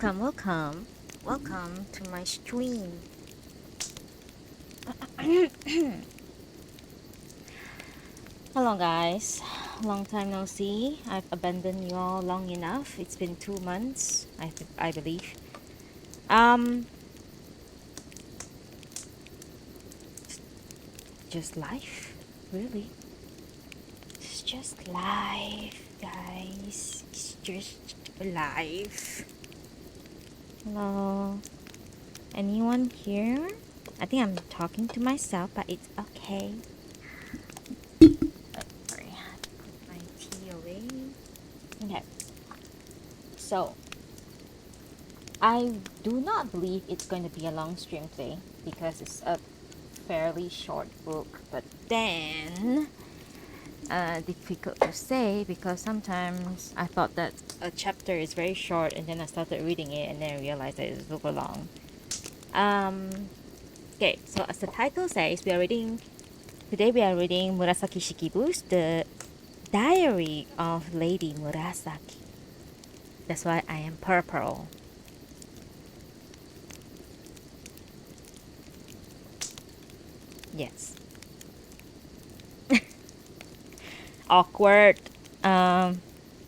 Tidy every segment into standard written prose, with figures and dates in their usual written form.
welcome to my stream. Hello, guys. Long time no see. I've abandoned you all long enough. It's been 2 months, I believe. Um, just life, really. It's just life, guys. It's just life. Hello. Anyone here? I think I'm talking to myself, but it's okay. Sorry, I had to put my tea away. Okay. So, I do not believe it's going to be a long stream today because it's a fairly short book, but then difficult to say because sometimes I thought that a chapter is very short and then I started reading it and then I realized that it's super long. Okay, so as the title says, today we are reading Murasaki Shikibu's The Diary of Lady Murasaki. That's why I am purple. Yes. Awkward.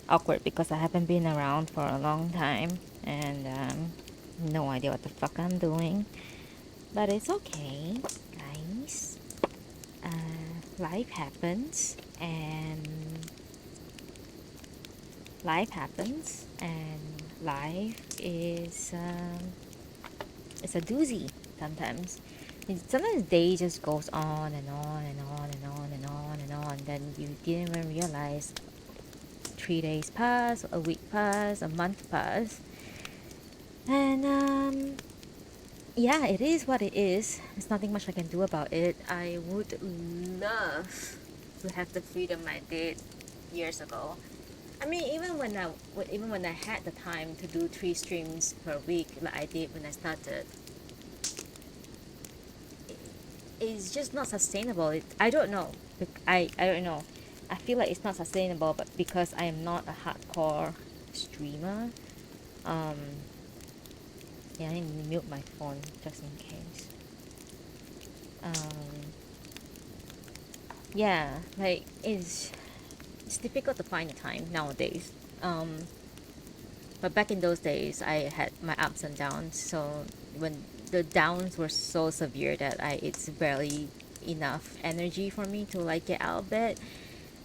Awkward because I haven't been around for a long time and no idea what the fuck I'm doing. But it's okay, guys. Life happens and life is it's a doozy sometimes. Sometimes the day just goes on and on and on and on and on and on. Then you didn't even realize 3 days pass, a week pass, a month pass, and yeah, it is what it is. There's nothing much I can do about it. I would love to have the freedom I did years ago. I mean, even when I had the time to do 3 streams per week, like I did when I started, it's just not sustainable. I don't know. I don't know. I feel like it's not sustainable, but because I am not a hardcore streamer, um, yeah, I need to mute my phone just in case. Um, yeah, like it's difficult to find the time nowadays. But back in those days, I had my ups and downs. So when the downs were so severe that it's barely enough energy for me to like get out of bed.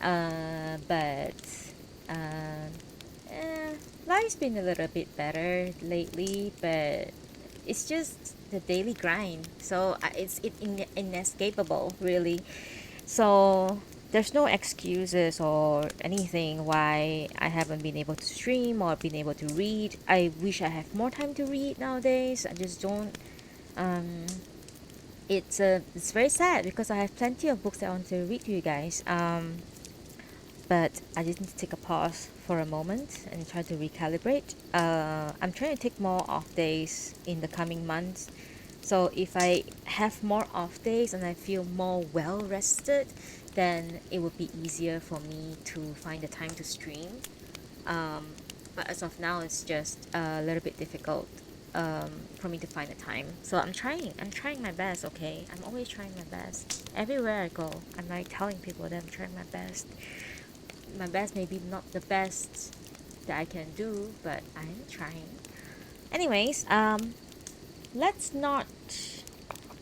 But uh, life's been a little bit better lately, but it's just the daily grind. So inescapable, really. So there's no excuses or anything why I haven't been able to stream or been able to read. I wish I have more time to read nowadays. I just don't. Um, it's very sad because I have plenty of books that I want to read to you guys. But I just need to take a pause for a moment and try to recalibrate. I'm trying to take more off days in the coming months. So if I have more off days and I feel more well rested, then it would be easier for me to find the time to stream. Um, but as of now, it's just a little bit difficult for me to find the time. So I'm trying. I'm trying my best. Okay, I'm always trying my best. Everywhere I go, I'm like telling people that I'm trying my best. My best may be not the best that I can do, but I'm trying. Anyways, let's not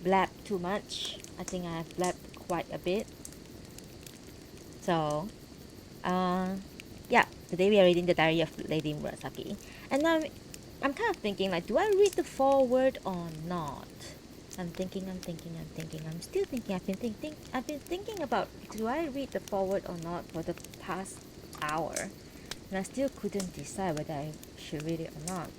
blab too much. I think I have blabbed quite a bit. So, uh, yeah, today we are reading the Diary of Lady Murasaki, and I'm kind of thinking like, do I read the foreword or not? I'm thinking. I'm still thinking. I've been thinking about, do I read the foreword or not for the past hour, and I still couldn't decide whether I should read it or not.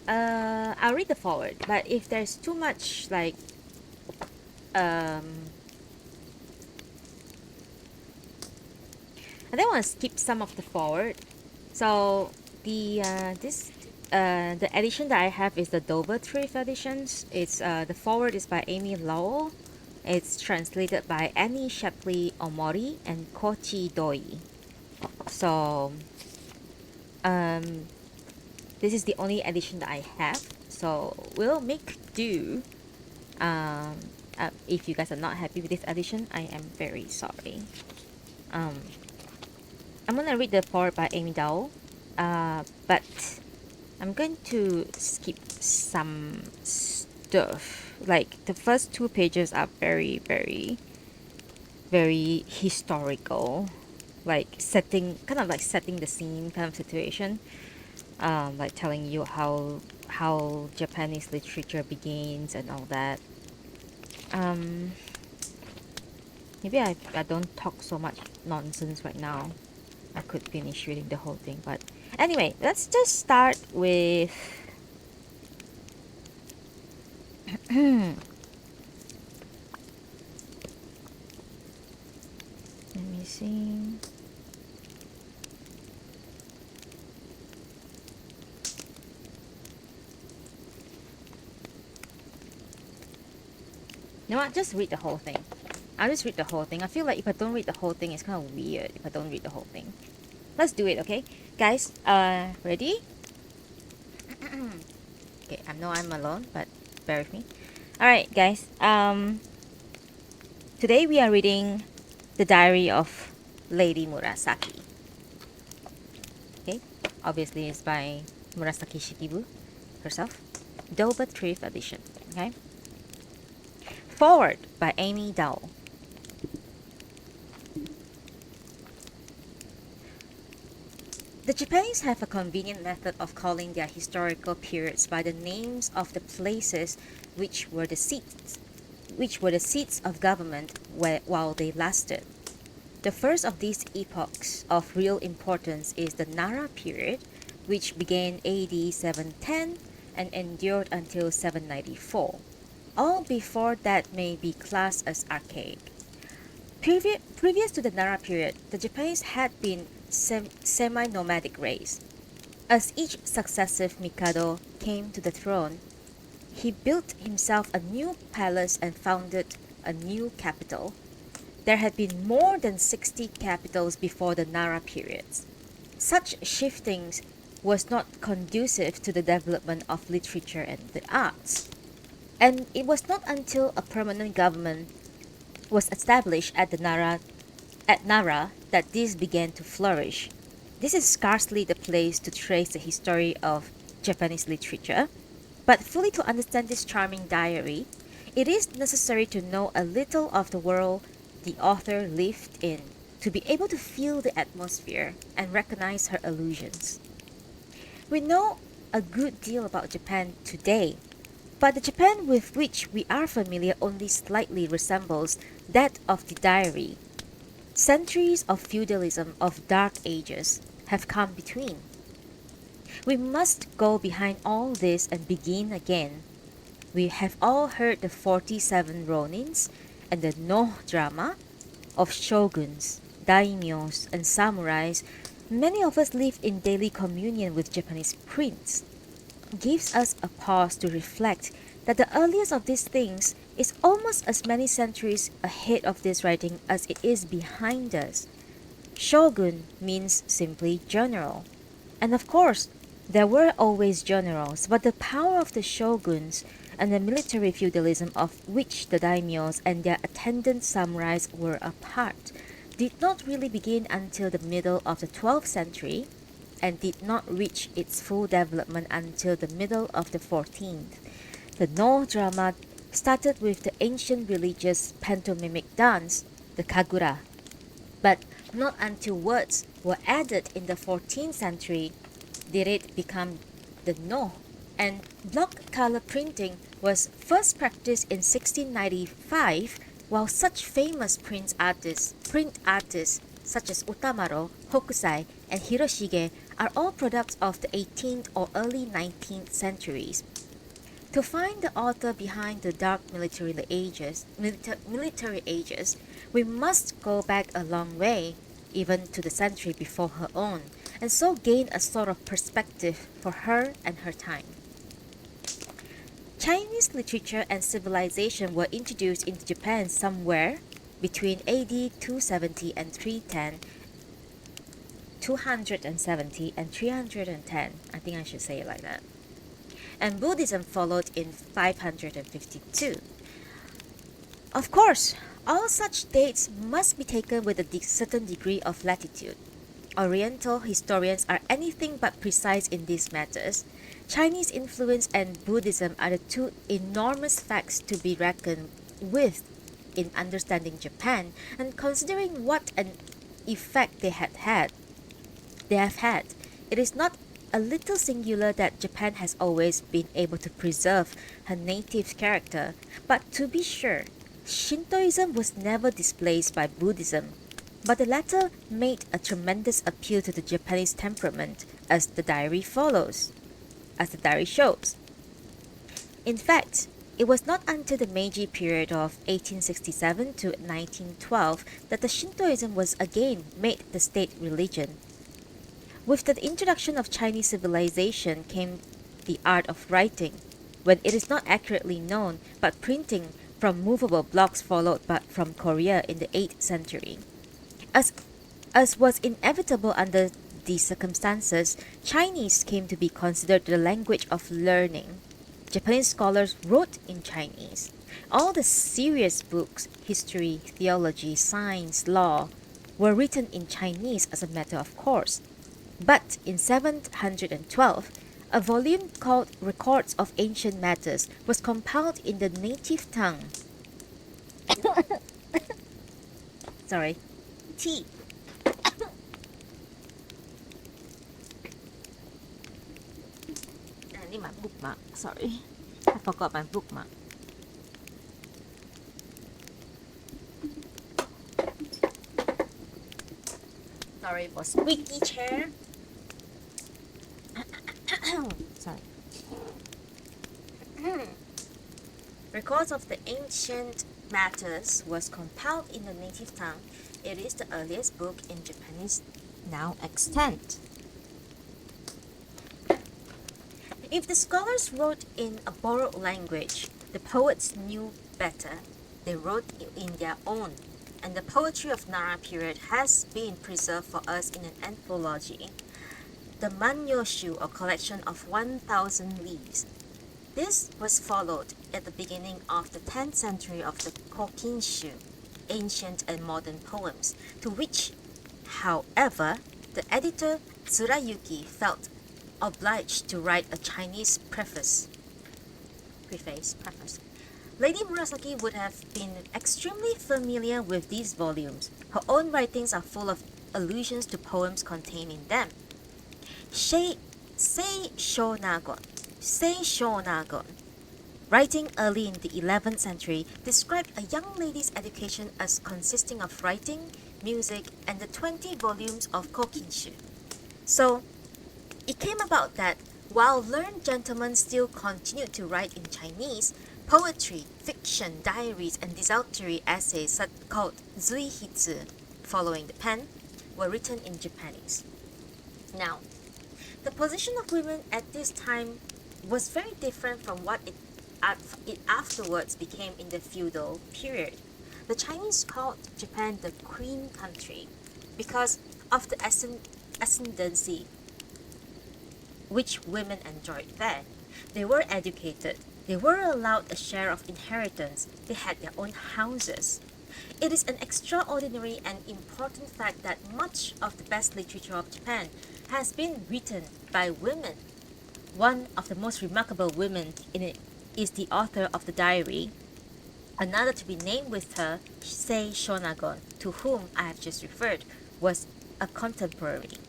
I'll read the forward, but if there's too much like I don't want to skip some of the forward. So the edition that I have is the Dover Thrift editions. It's the forward is by Amy Lowell, It's translated by Annie Shapley Omori and Kochi Doi. So, um, this is the only edition that I have. So, we'll make do. Um, if you guys are not happy with this edition, I am very sorry. Um, I'm gonna read the foreword by Amy Dowell, but I'm going to skip some stuff. Like the first 2 pages are very, very, very historical, like kind of like setting the scene kind of situation. Like telling you how Japanese literature begins and all that. Um, maybe I don't talk so much nonsense right now. I could finish reading the whole thing, but anyway, let's just start with let me see. You know what? Just read the whole thing. I'll just read the whole thing. I feel like if I don't read the whole thing, it's kind of weird if I don't read the whole thing. Let's do it, okay? Guys, ready? Okay, I know I'm alone, but bear with me. Alright, guys. Today we are reading The Diary of Lady Murasaki. Okay? Obviously it's by Murasaki Shikibu herself. Doba Thrift edition. Okay? Forward by Amy Dowell. The Japanese have a convenient method of calling their historical periods by the names of the places which were the seats of government while they lasted. The first of these epochs of real importance is the Nara period, which began AD 710 and endured until 794. All before that may be classed as archaic. Previous to the Nara period, the Japanese had been semi-nomadic race. As each successive Mikado came to the throne, he built himself a new palace and founded a new capital. There had been more than 60 capitals before the Nara periods. Such shiftings was not conducive to the development of literature and the arts. And it was not until a permanent government was established at Nara that this began to flourish. This is scarcely the place to trace the history of Japanese literature, but fully to understand this charming diary, it is necessary to know a little of the world the author lived in to be able to feel the atmosphere and recognize her allusions. We know a good deal about Japan today, but the Japan with which we are familiar only slightly resembles that of the diary. Centuries of feudalism of dark ages have come between. We must go behind all this and begin again. We have all heard the 47 ronins and the no drama of shoguns, daimyos, and samurais. Many of us live in daily communion with Japanese prints. It gives us a pause to reflect that the earliest of these things is almost as many centuries ahead of this writing as it is behind us. Shogun means simply general. And of course, there were always generals, but the power of the shoguns and the military feudalism of which the daimyos and their attendant samurais were a part did not really begin until the middle of the 12th century and did not reach its full development until the middle of the 14th. The no drama started with the ancient religious pantomimic dance, the kagura, but not until words were added in the 14th century did it become the no, and block color printing was first practiced in 1695, while such famous print artists such as Utamaro, Hokusai, and Hiroshige are all products of the 18th or early 19th centuries. To find the author behind the dark military ages, we must go back a long way, even to the century before her own, and so gain a sort of perspective for her and her time. Chinese literature and civilization were introduced into Japan somewhere between AD 270 and 310, 270 and 310. I think I should say it like that. And Buddhism followed in 552. Of course, all such dates must be taken with a certain degree of latitude. Oriental historians are anything but precise in these matters. Chinese influence and Buddhism are the two enormous facts to be reckoned with in understanding Japan and considering what an effect they have had. It is not a little singular that Japan has always been able to preserve her native character, but to be sure, Shintoism was never displaced by Buddhism, but the latter made a tremendous appeal to the Japanese temperament, as the diary shows. In fact, it was not until the Meiji period of 1867 to 1912 that the Shintoism was again made the state religion. With the introduction of Chinese civilization came the art of writing, when it is not accurately known, but printing from movable blocks followed but from Korea in the 8th century. As was inevitable under these circumstances, Chinese came to be considered the language of learning. Japanese scholars wrote in Chinese. All the serious books, history, theology, science, law, were written in Chinese as a matter of course. But in 712, a volume called Records of Ancient Matters was compiled in the native tongue. Sorry. Tea. I need my bookmark. Sorry. I forgot my bookmark. Sorry for squeaky chair. Sorry. Records of the Ancient Matters was compiled in the native tongue. It is the earliest book in Japanese now extant. If the scholars wrote in a borrowed language, the poets knew better. They wrote in their own, and the poetry of Nara period has been preserved for us in an anthology, the Manyoshu, or collection of 1,000 leaves. This was followed at the beginning of the 10th century of the Kokinshu, ancient and modern poems, to which, however, the editor Tsurayuki felt obliged to write a Chinese preface. Lady Murasaki would have been extremely familiar with these volumes. Her own writings are full of allusions to poems contained in them. Sei Shonagon, writing early in the 11th century, described a young lady's education as consisting of writing, music, and the 20 volumes of Kokinshu. So, it came about that while learned gentlemen still continued to write in Chinese, poetry, fiction, diaries, and desultory essays called zuihitsu, following the pen, were written in Japanese. Now, the position of women at this time was very different from what it afterwards became in the feudal period. The Chinese called Japan the Queen Country because of the ascendancy which women enjoyed there. They were educated. They were allowed a share of inheritance. They had their own houses. It is an extraordinary and important fact that much of the best literature of Japan has been written by women. One of the most remarkable women in it is the author of the diary. Another to be named with her, Sei Shonagon, to whom I have just referred, was a contemporary.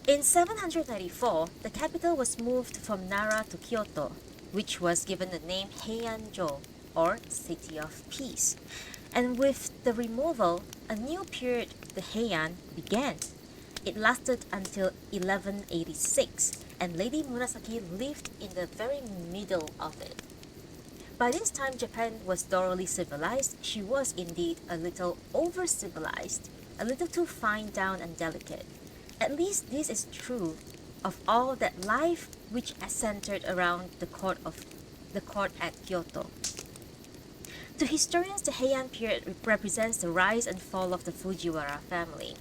In 794, the capital was moved from Nara to Kyoto, which was given the name Heianjo, or City of Peace. And with the removal, a new period, the Heian, began. It lasted until 1186, and Lady Murasaki lived in the very middle of it. By this time, Japan was thoroughly civilized. She was indeed a little over-civilized, a little too fine down and delicate. At least this is true of all that life which centered around the court of the court at Kyoto. To historians, the Heian period represents the rise and fall of the Fujiwara family.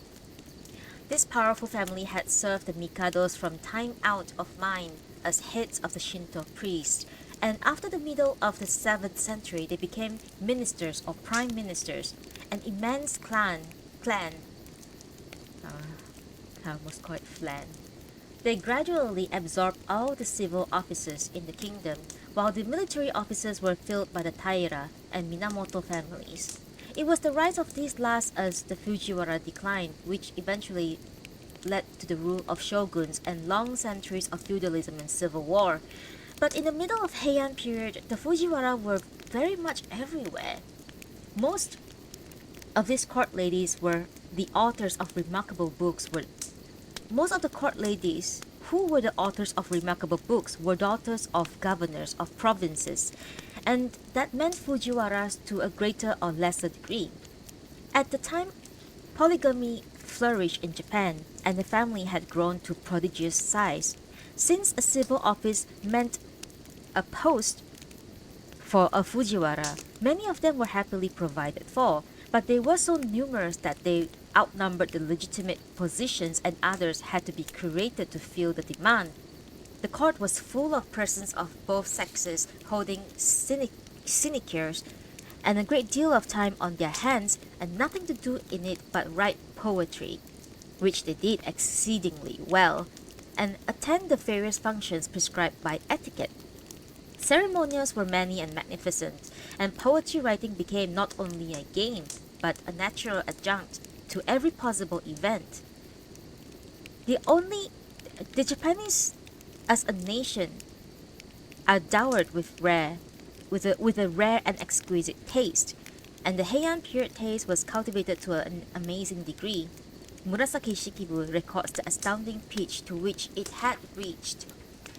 This powerful family had served the Mikados from time out of mind as heads of the Shinto priests, and after the middle of the 7th century they became ministers or prime ministers, an immense clan, I almost call it flan. They gradually absorbed all the civil offices in the kingdom, while the military offices were filled by the Taira and Minamoto families. It was the rise of these last as the Fujiwara declined, which eventually led to the rule of shoguns and long centuries of feudalism and civil war. But in the middle of Heian period, the Fujiwara were very much everywhere. Most of these court ladies were the authors of remarkable books were Most of the court ladies who were the authors of remarkable books were daughters of governors of provinces, and that meant Fujiwaras to a greater or lesser degree. At the time, polygamy flourished in Japan, and the family had grown to prodigious size. Since a civil office meant a post for a Fujiwara, many of them were happily provided for, but they were so numerous that they outnumbered the legitimate positions and others had to be created to fill the demand. The court was full of persons of both sexes holding sinecures and a great deal of time on their hands and nothing to do in it but write poetry, which they did exceedingly well, and attend the various functions prescribed by etiquette. Ceremonials were many and magnificent, and poetry writing became not only a game, but a natural adjunct to every possible event. The Japanese as a nation are dowered with a rare and exquisite taste, and the Heian period taste was cultivated to an amazing degree. Murasaki Shikibu records the astounding pitch to which it had reached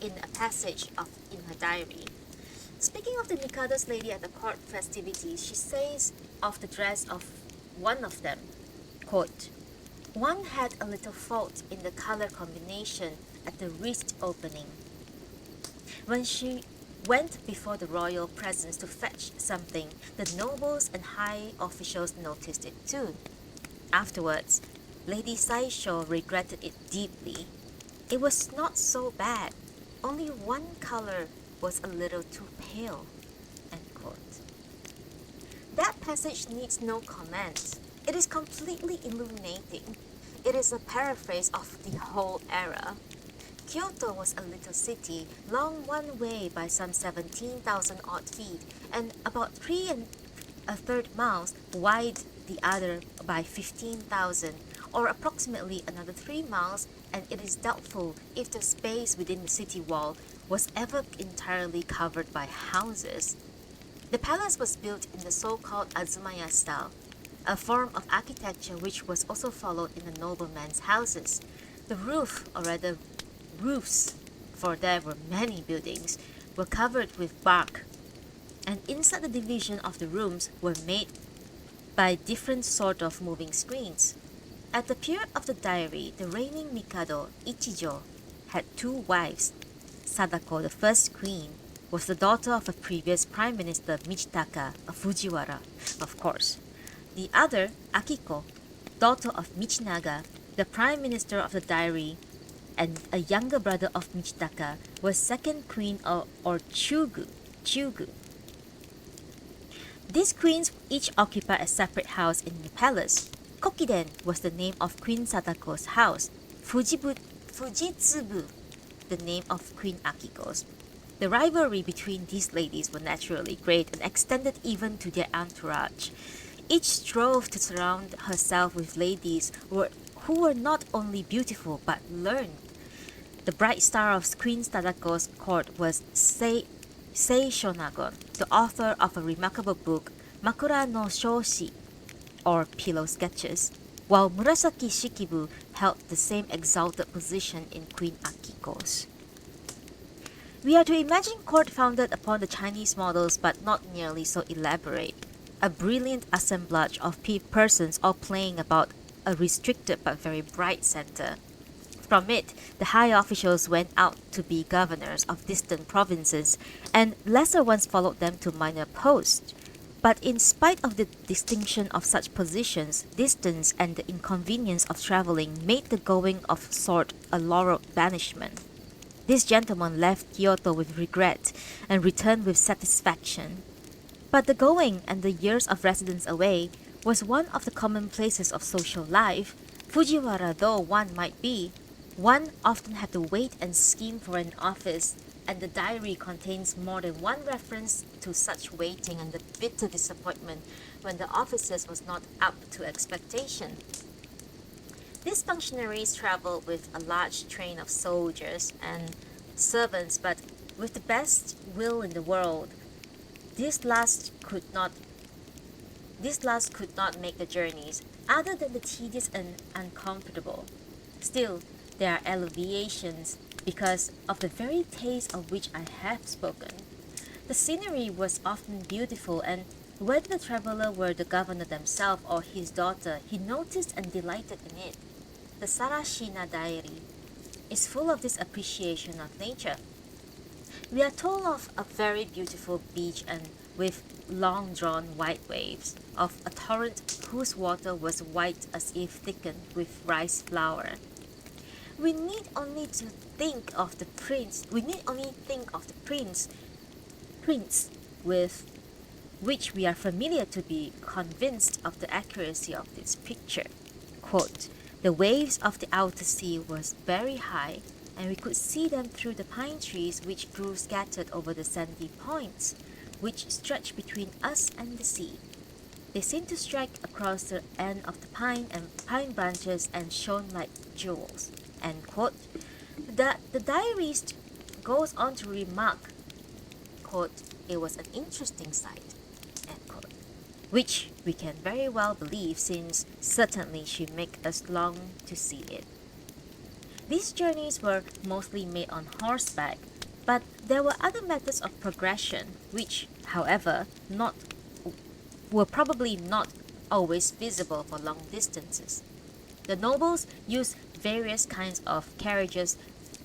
in a passage in her diary. Speaking of the Mikado's lady at the court festivities, she says of the dress of one of them, quote, "One had a little fault in the color combination at the wrist opening. When she went before the royal presence to fetch something, the nobles and high officials noticed it too. Afterwards, Lady Saisho regretted it deeply. It was not so bad. Only one color was a little too pale." End quote. That passage needs no comment. It is completely illuminating. It is a paraphrase of the whole era. Kyoto was a little city, long one way by some 17,000 odd feet, and about 3 1/3 miles wide the other by 15,000, or approximately another 3 miles, and it is doubtful if the space within the city wall was ever entirely covered by houses. The palace was built in the so-called Azumaya style, a form of architecture which was also followed in the noblemen's houses. The roof, or rather roofs, for there were many buildings, were covered with bark, and inside the division of the rooms were made by different sort of moving screens. At the period of the diary, the reigning Mikado, Ichijo, had 2 wives. Sadako, the first queen, was the daughter of a previous prime minister Michitaka, a Fujiwara, of course. The other, Akiko, daughter of Michinaga, the prime minister of the diary, and a younger brother of Michitaka, was second queen or Chugu. These queens each occupied a separate house in the palace. Kokiden was the name of Queen Sadako's house, Fujitsubu, the name of Queen Akiko's. The rivalry between these ladies was naturally great and extended even to their entourage. Each strove to surround herself with ladies who were not only beautiful but learned. The bright star of Queen Sadako's court was Sei Shonagon, the author of a remarkable book, Makura no Shoshi, or Pillow Sketches, while Murasaki Shikibu held the same exalted position in Queen Akiko's. We are to imagine court founded upon the Chinese models but not nearly so elaborate, a brilliant assemblage of persons all playing about a restricted but very bright center. From it, the high officials went out to be governors of distant provinces, and lesser ones followed them to minor posts. But in spite of the distinction of such positions, distance and the inconvenience of traveling made the going of sort a laurel banishment. This gentleman left Kyoto with regret and returned with satisfaction. But the going and the years of residence away was one of the commonplaces of social life. Fujiwara though one might be, one often had to wait and scheme for an office, and the diary contains more than one reference to such waiting and the bitter disappointment when the offices was not up to expectation. These functionaries traveled with a large train of soldiers and servants, but with the best will in the world. These last could not these last could not make the journeys, other than the tedious and uncomfortable. Still, there are alleviations because of the very taste of which I have spoken. The scenery was often beautiful, and whether the traveler were the governor himself or his daughter, he noticed and delighted in it. The Sarashina diary is full of this appreciation of nature. We are told of a very beautiful beach and with long drawn white waves, of a torrent whose water was white as if thickened with rice flour. We need only to think of the prince. We need only think of the prince with which we are familiar to be convinced of the accuracy of this picture. Quote, the waves of the outer sea was very high, and we could see them through the pine trees which grew scattered over the sandy points, which stretched between us and the sea. They seemed to strike across the end of the pine branches and shone like jewels. End quote. The diarist goes on to remark, quote, it was an interesting sight, end quote, which we can very well believe since certainly she make us long to see it. These journeys were mostly made on horseback, but there were other methods of progression which, however, were probably not always feasible for long distances. The nobles used various kinds of carriages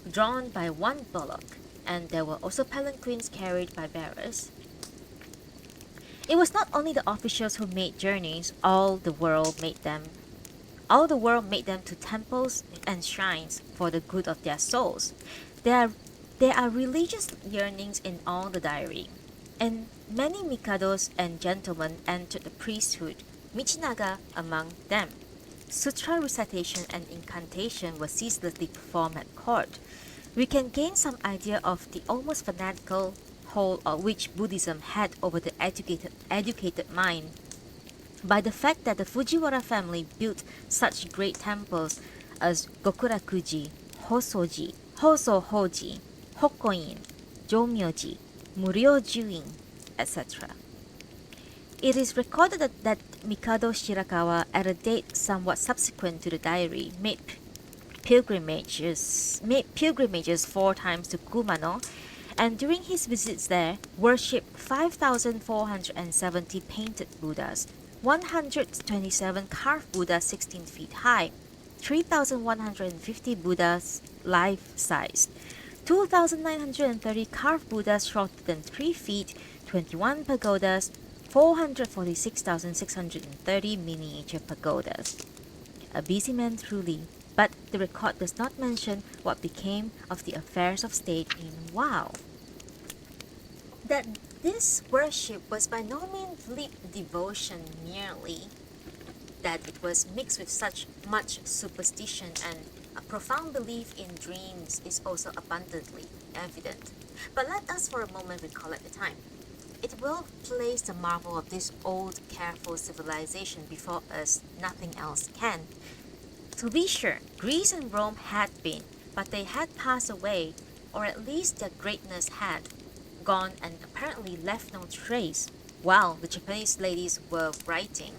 drawn by one bullock, and there were also palanquins carried by bearers. It was not only the officials who made journeys, all the world made them to temples and shrines for the good of their souls. There are religious yearnings in all the diary, and many mikados and gentlemen entered the priesthood, Michinaga among them. Sutra recitation and incantation were ceaselessly performed at court. We can gain some idea of the almost fanatical hold which Buddhism had over the educated mind by the fact that the Fujiwara family built such great temples as Gokurakuji, Hosoji, Hosohoji, Hokoin, Jomyoji, Muryojuin, etc. It is recorded that Mikado Shirakawa, at a date somewhat subsequent to the diary, made pilgrimages 4 times to Kumano, and during his visits there, worshipped 5,470 painted Buddhas, 127 carved Buddhas 16 feet high, 3,150 Buddhas life-sized, 2,930 carved Buddhas shorter than 3 feet, 21 pagodas, 446,630 miniature pagodas. A busy man truly, but the record does not mention what became of the affairs of state in Wow. That this worship was by no means bleak devotion merely, that it was mixed with such much superstition and a profound belief in dreams is also abundantly evident. But let us for a moment recollect the time. It will place the marvel of this old, careful civilization before us, nothing else can. To be sure, Greece and Rome had been, but they had passed away, or at least their greatness had gone and apparently left no trace. While the Japanese ladies were writing,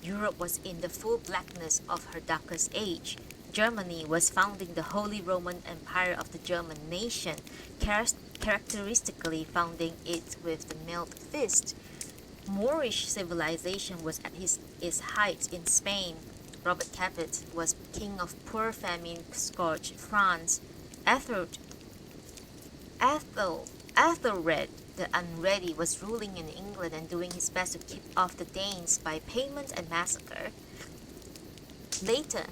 Europe was in the full blackness of her darkest age. Germany was founding the Holy Roman Empire of the German nation, characteristically founding it with the mailed fist. Moorish civilization was at its height in Spain, Robert Cabot, was king of poor famine-scourged France. Ethel, Ethelred the Unready was ruling in England and doing his best to keep off the Danes by payment and massacre. Later,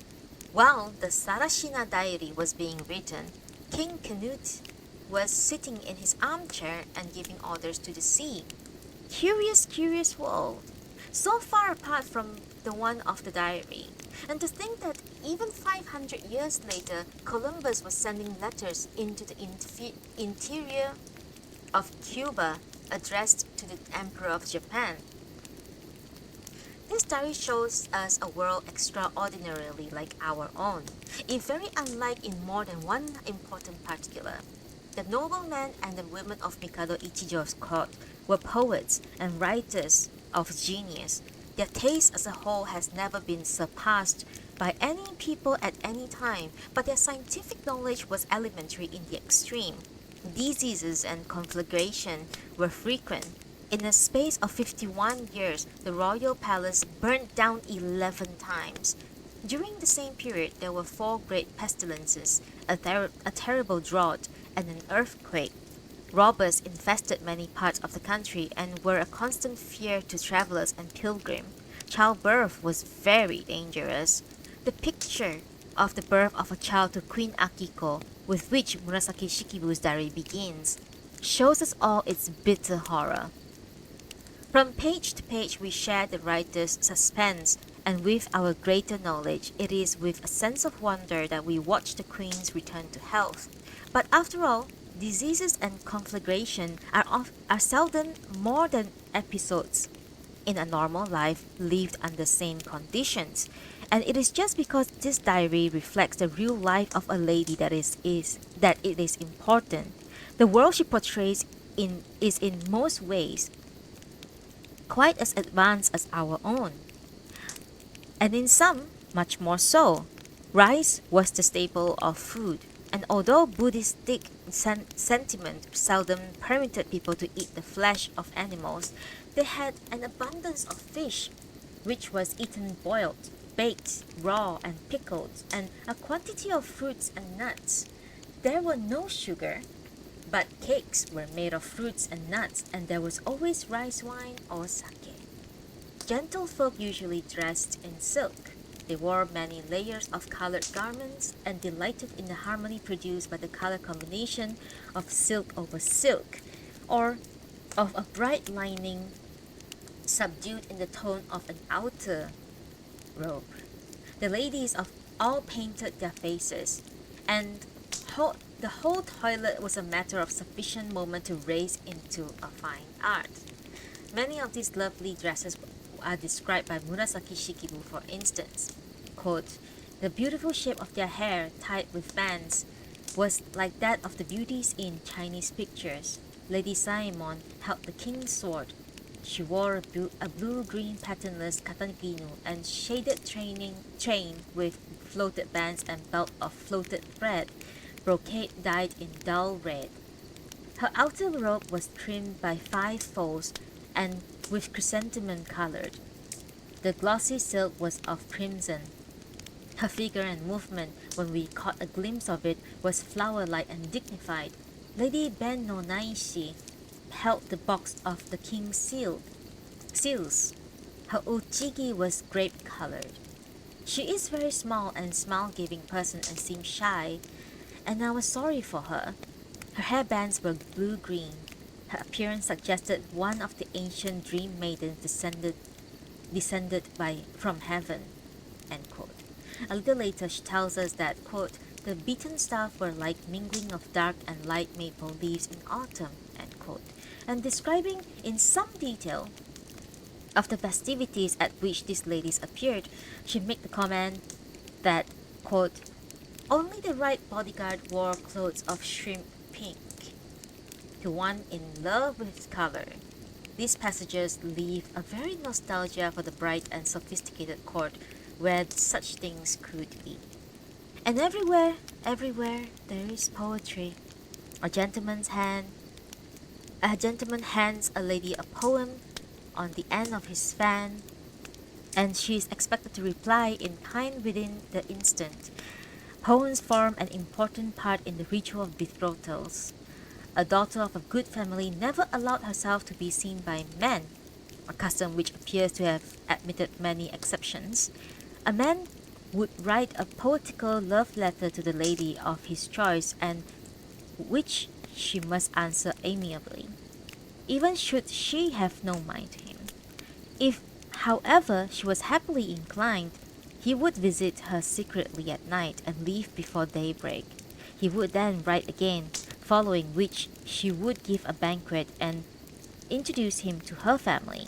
while the Sarashina diary was being written, King Canute was sitting in his armchair and giving orders to the sea. Curious, curious world, so far apart from the one of the diary. And to think that even 500 years later, Columbus was sending letters into the interior of Cuba addressed to the Emperor of Japan. This diary shows us a world extraordinarily like our own, if very unlike in more than one important particular. The noblemen and the women of Mikado Ichijo's court were poets and writers of genius. Their taste as a whole has never been surpassed by any people at any time, but their scientific knowledge was elementary in the extreme. Diseases and conflagration were frequent. In a space of 51 years, the royal palace burnt down 11 times. During the same period, there were 4 great pestilences, a terrible drought, and an earthquake. Robbers infested many parts of the country and were a constant fear to travelers and pilgrims. Childbirth was very dangerous. The picture of the birth of a child to Queen Akiko, with which Murasaki Shikibu's diary begins, shows us all its bitter horror. From page to page we share the writer's suspense, and with our greater knowledge, it is with a sense of wonder that we watch the queen's return to health. But after all, diseases and conflagration are seldom more than episodes in a normal life lived under same conditions. And it is just because this diary reflects the real life of a lady that it is important. The world she portrays is in most ways quite as advanced as our own, and in some, much more so. Rice was the staple of food, and although Buddhistic sentiment seldom permitted people to eat the flesh of animals, they had an abundance of fish, which was eaten boiled, baked, raw, and pickled, and a quantity of fruits and nuts. There were no sugar, but cakes were made of fruits and nuts, and there was always rice wine or sake. Gentlefolk usually dressed in silk. They wore many layers of colored garments and delighted in the harmony produced by the color combination of silk over silk, or of a bright lining subdued in the tone of an outer robe. The ladies of all painted their faces, and the whole toilet was a matter of sufficient moment to raise into a fine art. Many of these lovely dresses are described by Murasaki Shikibu, for instance. Quote, "The beautiful shape of their hair, tied with bands, was like that of the beauties in Chinese pictures. Lady Saemon held the king's sword. She wore a blue-green patternless katakino and shaded chain with floated bands and belt of floated thread, brocade dyed in dull red. Her outer robe was trimmed by 5 folds and with chrysanthemum colored. The glossy silk was of crimson. Her figure and movement, when we caught a glimpse of it, was flower-like and dignified. Lady Ben no Naishi held the box of the king's seals. Her uchigi was grape-colored. She is very small and smile-giving person and seemed shy, and I was sorry for her. Her hairbands were blue-green. Her appearance suggested one of the ancient dream maidens descended from heaven." End quote. A little later, she tells us that, quote, "The beaten stuff were like mingling of dark and light maple leaves in autumn," end quote, and describing in some detail of the festivities at which these ladies appeared, she made the comment that, quote, "Only the right bodyguard wore clothes of shrimp pink. To one in love with color, these passages leave a very nostalgia for the bright and sophisticated court where such things could be. And everywhere, there is poetry. A gentleman hands a lady a poem on the end of his fan, and she is expected to reply in kind within the instant. Poems form an important part in the ritual of betrothals. A daughter of a good family never allowed herself to be seen by men, a custom which appears to have admitted many exceptions. A man would write a poetical love letter to the lady of his choice, and which she must answer amiably, even should she have no mind to him. If, however, she was happily inclined, he would visit her secretly at night and leave before daybreak. He would then write again, following which she would give a banquet and introduce him to her family.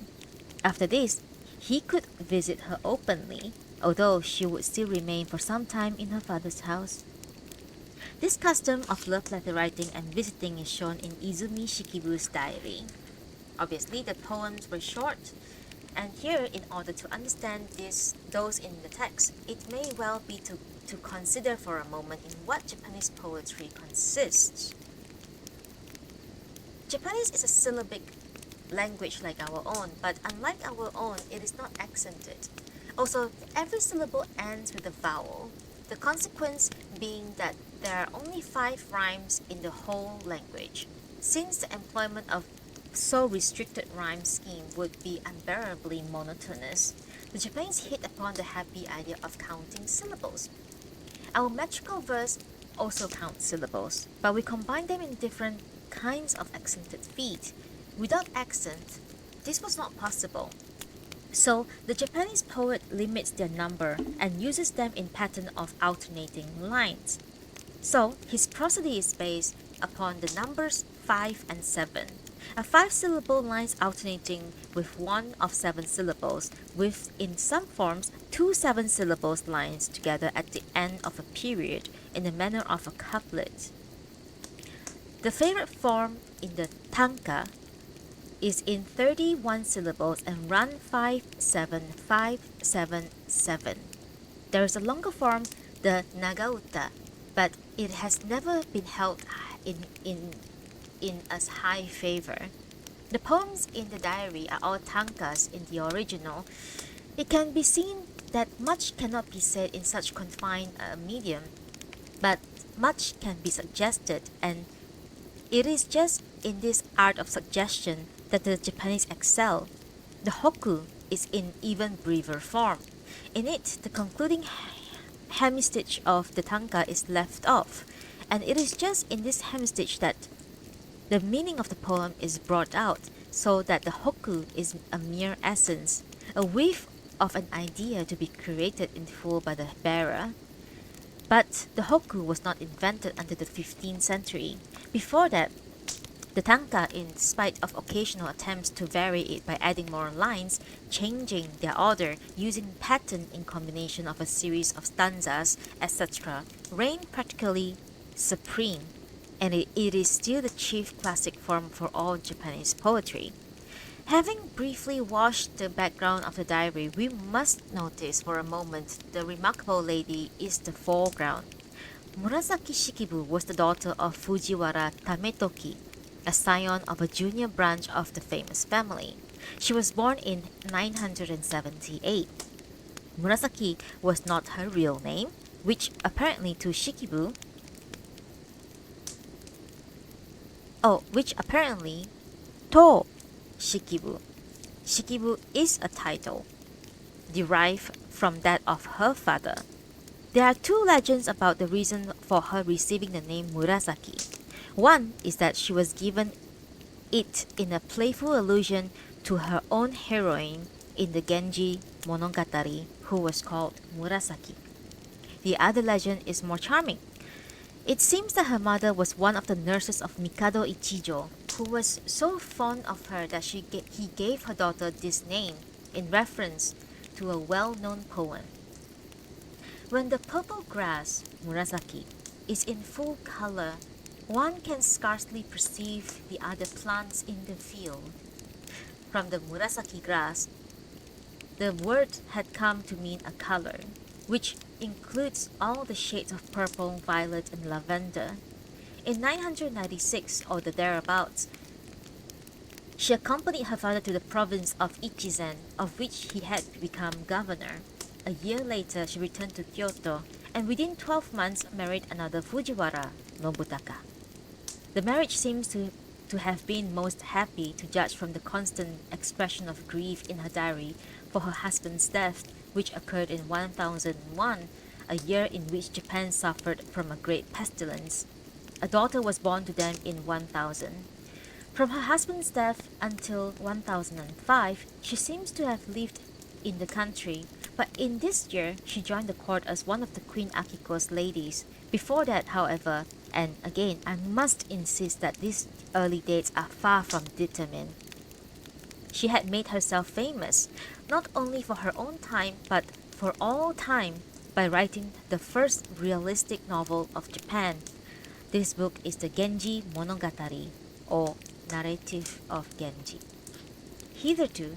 After this, he could visit her openly, although she would still remain for some time in her father's house. This custom of love letter writing and visiting is shown in Izumi Shikibu's diary. Obviously, the poems were short, and here, in order to understand those in the text, it may well be to consider for a moment in what Japanese poetry consists. Japanese is a syllabic language like our own, but unlike our own, it is not accented. Also, every syllable ends with a vowel, the consequence being that there are only 5 rhymes in the whole language. Since the employment of so restricted rhyme scheme would be unbearably monotonous, the Japanese hit upon the happy idea of counting syllables. Our metrical verse also counts syllables, but we combine them in different kinds of accented feet. Without accent, this was not possible. So, the Japanese poet limits their number and uses them in pattern of alternating lines. So, his prosody is based upon the numbers 5 and 7. A 5-syllable lines alternating with one of 7 syllables, with, in some forms, 2 7-syllables lines together at the end of a period in the manner of a couplet. The favorite form in the tanka is in 31 syllables and run 5 7 5 7 7. There is a longer form, the nagauta, but it has never been held in as high favor. The poems in the diary are all tankas in the original. It can be seen that much cannot be said in such confined medium, but much can be suggested, and it is just in this art of suggestion that the Japanese excel. The hokku is in even briefer form. In it, the concluding hemistich of the tanka is left off, and it is just in this hemistich that the meaning of the poem is brought out, so that the hokku is a mere essence, a whiff of an idea to be created in full by the bearer. But the hokku was not invented until the 15th century. Before that, the tanka, in spite of occasional attempts to vary it by adding more lines, changing their order, using pattern in combination of a series of stanzas, etc., reigned practically supreme, and it is still the chief classic form for all Japanese poetry. Having briefly watched the background of the diary, we must notice for a moment the remarkable lady is the foreground. Murasaki Shikibu was the daughter of Fujiwara Tametoki, a scion of a junior branch of the famous family. She was born in 978. Murasaki was not her real name, which apparently to Shikibu which apparently to Shikibu. Shikibu is a title, derived from that of her father. There are 2 legends about the reason for her receiving the name Murasaki. One is that she was given it in a playful allusion to her own heroine in the Genji Monogatari, who was called Murasaki. The other legend is more charming. It seems that her mother was one of the nurses of Mikado Ichijo, who was so fond of her that he gave her daughter this name in reference to a well-known poem. When the purple grass, Murasaki, is in full color, one can scarcely perceive the other plants in the field. From the Murasaki grass, the word had come to mean a color, which includes all the shades of purple, violet, and lavender. In 996 or the thereabouts, She accompanied her father to the province of Ichizen, of which he had become governor. A year later, she returned to Kyoto and within 12 months married another Fujiwara, Nobutaka. The marriage seems to have been most happy to judge from the constant expression of grief in her diary for her husband's death, which occurred in 1001, a year in which Japan suffered from a great pestilence. A daughter was born to them in 1000. From her husband's death until 1005, she seems to have lived in the country, but in this year she joined the court as one of the Queen Akiko's ladies. Before that, however, and again I must insist that these early dates are far from determined, she had made herself famous, not only for her own time, but for all time, by writing the first realistic novel of Japan. This book is the Genji Monogatari, or Narrative of Genji. Hitherto,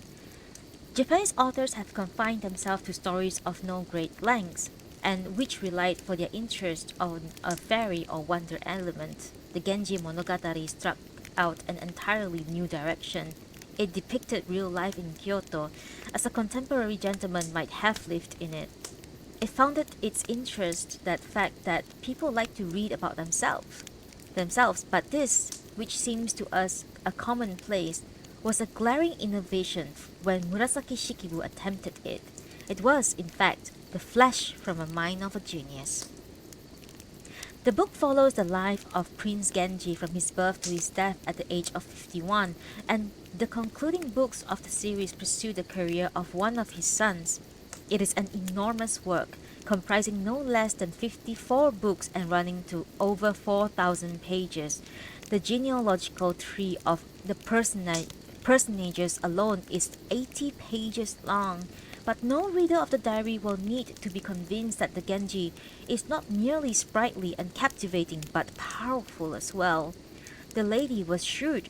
Japanese authors have confined themselves to stories of no great length, and which relied for their interest on a fairy or wonder element. The Genji Monogatari struck out an entirely new direction. It depicted real life in Kyoto as a contemporary gentleman might have lived in it. It founded its interest that fact that people like to read about themselves, but this, which seems to us a commonplace, was a glaring innovation when Murasaki Shikibu attempted it. It was, in fact, the flash from a mind of a genius. The book follows the life of Prince Genji from his birth to his death at the age of 51, and the concluding books of the series pursue the career of one of his sons. It is an enormous work, comprising no less than 54 books and running to over 4,000 pages. The genealogical tree of the personages alone is 80 pages long, but no reader of the diary will need to be convinced that the Genji is not merely sprightly and captivating, but powerful as well. The lady was shrewd,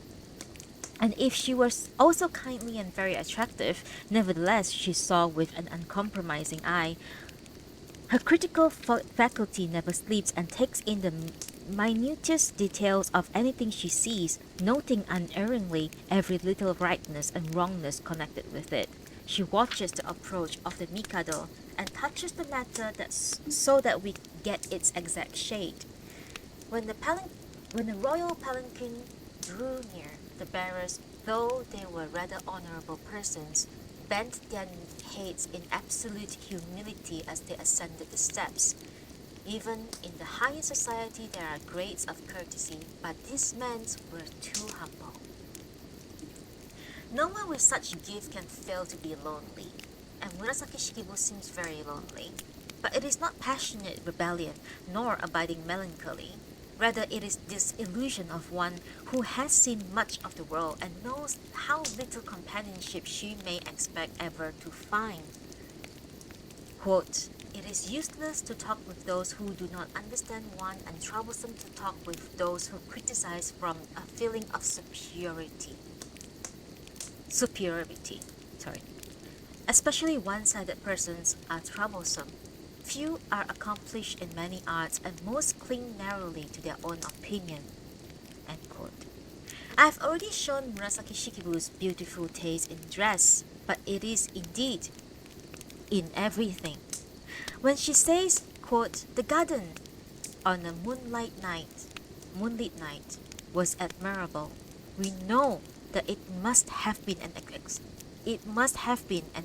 and if she was also kindly and very attractive, nevertheless she saw with an uncompromising eye. Her critical faculty never sleeps and takes in the minutest details of anything she sees, noting unerringly every little rightness and wrongness connected with it. She watches the approach of the Mikado and touches the matter so that we get its exact shade. When the royal palanquin drew near, the bearers, though they were rather honorable persons, bent their heads in absolute humility as they ascended the steps. Even in the higher society there are grades of courtesy, but these men were too humble. No one with such gift can fail to be lonely, and Murasaki Shikibu seems very lonely. But it is not passionate rebellion, nor abiding melancholy. Rather, it is this illusion of one who has seen much of the world and knows how little companionship she may expect ever to find. Quote, "It is useless to talk with those who do not understand one, and troublesome to talk with those who criticize from a feeling of superiority. Especially one-sided persons are troublesome. Few are accomplished in many arts, and most cling narrowly to their own opinion." End quote. I have already shown Murasaki Shikibu's beautiful taste in dress, but it is indeed in everything. When she says, quote, "The garden on a moonlit night was admirable," we know that it must have been an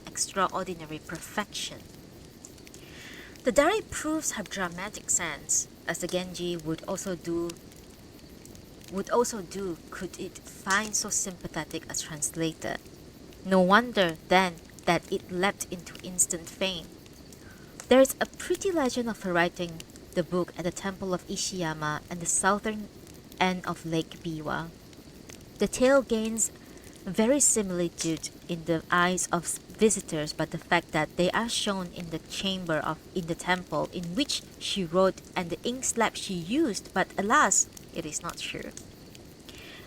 extraordinary perfection. The diary proves her dramatic sense, as the Genji would also do could it find so sympathetic a translator. No wonder, then, that it leapt into instant fame. There is a pretty legend of her writing the book at the temple of Ishiyama and the southern end of Lake Biwa. The tale gains verisimilitude in the eyes of visitors by the fact that they are shown in the chamber in the temple in which she wrote and the ink slab she used, but alas, it is not true.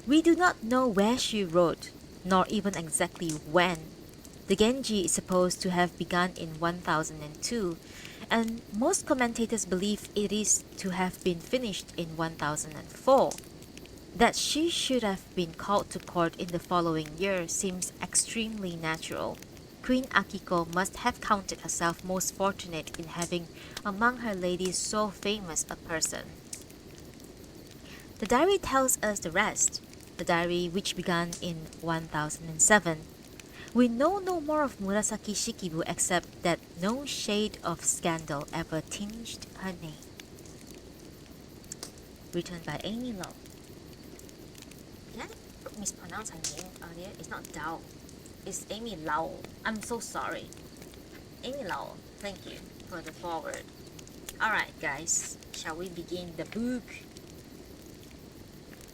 We do not know where she wrote, nor even exactly when. The Genji is supposed to have begun in 1002, and most commentators believe it is to have been finished in 1004. That she should have been called to court in the following year seems extremely natural. Queen Akiko must have counted herself most fortunate in having among her ladies so famous a person. The diary tells us the rest. The diary, which began in 1007. We know no more of Murasaki Shikibu except that no shade of scandal ever tinged her name. Written by Amy Lau. Did I mispronounce her name earlier? It's not Dao. It's Amy Lau. I'm so sorry. Amy Lau, thank you for the forward. Alright guys, shall we begin the book?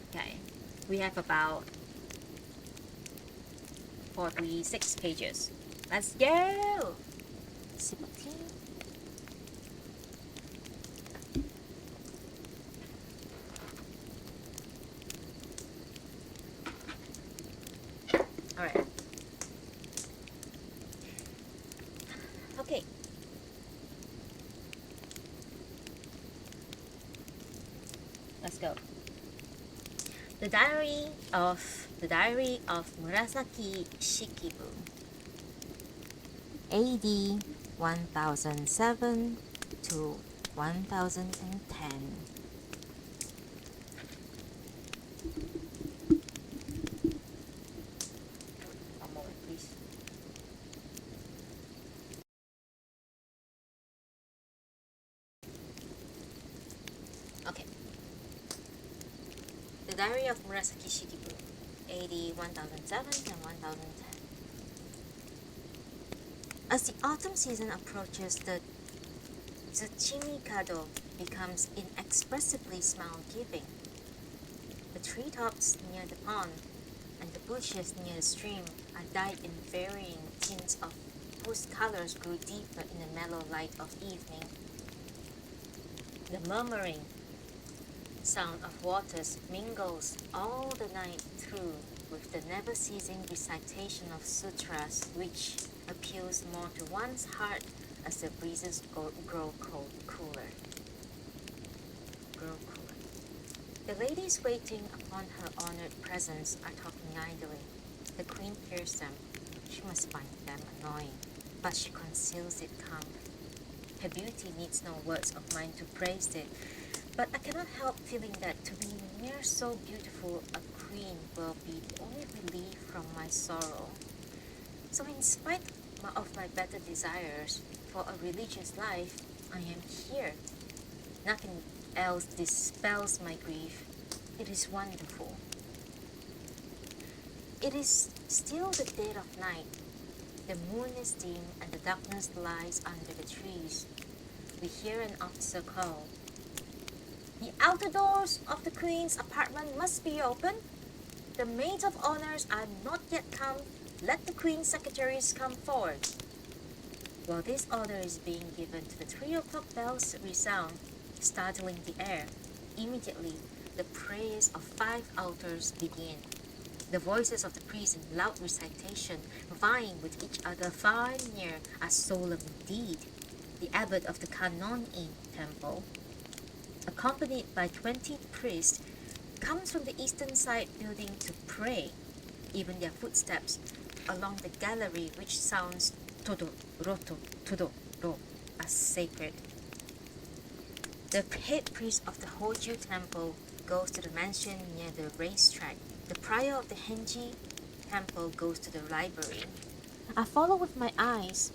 Okay, we have about 46 pages. Let's go! Sip of tea. Alright. Okay. Let's go. The Diary of Murasaki Shikibu. AD 1007 to 1010. One moment, please. Okay. The Diary of Murasaki Shikibu, AD 1007 and 1010. As the autumn season approaches, the Tsuchimi-kado becomes inexpressibly smile-giving. The treetops near the pond and the bushes near the stream are dyed in varying tints of whose colors grew deeper in the mellow light of evening. The murmuring sound of waters mingles all the night through with the never-ceasing recitation of sutras, which appeals more to one's heart as the breezes grow cooler. The ladies waiting upon her honored presence are talking idly. The queen hears them. She must find them annoying, but she conceals it calmly. Her beauty needs no words of mine to praise it, but I cannot help feeling that to be near so beautiful a queen will be the only relief from my sorrow. So in spite of my better desires for a religious life, I am here. Nothing else dispels my grief. It is wonderful. It is still the dead of night. The moon is dim and the darkness lies under the trees. We hear an officer call. The outer doors of the queen's apartment must be open. The maids of honors are not yet come. Let the queen's secretaries come forward. While this order is being given, the 3 o'clock bells resound, startling the air. Immediately, the prayers of 5 altars begin. The voices of the priests in loud recitation, vying with each other far and near, are solemn indeed. The abbot of the Kannon-in temple, accompanied by 20 priests, comes from the eastern side building to pray. Even their footsteps along the gallery, which sounds todo, roto, todo, ro, are sacred. The head priest of the Hoju temple goes to the mansion near the racetrack. The prior of the Henji temple goes to the library. I follow with my eyes.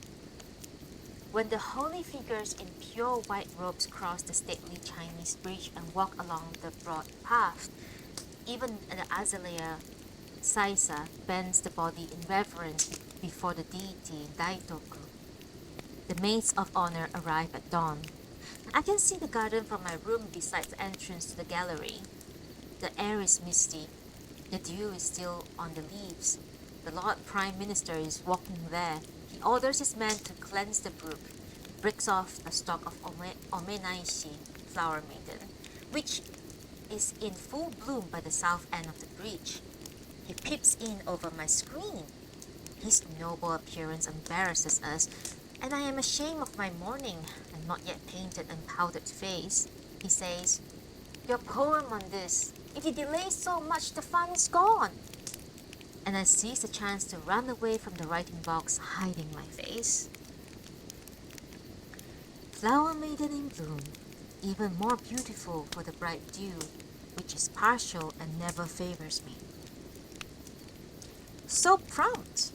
When the holy figures in pure white robes cross the stately Chinese bridge and walk along the broad path, even the azalea Saisa bends the body in reverence before the deity Daitoku. The maids of honor arrive at dawn. I can see the garden from my room beside the entrance to the gallery. The air is misty. The dew is still on the leaves. The Lord Prime Minister is walking there. He orders his men to cleanse the brook, breaks off a stalk of omenaishi, flower maiden, which is in full bloom by the south end of the bridge. He peeps in over my screen. His noble appearance embarrasses us, and I am ashamed of my mourning and not yet painted and powdered face. He says, your poem on this. If you delay so much, the fun is gone. And I seized the chance to run away from the writing box, hiding my face. Flower maiden in bloom, even more beautiful for the bright dew, which is partial and never favors me. So prompt,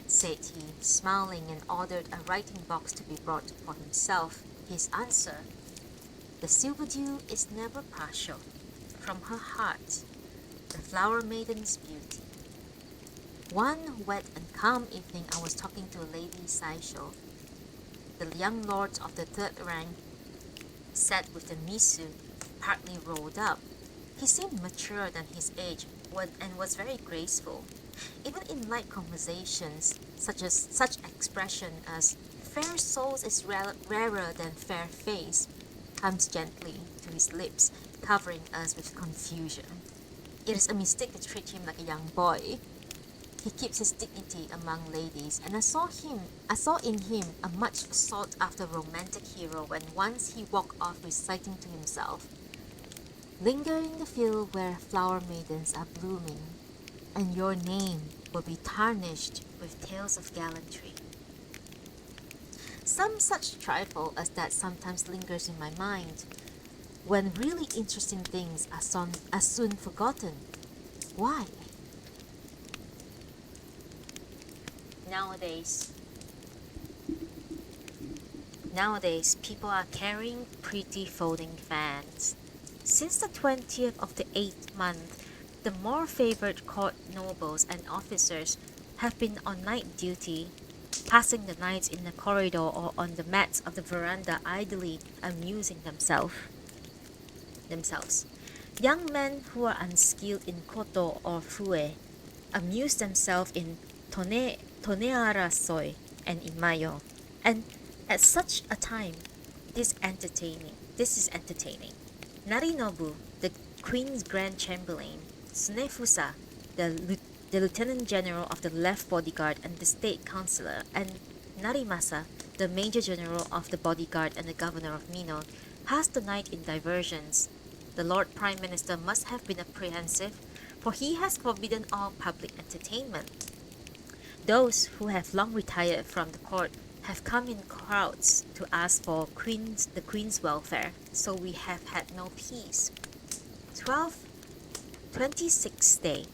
said he, smiling, and ordered a writing box to be brought for himself. His answer: the silver dew is never partial. From her heart, the flower maiden's beauty. One wet and calm evening, I was talking to a lady Saisho. The young lord of the third rank sat with the misu partly rolled up. He seemed maturer than his age and was very graceful. Even in light conversations, such expression as "fair souls is rarer than fair face" comes gently to his lips, covering us with confusion. It is a mistake to treat him like a young boy. He keeps his dignity among ladies, and I saw in him a much sought after romantic hero when once he walked off reciting to himself: "Linger in the field where flower maidens are blooming, and your name will be tarnished with tales of gallantry." Some such trifle as that sometimes lingers in my mind, when really interesting things are soon forgotten. Why? Nowadays, people are carrying pretty folding fans. Since the 20th of the 8th month, the more favored court nobles and officers have been on night duty, passing the nights in the corridor or on the mats of the veranda idly amusing themselves. Young men who are unskilled in koto or fue amuse themselves in tonearasoi and imayo. And at such a time, this is entertaining. Narinobu, the Queen's Grand Chamberlain, Tsunefusa, the Lieutenant General of the Left Bodyguard and the State Councillor, and Narimasa, the Major General of the Bodyguard and the Governor of Mino, passed the night in diversions. The Lord Prime Minister must have been apprehensive, for he has forbidden all public entertainment. Those who have long retired from the court have come in crowds to ask for the Queen's welfare, so we have had no peace. 26th day.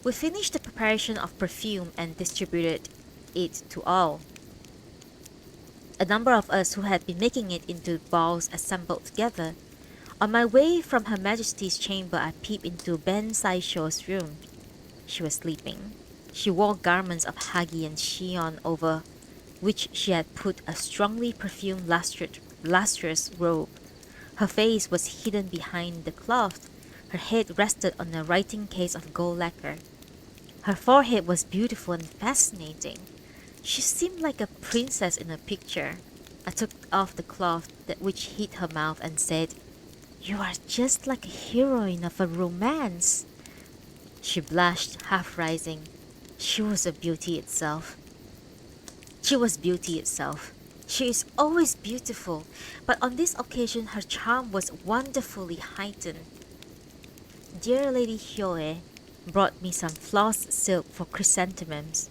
We finished the preparation of perfume and distributed it to all. A number of us who had been making it into balls assembled together. On my way from Her Majesty's chamber, I peeped into Ben Saisho's room. She was sleeping. She wore garments of hagi and chion, over which she had put a strongly perfumed lustrous robe. Her face was hidden behind the cloth. Her head rested on a writing case of gold lacquer. Her forehead was beautiful and fascinating. She seemed like a princess in a picture. I took off the cloth which hid her mouth and said, "You are just like a heroine of a romance." She blushed, half rising. She was beauty itself. She is always beautiful, but on this occasion her charm was wonderfully heightened. Dear Lady Hyoe brought me some floss silk for chrysanthemums.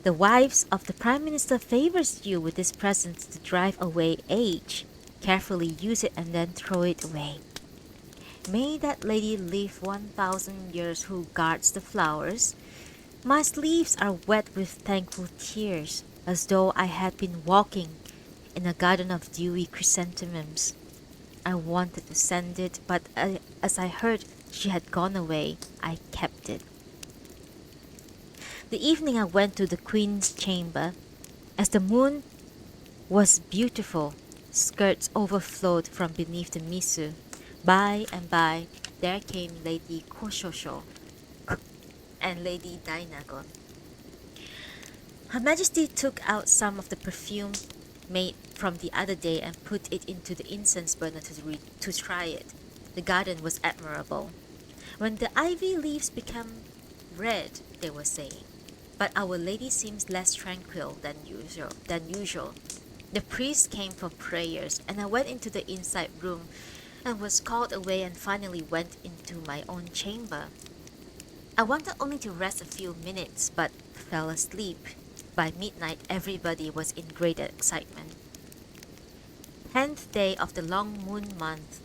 The wives of the Prime Minister favors you with this present to drive away age. Carefully use it and then throw it away. May that lady live 1,000 years who guards the flowers. My sleeves are wet with thankful tears, as though I had been walking in a garden of dewy chrysanthemums. I wanted to send it, but as I heard she had gone away, I kept it. The evening I went to the Queen's chamber. As the moon was beautiful, skirts overflowed from beneath the misu. By and by, there came Lady Koshosho and Lady Dainagon. Her Majesty took out some of the perfume made from the other day and put it into the incense burner to try it. The garden was admirable. When the ivy leaves become red, they were saying, but Our Lady seems less tranquil than usual. The priest came for prayers, and I went into the inside room and was called away and finally went into my own chamber. I wanted only to rest a few minutes, but fell asleep. By midnight, everybody was in great excitement. 10th day of the long moon month.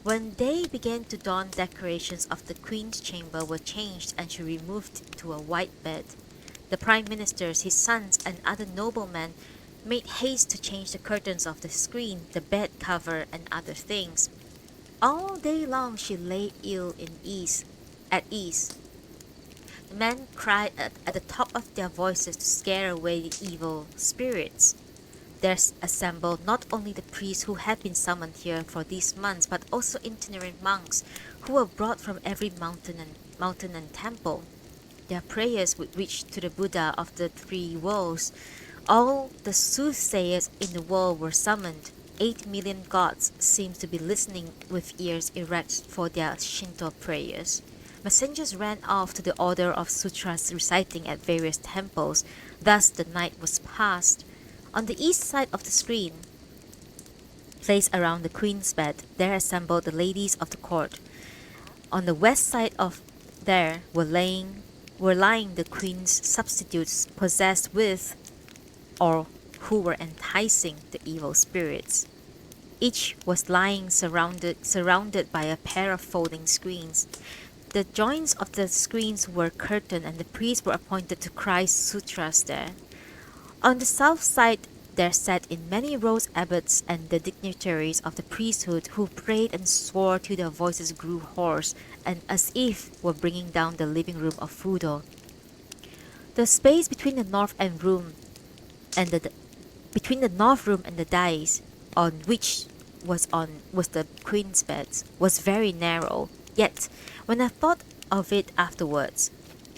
When day began to dawn, decorations of the queen's chamber were changed and she removed to a white bed. The prime ministers, his sons, and other noblemen made haste to change the curtains of the screen, the bed cover, and other things. All day long she lay at ease. The men cried at the top of their voices to scare away the evil spirits. There assembled not only the priests who had been summoned here for these months, but also itinerant monks who were brought from every mountain and temple. Their prayers would reach to the Buddha of the three worlds. All the soothsayers in the world were summoned. 8 million gods seemed to be listening with ears erect for their Shinto prayers. Messengers ran off to the order of sutras reciting at various temples. Thus the night was passed. On the east side of the screen, placed around the queen's bed, there assembled the ladies of the court. On the west side of there were lying the queen's substitutes possessed with or who were enticing the evil spirits. Each was lying surrounded by a pair of folding screens. The joints of the screens were curtained and the priests were appointed to cry sutras there. On the south side there sat in many rows abbots and the dignitaries of the priesthood who prayed and swore till their voices grew hoarse and as if were bringing down the living room of Fudo. The space between the north room and the dais on which was the queen's bed was very narrow. Yet when I thought of it afterwards,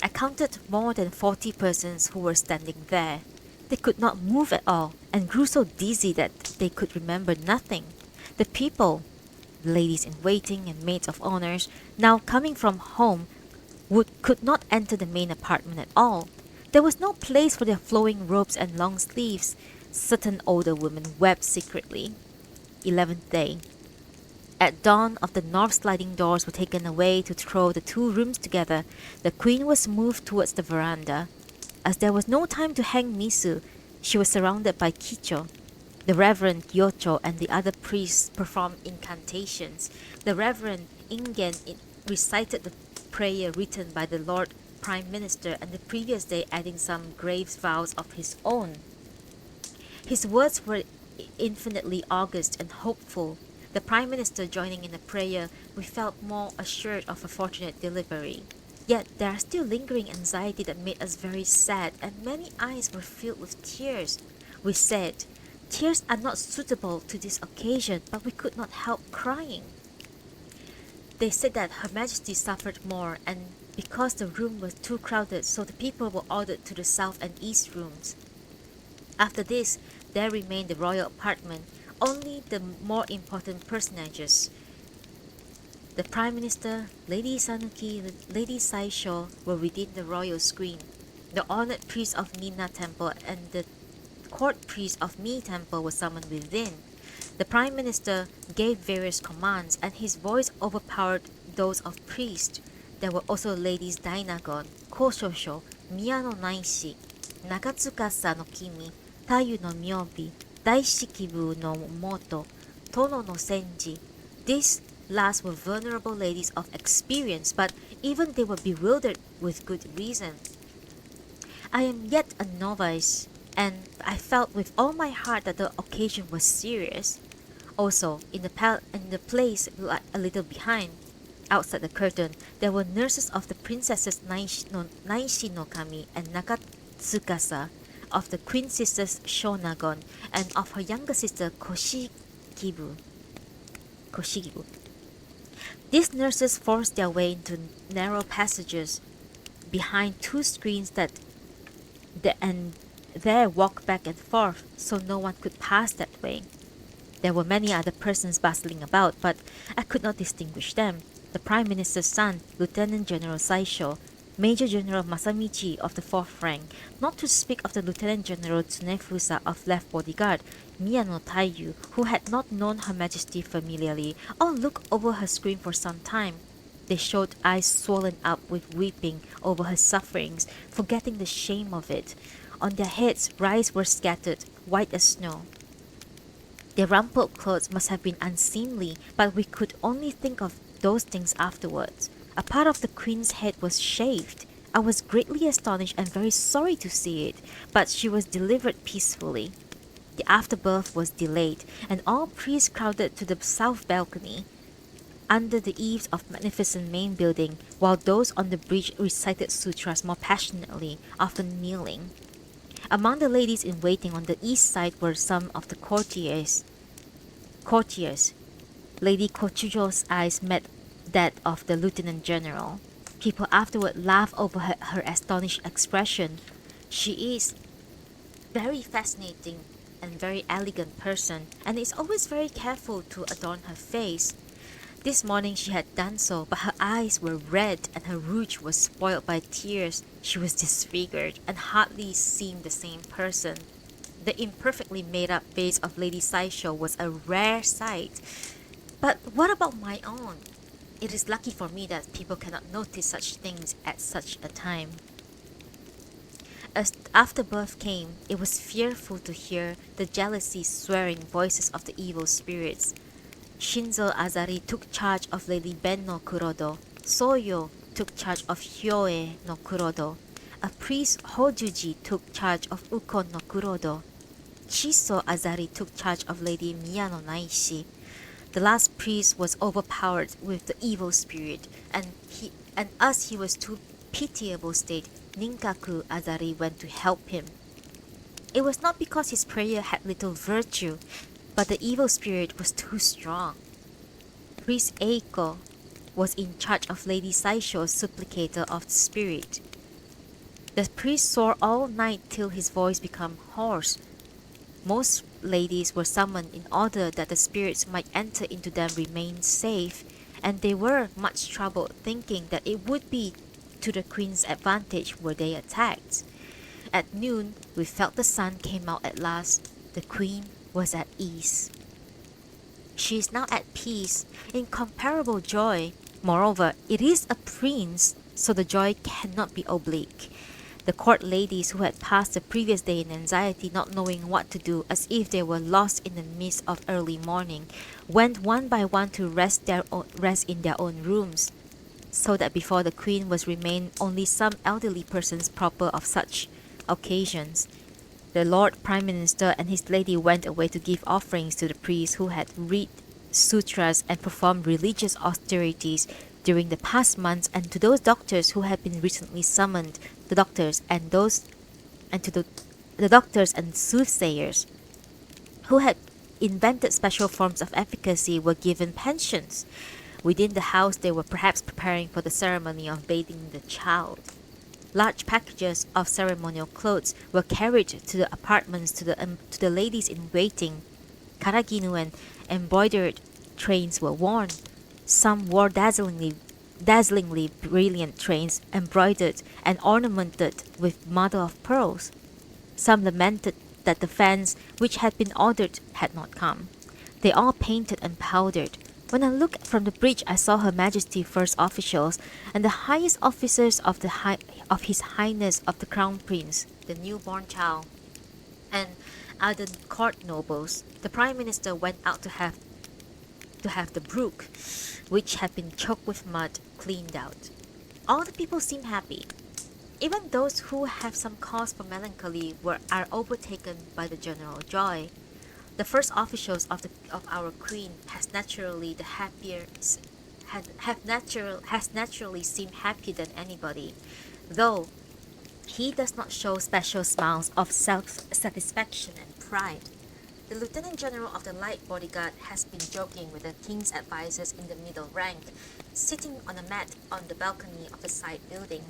I counted more than 40 persons who were standing there. They could not move at all and grew so dizzy that they could remember nothing. The people, ladies in waiting and maids of honors, now coming from home, could not enter the main apartment at all. There was no place for their flowing robes and long sleeves. Certain older women wept secretly. 11th day. At dawn of the north, sliding doors were taken away to throw the two rooms together. The queen was moved towards the veranda. As there was no time to hang Misu, she was surrounded by Kicho. The Reverend Gyocho and the other priests performed incantations. The Reverend Ingen recited the prayer written by the Lord Prime Minister and the previous day, adding some grave vows of his own. His words were infinitely august and hopeful. The Prime Minister joining in the prayer, we felt more assured of a fortunate delivery. Yet there are still lingering anxiety that made us very sad, and many eyes were filled with tears. We said, tears are not suitable to this occasion, but we could not help crying. They said that Her Majesty suffered more, and because the room was too crowded, so the people were ordered to the south and east rooms. After this, there remained the royal apartment, only the more important personages. The Prime Minister, Lady Sanuki, Lady Saisho were within the royal screen. The honored priest of Nina Temple and the court priest of Mi Temple were summoned within. The Prime Minister gave various commands, and his voice overpowered those of priests. There were also Ladies Dainagon, Koshosho, Miyano Naishi, Nagatsukasa no Kimi, Tayu no Myobi, Daishikibu no Moto, Tono no Senji. These last were venerable ladies of experience, but even they were bewildered with good reason. I am yet a novice, and I felt with all my heart that the occasion was serious. Also, in the place a little behind, outside the curtain, there were nurses of the princesses Naishi no Kami and Nakatsukasa, of the queen sisters Shonagon, and of her younger sister Koshikibu. These nurses forced their way into narrow passages behind two screens and there walked back and forth, so no one could pass that way. There were many other persons bustling about, but I could not distinguish them. The Prime Minister's son, Lieutenant General Saisho, Major General Masamichi of the 4th rank, not to speak of the Lieutenant General Tsunefusa of Left Bodyguard, Miyano Taiyu, who had not known Her Majesty familiarly, all looked over her screen for some time. They showed eyes swollen up with weeping over her sufferings, forgetting the shame of it. On their heads, rice were scattered, white as snow. Their rumpled clothes must have been unseemly, but we could only think of those things afterwards. A part of the queen's head was shaved. I was greatly astonished and very sorry to see it, but she was delivered peacefully. The afterbirth was delayed, and all priests crowded to the south balcony under the eaves of magnificent main building, while those on the bridge recited sutras more passionately, often kneeling. Among the ladies in waiting on the east side were some of the courtiers. Lady Kochujo's eyes met that of the lieutenant general. People afterward laughed over her astonished expression. She is very fascinating and very elegant person, and is always very careful to adorn her face. This morning she had done so, but her eyes were red and her rouge was spoiled by tears. She was disfigured and hardly seemed the same person. The imperfectly made-up face of Lady Saisho was a rare sight. But what about my own? It is lucky for me that people cannot notice such things at such a time. As afterbirth came, it was fearful to hear the jealousy swearing voices of the evil spirits. Shinzo Azari took charge of Lady Ben no Kurodo. Soyo took charge of Hyoe no Kurodo. A priest Hojuji took charge of Ukon no Kurodo. Chiso Azari took charge of Lady Miyano Naishi. The last priest was overpowered with the evil spirit, and as he was too pitiable state, Ninkaku Azari went to help him. It was not because his prayer had little virtue, but the evil spirit was too strong. Priest Eiko was in charge of Lady Saisho's supplicator of the spirit. The priest swore all night till his voice became hoarse. Most ladies were summoned in order that the spirits might enter into them remain safe, and they were much troubled thinking that it would be to the queen's advantage were they attacked. At noon, we felt the sun came out at last. The queen was at ease. She is now at peace, in comparable joy. Moreover, it is a prince, so the joy cannot be oblique. The court ladies who had passed the previous day in anxiety, not knowing what to do, as if they were lost in the mist of early morning, went one by one to rest in their own rooms, so that before the queen was remain only some elderly persons proper of such occasions. The Lord Prime Minister and his lady went away to give offerings to the priests who had read sutras and performed religious austerities during the past months, and to those doctors who had been recently summoned, the doctors and the doctors and soothsayers who had invented special forms of efficacy were given pensions. Within the house they were perhaps preparing for the ceremony of bathing the child. Large packages of ceremonial clothes were carried to the apartments to the ladies in waiting. Karaginu and embroidered trains were worn. Some wore dazzlingly brilliant trains embroidered and ornamented with mother of pearls. Some lamented that the fans which had been ordered had not come. They all painted and powdered. When I looked from the bridge, I saw Her Majesty first officials and the highest officers of His Highness of the Crown Prince, the newborn child, and other court nobles. The Prime Minister went out to have the brook, which had been choked with mud, cleaned out. All the people seemed happy. Even those who have some cause for melancholy are overtaken by the general joy. The first officials of our queen has naturally seemed happier than anybody, though he does not show special smiles of self-satisfaction and pride. The Lieutenant General of the Light Bodyguard has been joking with the king's advisors in the middle rank, sitting on a mat on the balcony of the side building.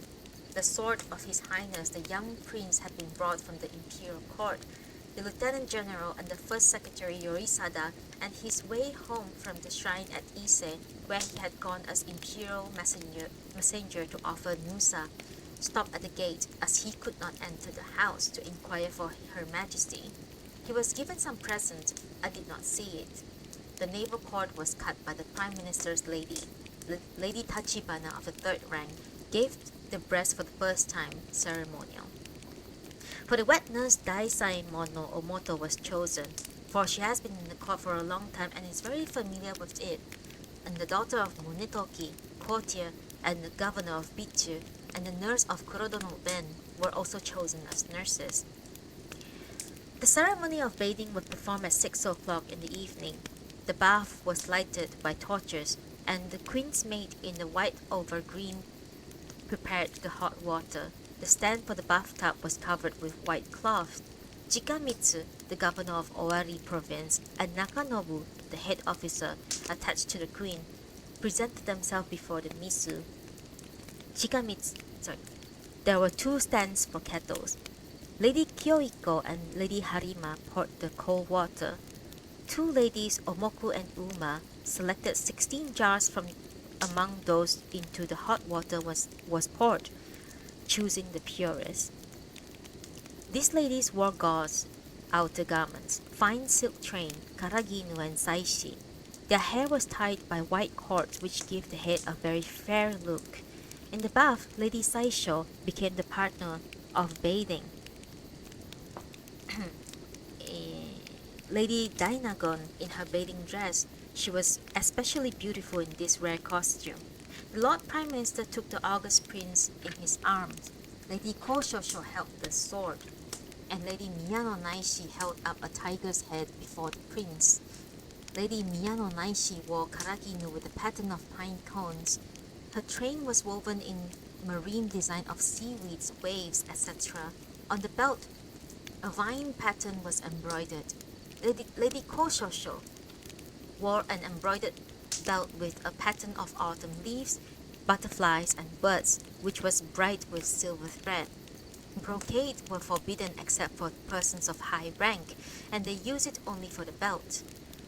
The sword of His Highness the young prince had been brought from the imperial court. The Lieutenant General and the First Secretary Yorisada, and his way home from the shrine at Ise, where he had gone as imperial messenger to offer Nusa. stopped at the gate as he could not enter the house to inquire for Her Majesty. He was given some present. I did not see it. The naval cord was cut by the Prime Minister's lady. Lady Tachibana of the third rank gave the breast for the first time, ceremonial. For the wet nurse, Daisai Mono Omoto was chosen, for she has been in the court for a long time and is very familiar with it. And the daughter of Munetoki, courtier, and the governor of Bichu, and the nurse of Kurodo no Ben were also chosen as nurses. The ceremony of bathing was performed at 6 o'clock in the evening. The bath was lighted by torches, and the queen's maid in the white over green prepared the hot water. The stand for the bathtub was covered with white cloth. Jikamitsu, the governor of Owari province, and Nakanobu, the head officer attached to the queen, presented themselves before the misu. There were 2 stands for kettles. Lady Kyoiko and Lady Harima poured the cold water. 2 ladies, Omoku and Uma, selected 16 jars from among those into the hot water was poured, choosing the purest. These ladies wore gauze outer garments, fine silk train, karaginu and saishi. Their hair was tied by white cords which gave the head a very fair look. In the bath, Lady Saisho became the partner of bathing. Lady Dainagon in her bathing dress. She was especially beautiful in this rare costume. The Lord Prime Minister took the august prince in his arms. Lady Koshosho held the sword, and Lady Miyano Naishi held up a tiger's head before the prince. Lady Miyano Naishi wore karaginu with a pattern of pine cones. Her train was woven in marine design of seaweeds, waves, etc. On the belt, a vine pattern was embroidered. Lady Koshosho wore an embroidered belt with a pattern of autumn leaves, butterflies, and birds, which was bright with silver thread. Brocade were forbidden except for persons of high rank, and they used it only for the belt.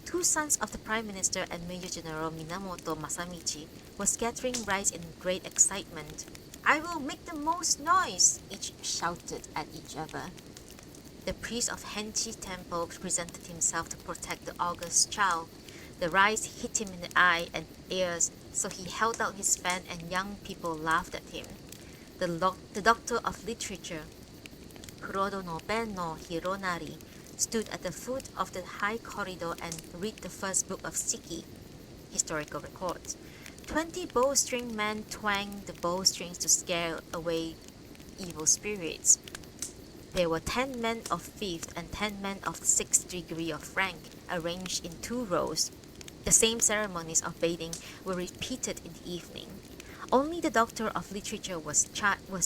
2 sons of the Prime Minister and Major General Minamoto Masamichi were scattering rice in great excitement. "I will make the most noise!" each shouted at each other. The priest of Henchi Temple presented himself to protect the august child. The rice hit him in the eye and ears, so he held out his fan and young people laughed at him. The doctor of literature, Kurodo no Ben no Hironari, stood at the foot of the high corridor and read the first book of Shiki, historical records. 20 bowstring men twanged the bowstrings to scare away evil spirits. There were 10 men of 5th and 10 men of 6th degree of rank, arranged in 2 rows. The same ceremonies of bathing were repeated in the evening. Only the doctor of literature was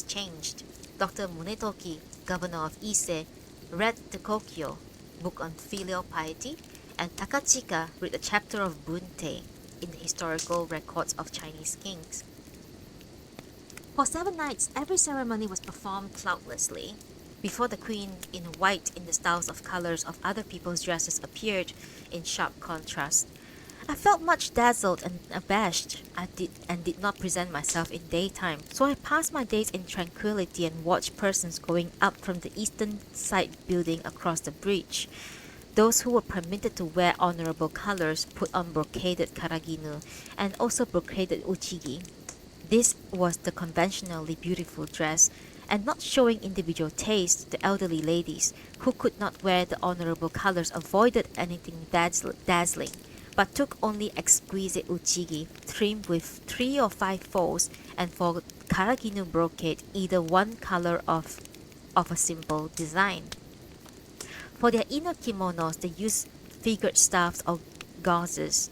changed. Dr. Munetoki, governor of Ise, read the Kokyo, book on filial piety, and Takachika read a chapter of Bunte in the historical records of Chinese kings. For 7 nights, every ceremony was performed cloudlessly. Before the queen, in white in the styles of colors of other people's dresses appeared in sharp contrast. I felt much dazzled and abashed. I did not present myself in daytime, so I passed my days in tranquility and watched persons going up from the eastern side building across the bridge. Those who were permitted to wear honorable colors put on brocaded karaginu and also brocaded uchigi. This was the conventionally beautiful dress, and not showing individual taste, the elderly ladies who could not wear the honorable colors avoided anything dazzling, but took only exquisite uchigi trimmed with 3 or 5 folds, and for karaginu brocade either one color of a simple design. For their inner kimonos, they used figured stuffs or gauzes.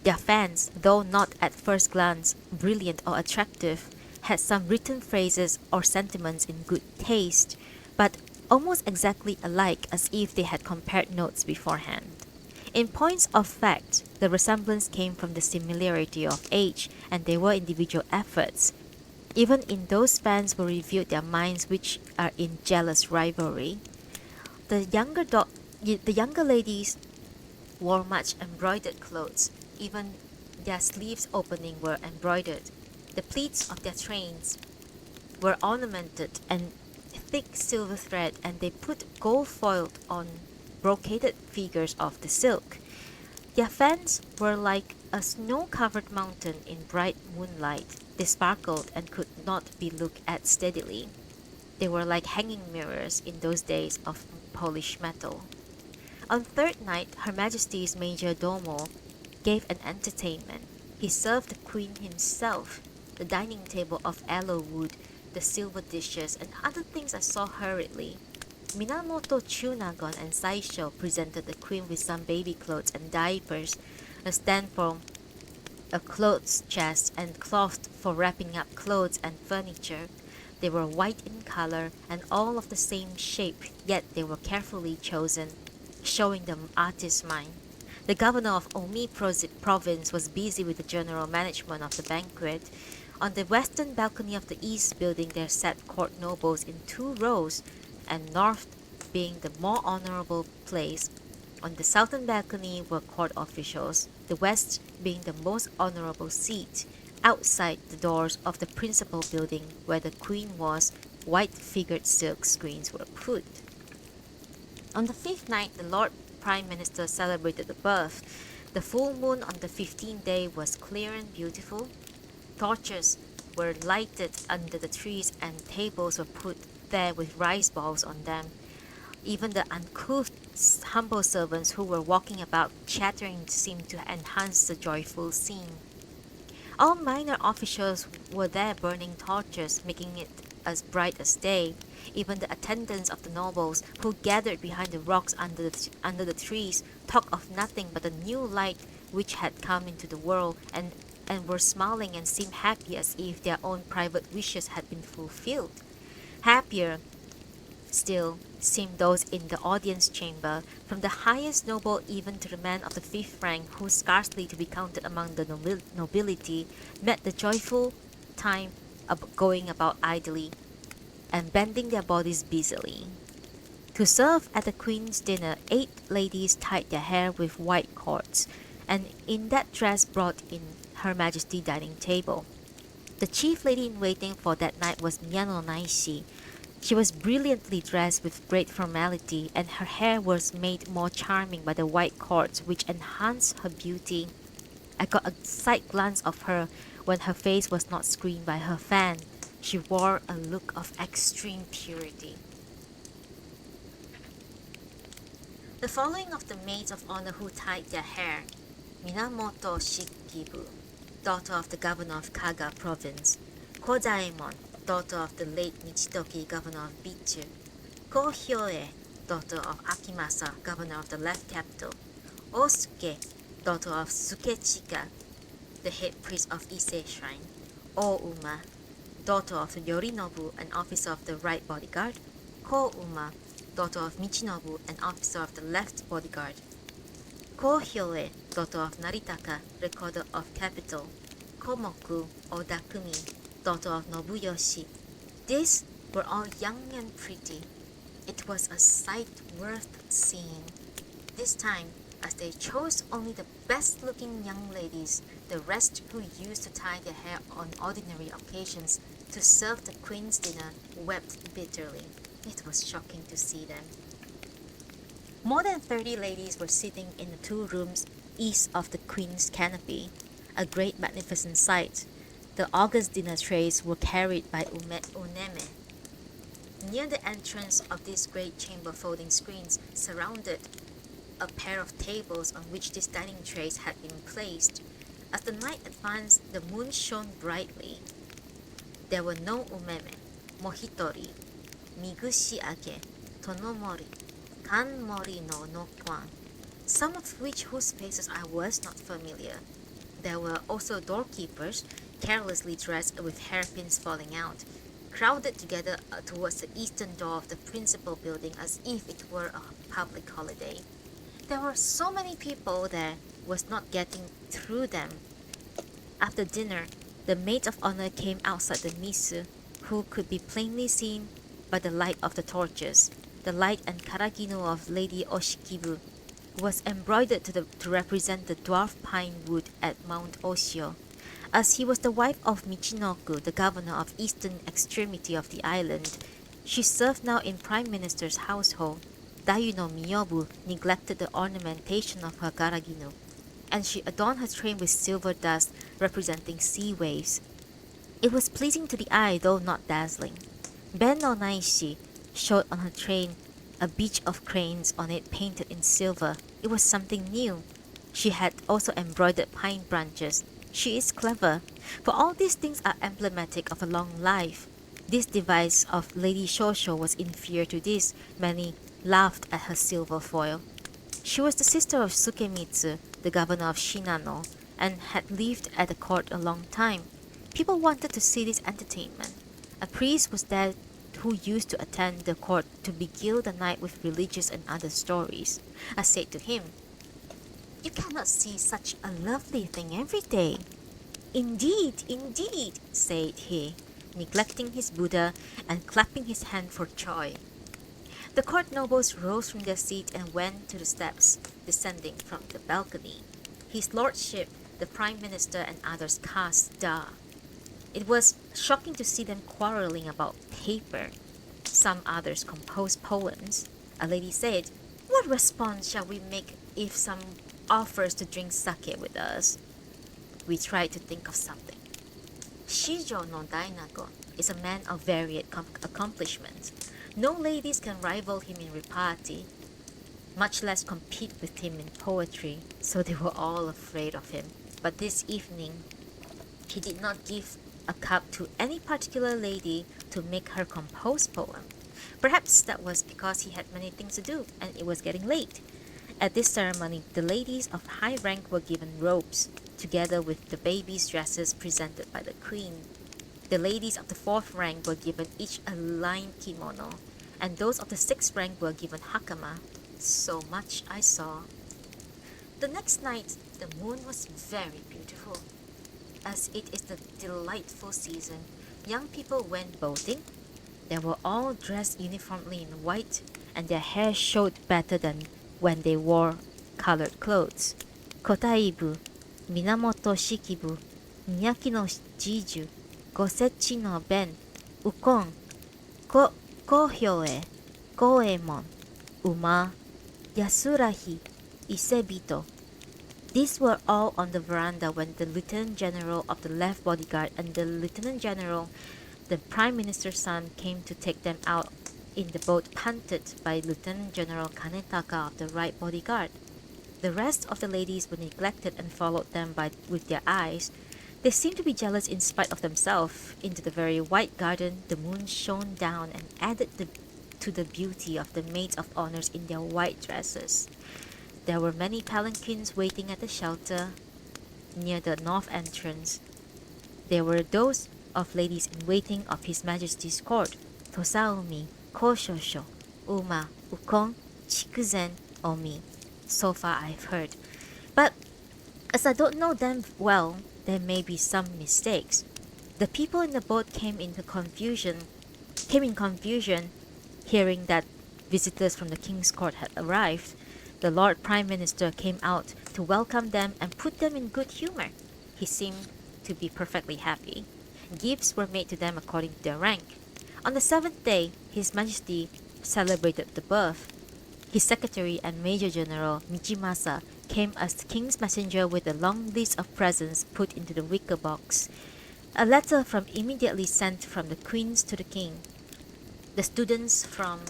Their fans, though not at first glance brilliant or attractive, had some written phrases or sentiments in good taste, but almost exactly alike, as if they had compared notes beforehand. In points of fact, the resemblance came from the similarity of age, and they were individual efforts. Even in those fans were revealed their minds which are in jealous rivalry. The younger ladies wore much embroidered clothes. Even their sleeves opening were embroidered. The pleats of their trains were ornamented and thick silver thread, and they put gold foil on brocaded figures of the silk. Their fans were like a snow-covered mountain in bright moonlight. They sparkled and could not be looked at steadily. They were like hanging mirrors in those days of polished metal. On third night, Her Majesty's Major Domo gave an entertainment. He served the Queen himself, the dining table of aloe wood, the silver dishes, and other things I saw hurriedly. Minamoto Chunagon and Saisho presented the Queen with some baby clothes and diapers, a stand from a clothes chest, and cloth for wrapping up clothes and furniture. They were white in color and all of the same shape, yet they were carefully chosen, showing the artist's mind. The governor of Omi province was busy with the general management of the banquet. On the western balcony of the east building there sat court nobles in 2 rows, and north being the more honorable place. On the southern balcony were court officials, the west being the most honorable seat. Outside the doors of the principal building where the queen was, white-figured silk screens were put. On the fifth night, the Lord Prime Minister celebrated the birth. The full moon on the 15th day was clear and beautiful. Torches were lighted under the trees, and tables were put there with rice balls on them. Even the uncouth, humble servants who were walking about chattering seemed to enhance the joyful scene. All minor officials were there burning torches, making it as bright as day. Even the attendants of the nobles, who gathered behind the rocks under the trees, talked of nothing but the new light which had come into the world, and were smiling and seemed happy as if their own private wishes had been fulfilled. Happier still seemed those in the audience chamber, from the highest noble even to the man of the fifth rank, who scarcely to be counted among the nobility, met the joyful time of going about idly, and bending their bodies busily. To serve at the Queen's dinner, 8 ladies tied their hair with white cords, and in that dress brought in Her Majesty's dining table. The chief lady in waiting for that night was Miyano Naishi. She was brilliantly dressed with great formality, and her hair was made more charming by the white cords which enhanced her beauty. I got a side glance of her when her face was not screened by her fan. She wore a look of extreme purity. The following of the maids of honor who tied their hair: Minamoto Shikibu, daughter of the governor of Kaga province; Kozaemon, daughter of the late Michitoki, governor of Bichu; Ko Hyoe, daughter of Akimasa, governor of the left capital; Osuke, daughter of Sukechika, the head priest of Ise Shrine; O-uma, daughter of Yorinobu, an officer of the right bodyguard; Ko-uma, daughter of Michinobu, an officer of the left bodyguard; Ko-hyoe, daughter of Naritaka, recorder of capital; Komoku, or Dakumi, daughter of Nobuyoshi. These were all young and pretty. It was a sight worth seeing. This time, as they chose only the best-looking young ladies, the rest who used to tie their hair on ordinary occasions to serve the Queen's dinner wept bitterly. It was shocking to see them. More than 30 ladies were sitting in the 2 rooms east of the Queen's canopy, a great magnificent sight. The august dinner trays were carried by uneme. Near the entrance of this great chamber, folding screens surrounded a pair of tables on which these dining trays had been placed. As the night advanced, the moon shone brightly. There were no umeme, mohitori, migushi-age, tonomori, kanmori no nokwan, some of whose faces I was not familiar. There were also doorkeepers, carelessly dressed with hairpins falling out, crowded together towards the eastern door of the principal building as if it were a public holiday. There were so many people there was not getting through them. After dinner, the maid of honor came outside the misu, who could be plainly seen by the light of the torches. The light and karagino of Lady Oshikibu was embroidered to represent the dwarf pine wood at Mount Oshio. As he was the wife of Michinoku, the governor of eastern extremity of the island, she served now in Prime Minister's household. Dayu no Miyobu neglected the ornamentation of her garagino, and she adorned her train with silver dust representing sea waves. It was pleasing to the eye, though not dazzling. Ben no Naishi showed on her train a beach of cranes on it painted in silver. It was something new. She had also embroidered pine branches. She is clever, for all these things are emblematic of a long life. This device of Lady Shosho was inferior to this. Many laughed at her silver foil. She was the sister of Sukemitsu, the governor of Shinano, and had lived at the court a long time. People wanted to see this entertainment. A priest was there who used to attend the court to beguile the night with religious and other stories. I said to him, "You cannot see such a lovely thing every day." "Indeed, indeed," said he, neglecting his Buddha and clapping his hand for joy. The court nobles rose from their seats and went to the steps, descending from the balcony. His lordship, the prime minister, and others cast da. It was shocking to see them quarreling about paper. Some others composed poems. A lady said, "What response shall we make if some offers to drink sake with us?" We tried to think of something. Shijo no Dainago is a man of varied accomplishments. No ladies can rival him in repartee, much less compete with him in poetry, so they were all afraid of him. But this evening, he did not give a cup to any particular lady to make her compose poem. Perhaps that was because he had many things to do and it was getting late. At this ceremony, the ladies of high rank were given robes, together with the babies' dresses presented by the queen. The ladies of the fourth rank were given each a lined kimono, and those of the sixth rank were given hakama. So much I saw. The next night, the moon was very beautiful. As it is the delightful season, young people went boating. They were all dressed uniformly in white, and their hair showed better than when they wore colored clothes. Kotaibu, Minamoto Shikibu, Miyaki no Jiju, Gosechi no Ben, Ukon, Kohyoe, Goemon, Uma, Yasurahi, Isebito. These were all on the veranda when the Lieutenant General of the left bodyguard and the Lieutenant General, the Prime Minister's son, came to take them out in the boat punted by Lieutenant General Kanetaka of the right bodyguard. The rest of the ladies were neglected and followed them with their eyes. They seemed to be jealous in spite of themselves. Into the very white garden the moon shone down and added to the beauty of the maids of honors in their white dresses. There were many palanquins waiting at the shelter near the north entrance. There were those of ladies in waiting of His Majesty's court, Tosaumi, Koshosho, Uma, Ukon, Chikuzen, Omi. So far I've heard. But as I don't know them well, there may be some mistakes. The people in the boat came in confusion, hearing that visitors from the King's court had arrived. The Lord Prime Minister came out to welcome them and put them in good humor. He seemed to be perfectly happy. Gifts were made to them according to their rank. On the seventh day, His Majesty celebrated the birth. His secretary and Major General Michimasa came as the king's messenger with a long list of presents put into the wicker box. A letter immediately sent from the queens to the king. The students from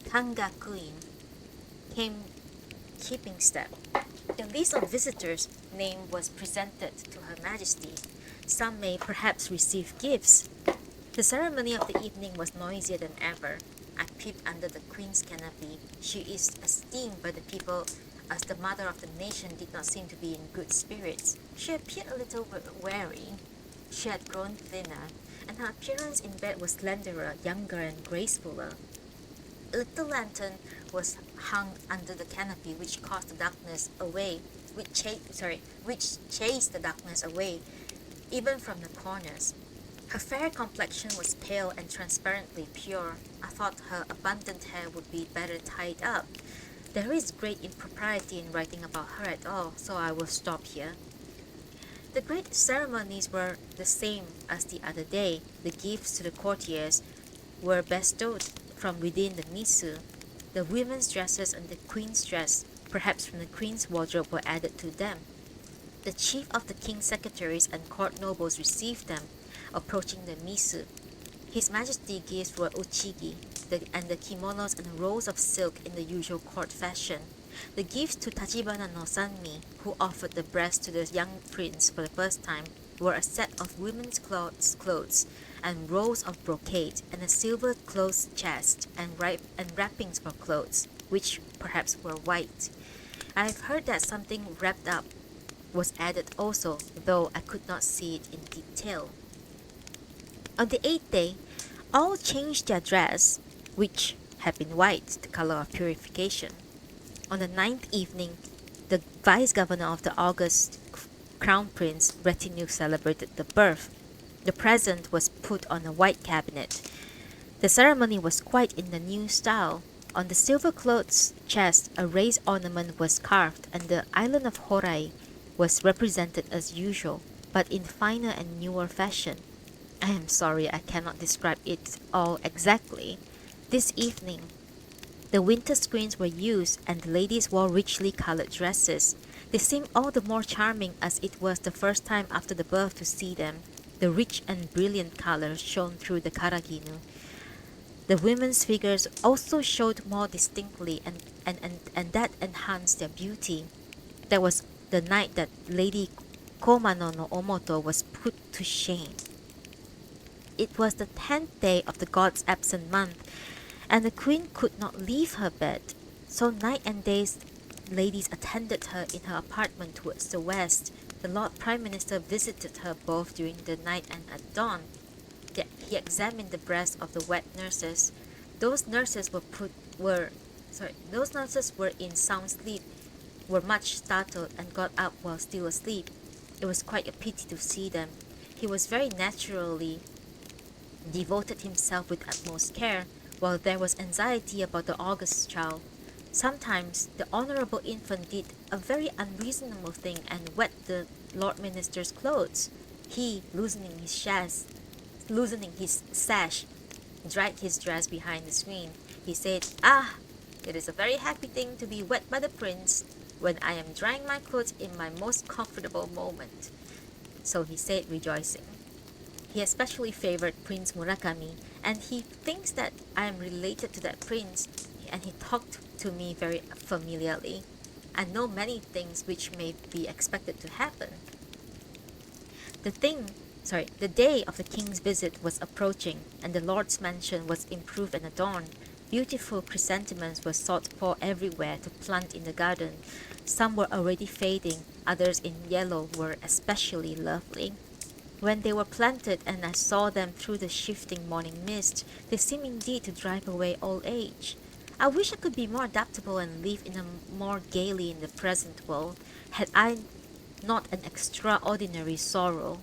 Tangakuin came keeping step. A list of visitors' name was presented to Her Majesty. Some may perhaps receive gifts. The ceremony of the evening was noisier than ever. I peeped under the queen's canopy. She is esteemed by the people as the mother of the nation did not seem to be in good spirits. She appeared a little weary. She had grown thinner, and her appearance in bed was slenderer, younger, and gracefuller. A little lantern was hung under the canopy, which caused the darkness away, which chased the darkness away, even from the corners. Her fair complexion was pale and transparently pure. I thought her abundant hair would be better tied up. There is great impropriety in writing about her at all, so I will stop here. The great ceremonies were the same as the other day. The gifts to the courtiers were bestowed from within the misu. The women's dresses and the queen's dress, perhaps from the queen's wardrobe, were added to them. The chief of the king's secretaries and court nobles received them, approaching the misu. His Majesty gifts were uchigi, and the kimonos and rolls of silk in the usual court fashion. The gifts to Tachibana no Sanmi, who offered the breast to the young prince for the first time, were a set of women's clothes and rolls of brocade, and a silver clothes chest and wrappings for clothes, which perhaps were white. I have heard that something wrapped up was added also, though I could not see it in detail. On the eighth day, all changed their dress, which had been white, the color of purification. On the ninth evening, the vice-governor of the august crown prince retinue celebrated the birth. The present was put on a white cabinet. The ceremony was quite in the new style. On the silver clothes chest, a raised ornament was carved, and the island of Horai was represented as usual, but in finer and newer fashion. I am sorry I cannot describe it all exactly. This evening, the winter screens were used, and the ladies wore richly colored dresses. They seemed all the more charming as it was the first time after the birth to see them. The rich and brilliant colors shone through the karaginu. The women's figures also showed more distinctly, and that enhanced their beauty. That was the night that Lady Komano no Omoto was put to shame. It was the 10th day of the god's absent month, and the queen could not leave her bed. So night and day ladies attended her in her apartment towards the west. The Lord Prime Minister visited her both during the night and at dawn. He examined the breasts of the wet nurses. Those nurses were in sound sleep, were much startled, and got up while still asleep. It was quite a pity to see them. He was very naturally devoted himself with utmost care, while there was anxiety about the august child. Sometimes the honorable infant did a very unreasonable thing and wet the Lord Minister's clothes. He, loosening his sash, dried his dress behind the screen. He said, "Ah, it is a very happy thing to be wet by the prince when I am drying my clothes in my most comfortable moment." So he said, rejoicing. He especially favored Prince Murakami, and he thinks that I am related to that prince, and he talked to me very familiarly. I know many things which may be expected to happen. The day of the king's visit was approaching, and the lord's mansion was improved and adorned. Beautiful chrysanthemums were sought for everywhere to plant in the garden. Some were already fading, others in yellow were especially lovely. When they were planted and I saw them through the shifting morning mist, they seemed indeed to drive away old age. I wish I could be more adaptable and live more gaily in the present world, had I not an extraordinary sorrow.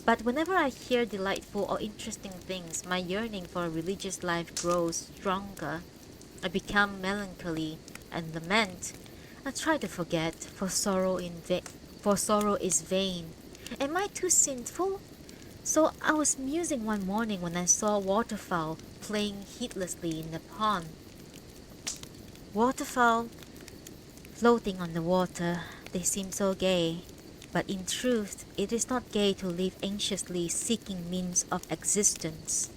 But whenever I hear delightful or interesting things, my yearning for a religious life grows stronger. I become melancholy and lament. I try to forget, for sorrow is vain. Am I too sinful? So I was musing one morning when I saw waterfowl playing heedlessly in the pond. Waterfowl floating on the water, they seem so gay. But in truth, it is not gay to live anxiously seeking means of existence.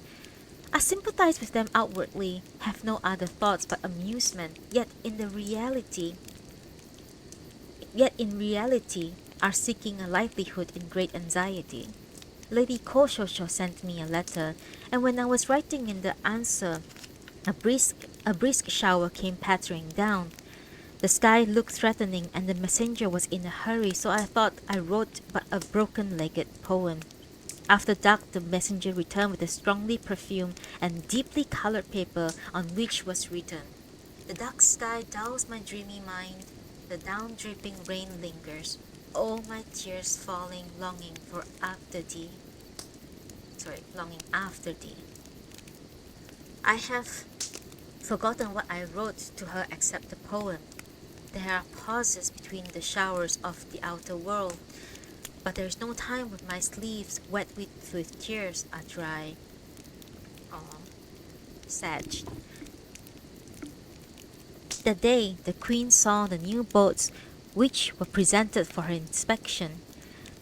I sympathize with them outwardly, have no other thoughts but amusement, yet in reality are seeking a livelihood in great anxiety. Lady Koshosho sent me a letter, and when I was writing in the answer, a brisk shower came pattering down. The sky looked threatening, and the messenger was in a hurry, so I thought I wrote but a broken-legged poem. After dark, the messenger returned with a strongly perfumed and deeply colored paper on which was written, "The dark sky dulls my dreamy mind, the down-dripping rain lingers, all my tears falling, longing after thee. I have forgotten what I wrote to her except the poem. There are pauses between the showers of the outer world. But there's no time when my sleeves, wet with tears, are dry. Oh, sad. The day the queen saw the new boats which were presented for her inspection,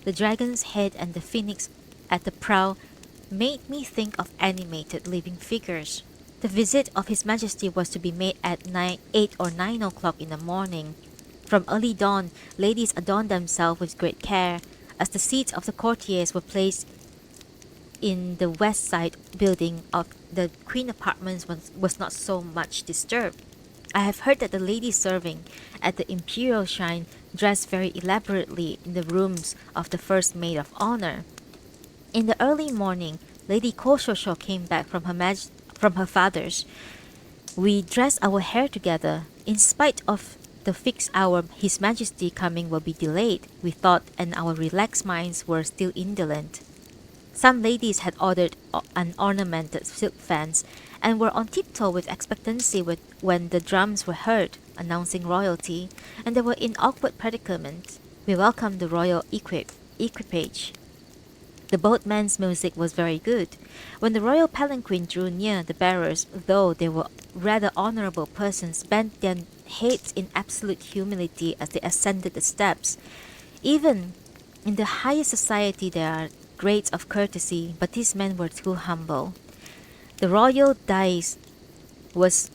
the dragon's head and the phoenix at the prow made me think of animated living figures. The visit of His Majesty was to be made at 8 or 9 o'clock in the morning. From early dawn, ladies adorned themselves with great care, as the seats of the courtiers were placed in the west side building of the queen apartments was not so much disturbed. I have heard that the ladies serving at the imperial shrine dressed very elaborately in the rooms of the first maid of honor. In the early morning, Lady Koshosho came back from her father's. We dressed our hair together. In spite of the fixed hour His Majesty coming will be delayed, we thought, and our relaxed minds were still indolent. Some ladies had ordered an ornamented silk fans and were on tiptoe with expectancy when the drums were heard, announcing royalty, and they were in awkward predicament. We welcomed the royal equipage. The boatman's music was very good. When the royal palanquin drew near, the bearers, though they were rather honorable persons, bent their heads in absolute humility as they ascended the steps. Even in the highest society there are grades of courtesy, but these men were too humble. The royal dais was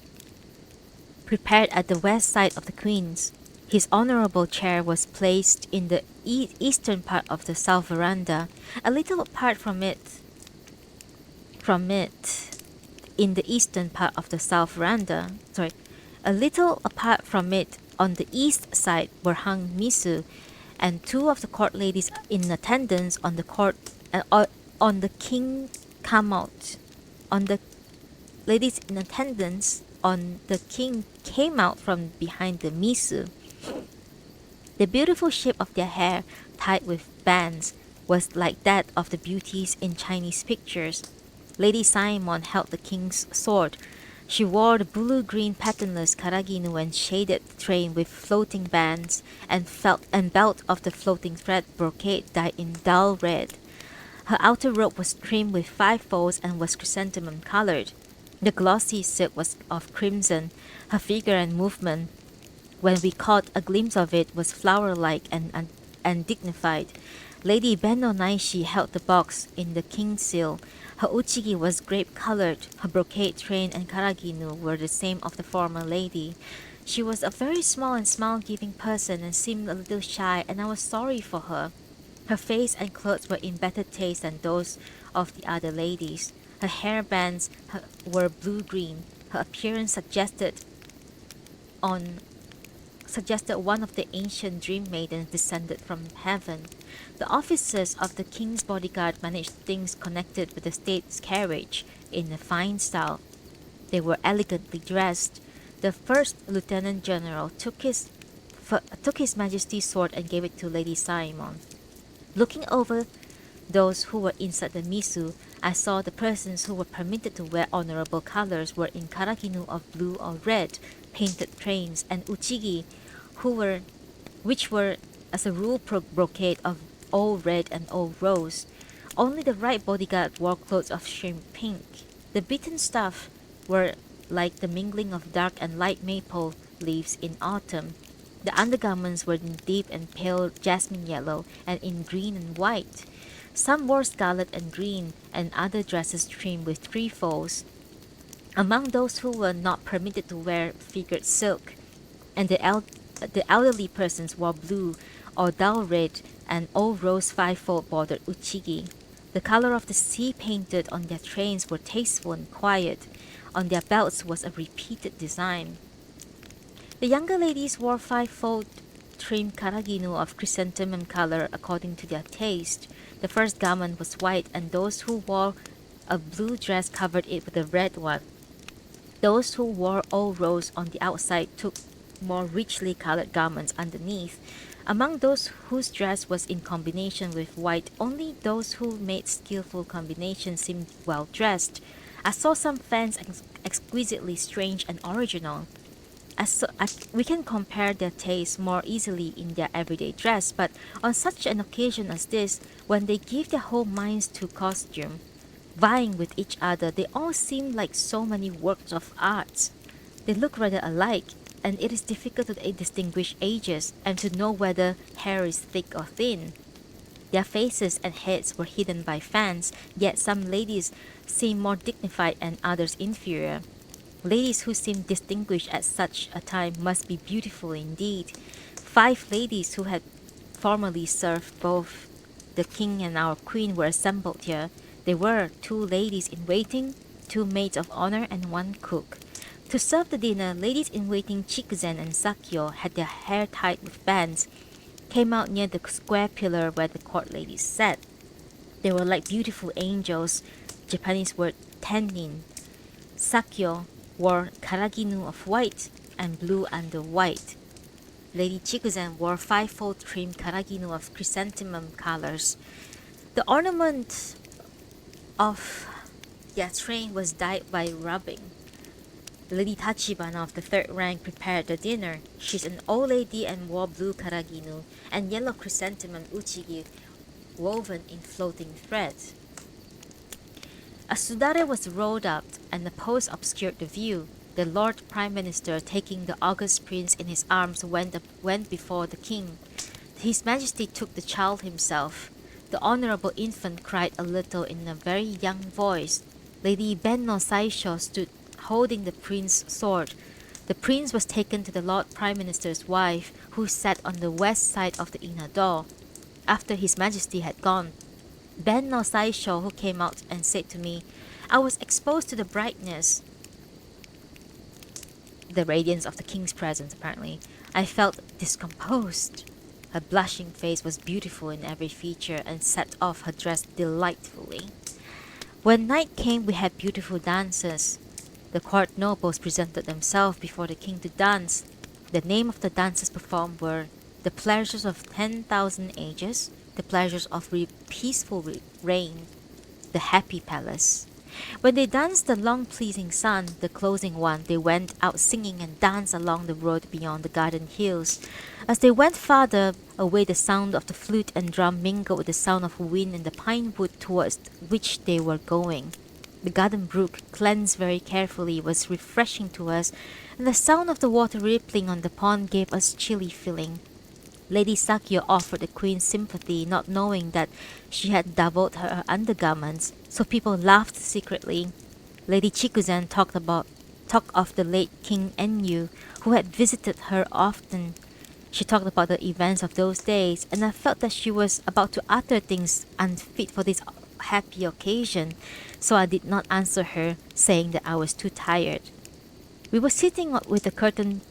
prepared at the west side of the queen's. His honorable chair was placed in the eastern part of the south veranda, a little apart from it, in the eastern part of the south veranda. Sorry, a little apart from it, on the east side were hung misu, and two of the court ladies in attendance on the court on the king come out. On the ladies in attendance on the king came out from behind the misu. The beautiful shape of their hair, tied with bands, was like that of the beauties in Chinese pictures. Lady Simon held the king's sword. She wore the blue-green patternless karaginu and shaded train with floating bands and belt of the floating thread brocade dyed in dull red. Her outer robe was trimmed with 5 folds and was chrysanthemum colored. The glossy silk was of crimson. Her figure and movement, when we caught a glimpse of it, was flower-like and dignified. Lady Benno Naishi held the box in the king's seal. Her uchigi was grape-colored. Her brocade train and karaginu were the same of the former lady. She was a very small and smile-giving person and seemed a little shy, and I was sorry for her. Her face and clothes were in better taste than those of the other ladies. Her hair bands were blue-green. Her appearance suggested one of the ancient dream maidens descended from heaven. The officers of the king's bodyguard managed things connected with the state's carriage in a fine style. They were elegantly dressed. The first lieutenant general took his Majesty's sword and gave it to Lady Simon. Looking over those who were inside the misu, I saw the persons who were permitted to wear honorable colors were in karaginu of blue or red, painted trains, and uchigi, which were, as a rule, brocade of all red and all rose. Only the right bodyguard wore clothes of shrimp pink. The beaten stuff were like the mingling of dark and light maple leaves in autumn. The undergarments were in deep and pale jasmine yellow and in green and white. Some wore scarlet and green, and other dresses trimmed with 3 folds. Among those who were not permitted to wear figured silk, and the elderly persons wore blue or dull red and all rose 5-fold bordered uchigi. The color of the sea painted on their trains were tasteful and quiet. On their belts was a repeated design. The younger ladies wore 5-fold trimmed karaginu of chrysanthemum color according to their taste. The first garment was white, and those who wore a blue dress covered it with a red one. Those who wore all rose on the outside took more richly colored garments underneath. Among those whose dress was in combination with white, only those who made skillful combinations seemed well dressed. I saw some fans exquisitely strange and original. We can compare their tastes more easily in their everyday dress, but on such an occasion as this, when they give their whole minds to costume, vying with each other, they all seem like so many works of art. They look rather alike, and it is difficult to distinguish ages and to know whether hair is thick or thin. Their faces and heads were hidden by fans, yet some ladies seemed more dignified and others inferior. Ladies who seemed distinguished at such a time must be beautiful indeed. 5 ladies who had formerly served both the king and our queen were assembled here. They were 2 ladies in waiting, 2 maids of honor, and 1 cook. To serve the dinner, ladies-in-waiting Chikuzen and Sakyo had their hair tied with bands, came out near the square pillar where the court ladies sat. They were like beautiful angels, Japanese word tennin. Sakyo wore karaginu of white and blue under white. Lady Chikuzen wore 5-fold trimmed karaginu of chrysanthemum colors. The ornament of their train was dyed by rubbing. Lady Tachibana of the third rank prepared the dinner. She's an old lady and wore blue karaginu and yellow chrysanthemum uchigi woven in floating threads. A sudare was rolled up and the post obscured the view. The Lord Prime Minister, taking the august prince in his arms, went before the king. His Majesty took the child himself. The honorable infant cried a little in a very young voice. Lady Benno Saisho stood holding the prince's sword. The prince was taken to the Lord Prime Minister's wife, who sat on the west side of the inner door. After His Majesty had gone, Benno Saisho, who came out and said to me, I was exposed to the brightness, the radiance of the king's presence apparently. I felt discomposed. Her blushing face was beautiful in every feature and set off her dress delightfully. When night came, we had beautiful dances. The court nobles presented themselves before the king to dance. The name of the dances performed were The Pleasures of 10,000 Ages, The Pleasures of Peaceful Reign, The Happy Palace. When they danced the long pleasing sun, the closing one, they went out singing and danced along the road beyond the garden hills. As they went farther away, the sound of the flute and drum mingled with the sound of wind in the pine wood towards which they were going. The garden brook, cleansed very carefully, was refreshing to us, and the sound of the water rippling on the pond gave us chilly feeling. Lady Sakyo offered the queen sympathy, not knowing that she had doubled her undergarments, so people laughed secretly. Lady Chikuzen talked of the late King Enyu, who had visited her often. She talked about the events of those days, and I felt that she was about to utter things unfit for this happy occasion, so I did not answer her, saying that I was too tired. We were sitting with the curtain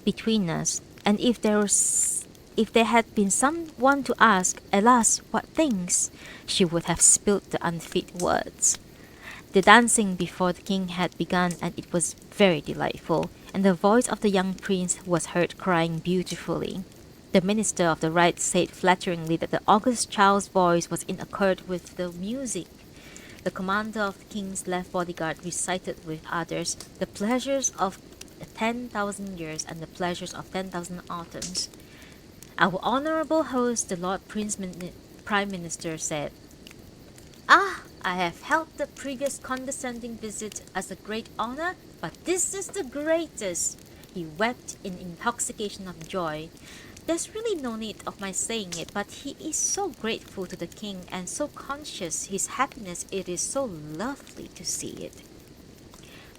between us, and if there had been someone to ask, alas, what things, she would have spilled the unfit words. The dancing before the king had begun, and it was very delightful, and the voice of the young prince was heard crying beautifully. The minister of the right said flatteringly that the august child's voice was in accord with the music. The commander of the king's left bodyguard recited with others the pleasures of 10,000 years and the pleasures of 10,000 autumns. Our honorable host, the Lord Prime Minister, said, Ah, I have held the previous condescending visit as a great honor, but this is the greatest. He wept in intoxication of joy. There's really no need of my saying it, but he is so grateful to the king and so conscious his happiness, it is so lovely to see it.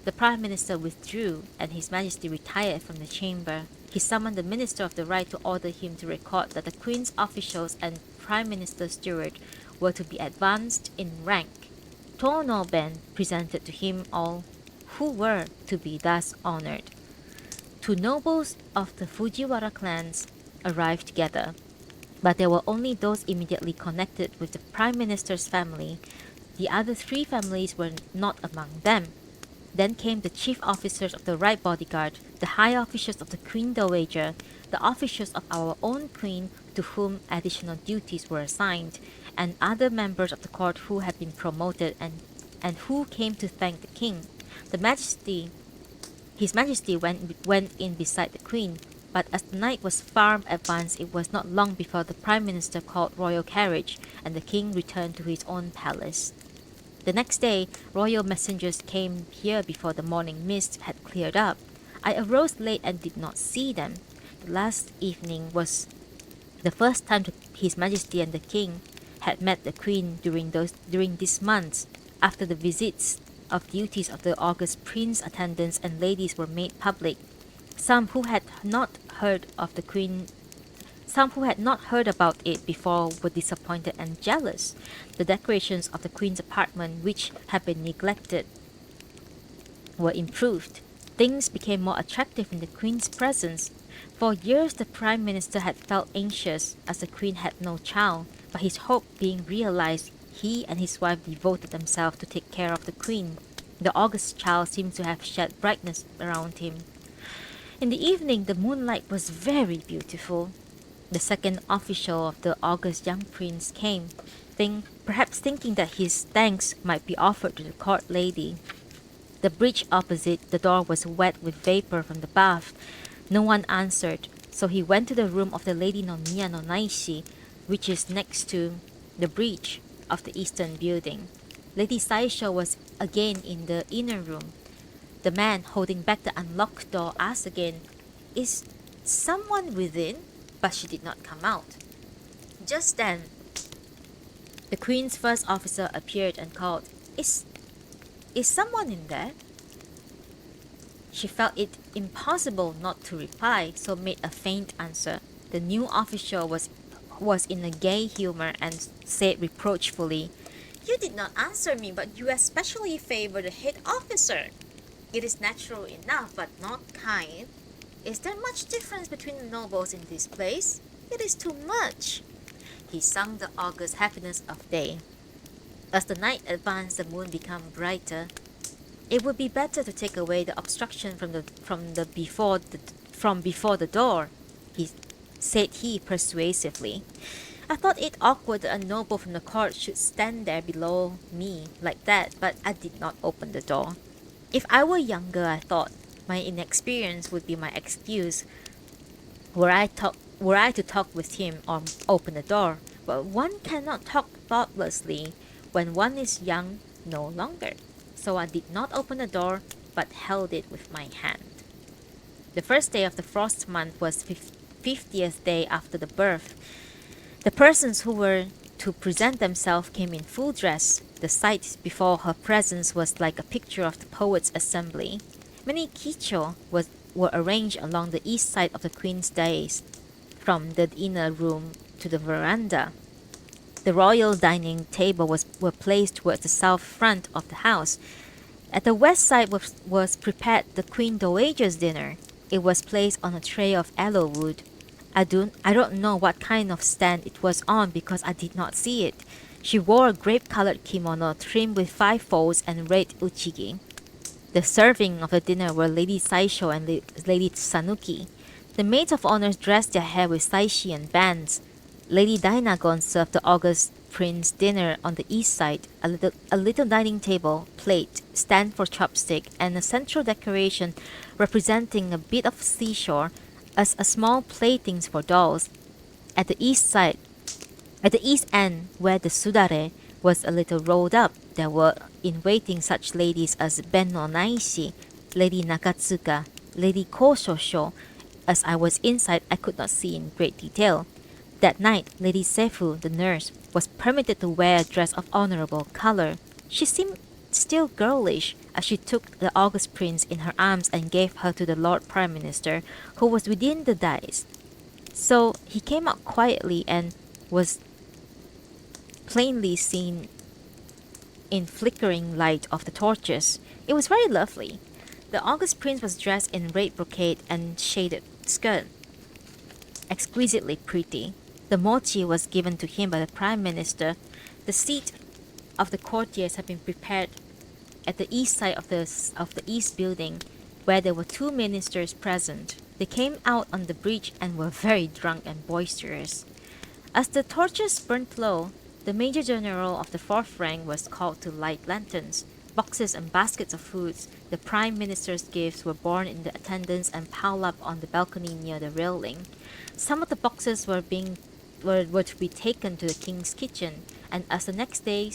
The Prime Minister withdrew, and His Majesty retired from the chamber. He summoned the Minister of the Right to order him to record that the Queen's officials and Prime Minister's steward were to be advanced in rank. Tono Ben presented to him all who were to be thus honored. 2 nobles of the Fujiwara clans arrived together, but there were only those immediately connected with the Prime Minister's family. The other 3 families were not among them. Then came the chief officers of the right bodyguard, the high officials of the Queen Dowager, the officials of our own queen to whom additional duties were assigned, and other members of the court who had been promoted and who came to thank the king. The Majesty His Majesty went in beside the Queen, but as the night was far advanced, it was not long before the Prime Minister called royal carriage, and the King returned to his own palace. The next day, royal messengers came here before the morning mist had cleared up. I arose late and did not see them. The last evening was the first time that His Majesty and the King had met the Queen during these months. After the visits of duties of the august prince, attendants and ladies were made public. Some who had not heard of the Queen Some who had not heard about it before were disappointed and jealous. The decorations of the Queen's apartment, which had been neglected, were improved. Things became more attractive in the Queen's presence. For years the Prime Minister had felt anxious as the Queen had no child, but his hope being realized, he and his wife devoted themselves to take care of the Queen. The august child seemed to have shed brightness around him. In the evening the moonlight was very beautiful. The second official of the august young prince came, perhaps thinking that his thanks might be offered to the court lady. The bridge opposite the door was wet with vapor from the bath. No one answered, so he went to the room of the Lady Nomiya no Naishi, which is next to the bridge of the eastern building. Lady Saisho was again in the inner room. The man holding back the unlocked door asked again, "Is someone within?" But she did not come out. Just then, the Queen's first officer appeared and called, Is someone in there?" She felt it impossible not to reply, so made a faint answer. The new official was in a gay humor and said reproachfully, "You did not answer me, but you especially favor the head officer. It is natural enough, but not kind. Is there much difference between the nobles in this place? It is too much." He sung the august happiness of day. As the night advanced, the moon became brighter. "It would be better to take away the obstruction from before the door," said he persuasively. "I thought it awkward that a noble from the court should stand there below me like that, but I did not open the door. If I were younger, I thought, my inexperience would be my excuse were I to talk with him or open the door. But one cannot talk thoughtlessly when one is young no longer. So I did not open the door, but held it with my hand." The first day of the frost month was 50th day after the birth. The persons who were to present themselves came in full dress. The sight before her presence was like a picture of the poet's assembly. Many kicho were arranged along the east side of the Queen's dais, from the inner room to the veranda. The royal dining table were placed towards the south front of the house. At the west side was prepared the Queen Dowager's dinner. It was placed on a tray of aloe wood. I don't know what kind of stand it was on because I did not see it. She wore a grape-colored kimono trimmed with 5 folds and red uchigi. The serving of the dinner were Lady Saisho and Lady Sanuki. The maids of honor dressed their hair with saishi and bands. Lady Dainagon served the august prince dinner on the east side, a little dining table, plate, stand for chopstick, and a central decoration representing a bit of seashore as a small playthings for dolls. At the east end, where the sudare was a little rolled up, there were in waiting such ladies as Ben no Naishi, Lady Nakatsuka, Lady Koshosho. As I was inside, I could not see in great detail. That night, Lady Sefu, the nurse, was permitted to wear a dress of honorable color. She seemed still girlish as she took the august prince in her arms and gave her to the Lord Prime Minister, who was within the dais. So he came out quietly and was plainly seen in flickering light of the torches. It was very lovely. The august prince was dressed in red brocade and shaded skirt, exquisitely pretty. The mochi was given to him by the Prime Minister. The seat of the courtiers had been prepared at the east side of the east building, where there were 2 ministers present. They came out on the bridge and were very drunk and boisterous. As the torches burnt low, the Major General of the 4th rank was called to light lanterns. boxes and baskets of foods. The Prime Minister's gifts were borne in the attendants and piled up on the balcony near the railing. Some of the boxes were to be taken to the king's kitchen, and as the next day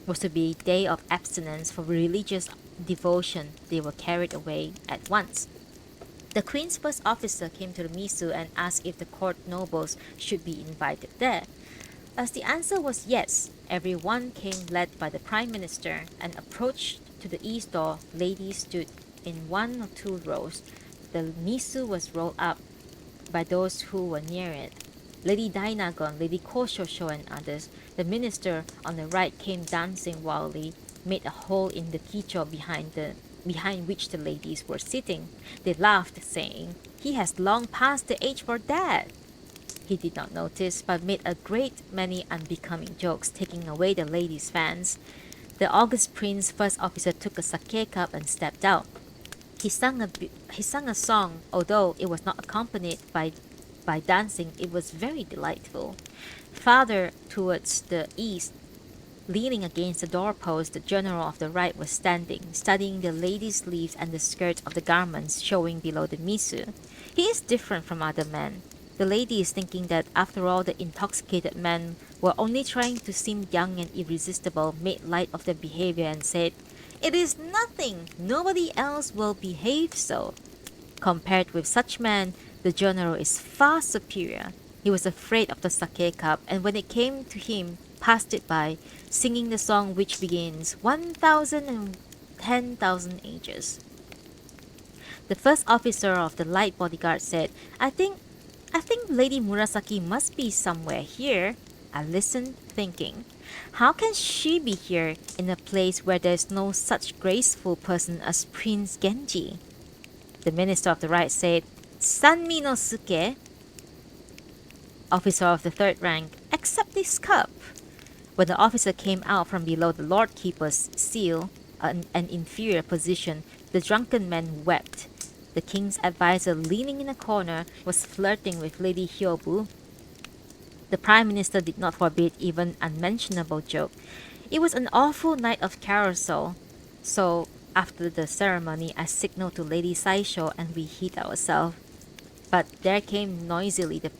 was to be a day of abstinence for religious devotion, they were carried away at once. The queen's first officer came to the Misu and asked if the court nobles should be invited there. As the answer was yes, everyone came led by the prime minister and approached to the east door. Ladies stood in one or two rows. The Misu was rolled up by those who were near it. Lady Dainagon, Lady Koshosho, and others. The minister on the right came dancing wildly, made a hole in the kicho behind which the ladies were sitting. They laughed, saying, "He has long passed the age for that." He did not notice, but made a great many unbecoming jokes, taking away the ladies' fans. The august prince's first officer took a sake cup and stepped out. He sung a song, although it was not accompanied by dancing. It was very delightful. Farther towards the east, leaning against the doorpost, the general of the right was standing, studying the ladies' sleeves and the skirts of the garments showing below the misu. He is different from other men. The lady is thinking that after all the intoxicated men were only trying to seem young and irresistible, made light of their behavior and said, "It is nothing. Nobody else will behave so." Compared with such men, the general is far superior. He was afraid of the sake cup, and when it came to him, passed it by, singing the song which begins 1,010,000 ages. The first officer of the light bodyguard said, I think Lady Murasaki must be somewhere here." I listened, thinking, how can she be here in a place where there is no such graceful person as Prince Genji? The minister of the right said, "Sanmi no suke." Officer of the third rank, "Accept this cup." When the officer came out from below the Lord Keeper's seal, an inferior position, the drunken men wept. The king's advisor, leaning in a corner, was flirting with Lady Hyobu. The prime minister did not forbid even unmentionable joke. It was an awful night of carousel, so after the ceremony I signaled to Lady Saisho and we hid ourselves. But there came noisily the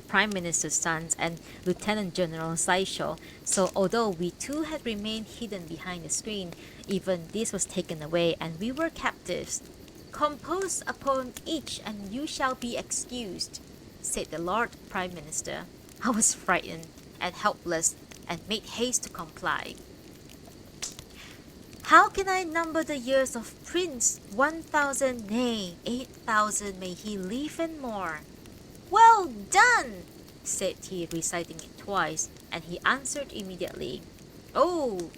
Prime Minister's sons and Lieutenant General Saisho, so although we too had remained hidden behind the screen, even this was taken away and we were captives. "Compose a poem each and you shall be excused," said the Lord Prime Minister. I was frightened and helpless and made haste to comply. "How can I number the years of Prince? 1,000, nay, 8,000 may he live and more." "Well done," said he, reciting it twice, and he answered immediately, "Oh,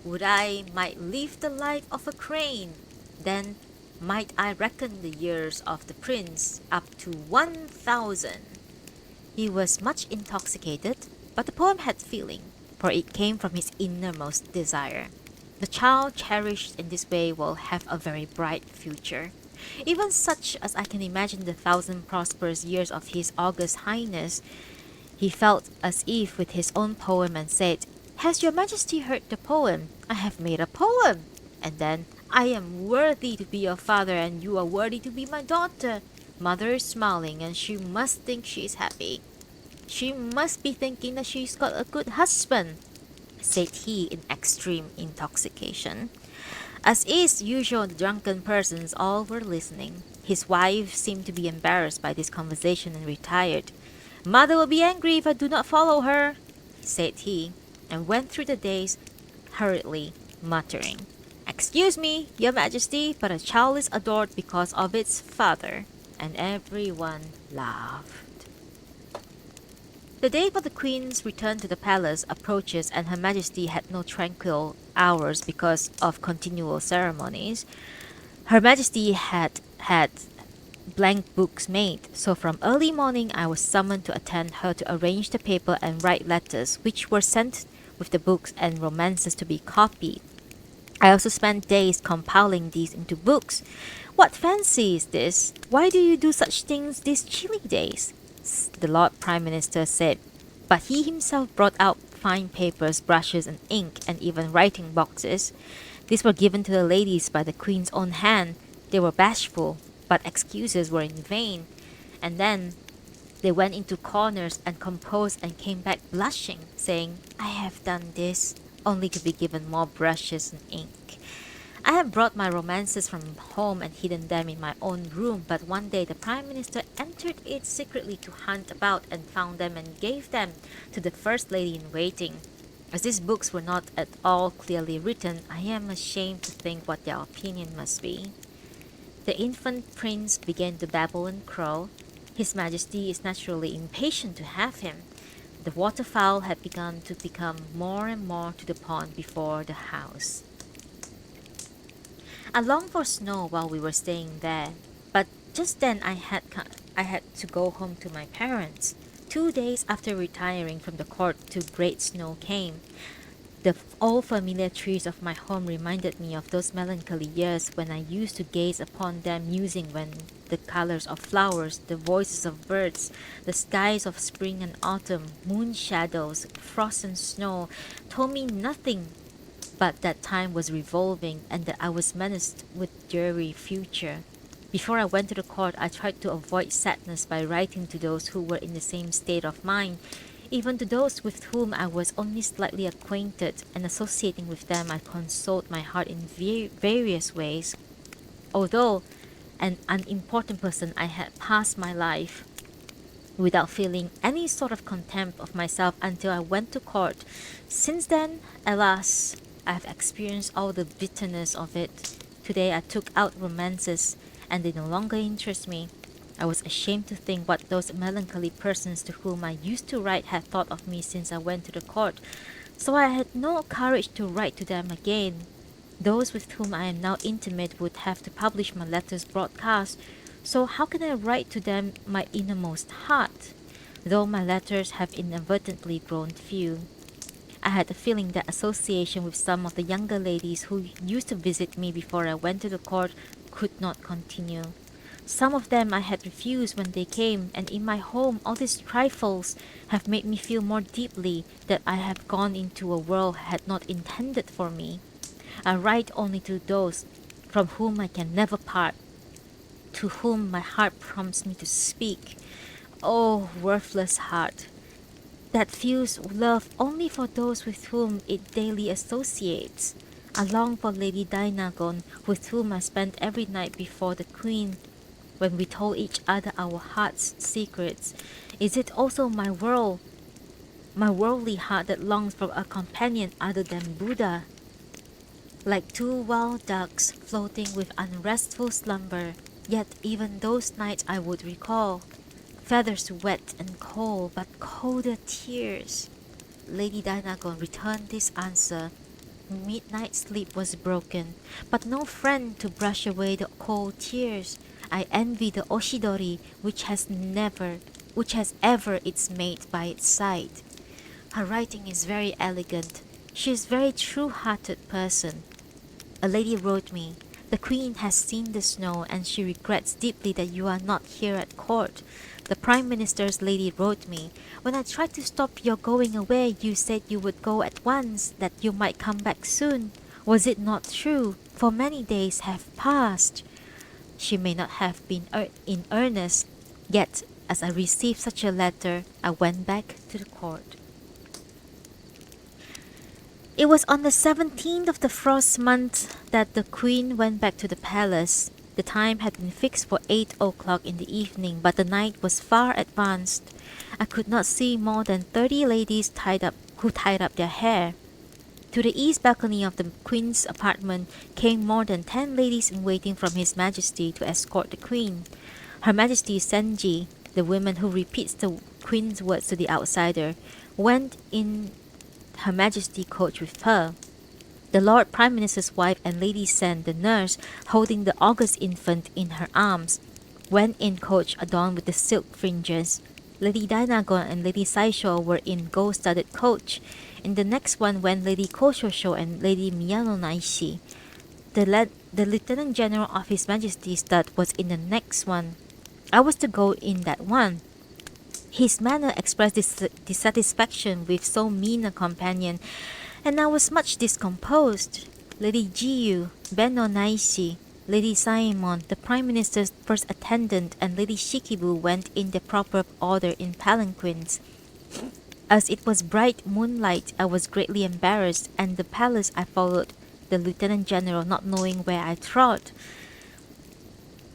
would I might live the life of a crane, then might I reckon the years of the prince up to 1,000. He was much intoxicated, but the poem had feeling, for it came from his innermost desire. The child cherished in this way will have a very bright future. Even such as I can imagine the 1,000 prosperous years of His August Highness." He felt as if with his own poem and said, "Has your Majesty heard the poem? I have made a poem." And then, "I am worthy to be your father and you are worthy to be my daughter." Mother is smiling and she must think she is happy. "She must be thinking that she's got a good husband," said he in extreme intoxication. As is usual in drunken persons, all were listening. His wife seemed to be embarrassed by this conversation and retired. "Mother will be angry if I do not follow her," said he, and went through the days hurriedly, muttering, "Excuse me, your Majesty, but a child is adored because of its father." And everyone laughed. The day for the Queen's return to the palace approaches, and Her Majesty had no tranquil hours because of continual ceremonies. Her Majesty had blank books made, so from early morning I was summoned to attend her to arrange the paper and write letters, which were sent with the books and romances to be copied. I also spent days compiling these into books. "What fancy is this? Why do you do such things these chilly days?" the Lord Prime Minister said, but he himself brought out fine papers, brushes and ink, and even writing boxes. These were given to the ladies by the queen's own hand. They were bashful, but excuses were in vain. And then they went into corners and composed and came back blushing, saying, "I have done this," only to be given more brushes and ink. I have brought my romances from home and hidden them in my own room, but one day the Prime Minister entered it secretly to hunt about and found them and gave them to the First Lady in waiting. As these books were not at all clearly written, I am ashamed to think what their opinion must be. The infant prince began to babble and crow. His Majesty is naturally impatient to have him. The waterfowl had begun to become more and more to the pond before the house. I longed for snow while we were staying there, but just then I had to go home to my parents. 2 days after retiring from the court, two great snow came. The old familiar trees of my home reminded me of those melancholy years when I used to gaze upon them musing when the colors of flowers, the voices of birds, the skies of spring and autumn, moon shadows, frost and snow told me nothing but that time was revolving and that I was menaced with dreary future. Before I went to the court, I tried to avoid sadness by writing to those who were in the same state of mind, even to those with whom I was only slightly acquainted, and associating with them I consoled my heart in various ways. Although an unimportant person, I had passed my life without feeling any sort of contempt of myself until I went to court. Since then, alas, I have experienced all the bitterness of it. Today I took out romances, and they no longer interest me. I was ashamed to think what those melancholy persons to whom I used to write had thought of me since I went to the court, so I had no courage to write to them again. Those with whom I am now intimate would have to publish my letters broadcast, so how can I write to them my innermost heart? Though my letters have inadvertently grown few. I had a feeling that association with some of the younger ladies who used to visit me before I went to the court could not continue. Some of them I had refused when they came, and in my home all these trifles have made me feel more deeply that I have gone into a world I had not intended for me. I write only to those from whom I can never part, to whom my heart prompts me to speak. Oh, worthless heart, that feels love only for those with whom it daily associates. I long for Lady Dainagon, with whom I spent every night before the Queen, when we told each other our heart's secrets. Is it also my worldly heart that longs for a companion other than Buddha? Like two wild ducks floating with unrestful slumber, yet even those nights I would recall. Feathers wet and cold, but colder tears. Lady Dainagon returned this answer. Midnight sleep was broken, but no friend to brush away the cold tears. I envy the Oshidori which has ever its mate by its side. Her writing is very elegant. She is a very true-hearted person. A lady wrote me, "The Queen has seen the snow and she regrets deeply that you are not here at court." The Prime Minister's lady wrote me, "When I tried to stop your going away, you said you would go at once, that you might come back soon. Was it not true? For many days have passed." She may not have been in earnest, yet as I received such a letter, I went back to the court. It was on the 17th of the frost month that the Queen went back to the palace. The time had been fixed for 8 o'clock in the evening, but the night was far advanced. I could not see more than 30 ladies who tied up their hair. To the east balcony of the Queen's apartment came more than 10 ladies in waiting from His Majesty to escort the Queen. Her Majesty Senji, the woman who repeats the Queen's words to the outsider, went in Her Majesty coach with her. The Lord Prime Minister's wife and Lady Sen, the nurse, holding the august infant in her arms, went in coach adorned with the silk fringes. Lady Dainagon and Lady Saisho were in gold-studded coach. In the next one went Lady Koshosho and Lady Miyano Naishi. The Lieutenant General of His Majesty's stud was in the next one. I was to go in that one. His manner expressed dissatisfaction with so mean a companion, and I was much discomposed. Lady Jiyu, Benno Naishi, Lady Saemon, the Prime Minister's first attendant, and Lady Shikibu went in the proper order in palanquins. As it was bright moonlight, I was greatly embarrassed, and the palace I followed the Lieutenant General not knowing where I trod.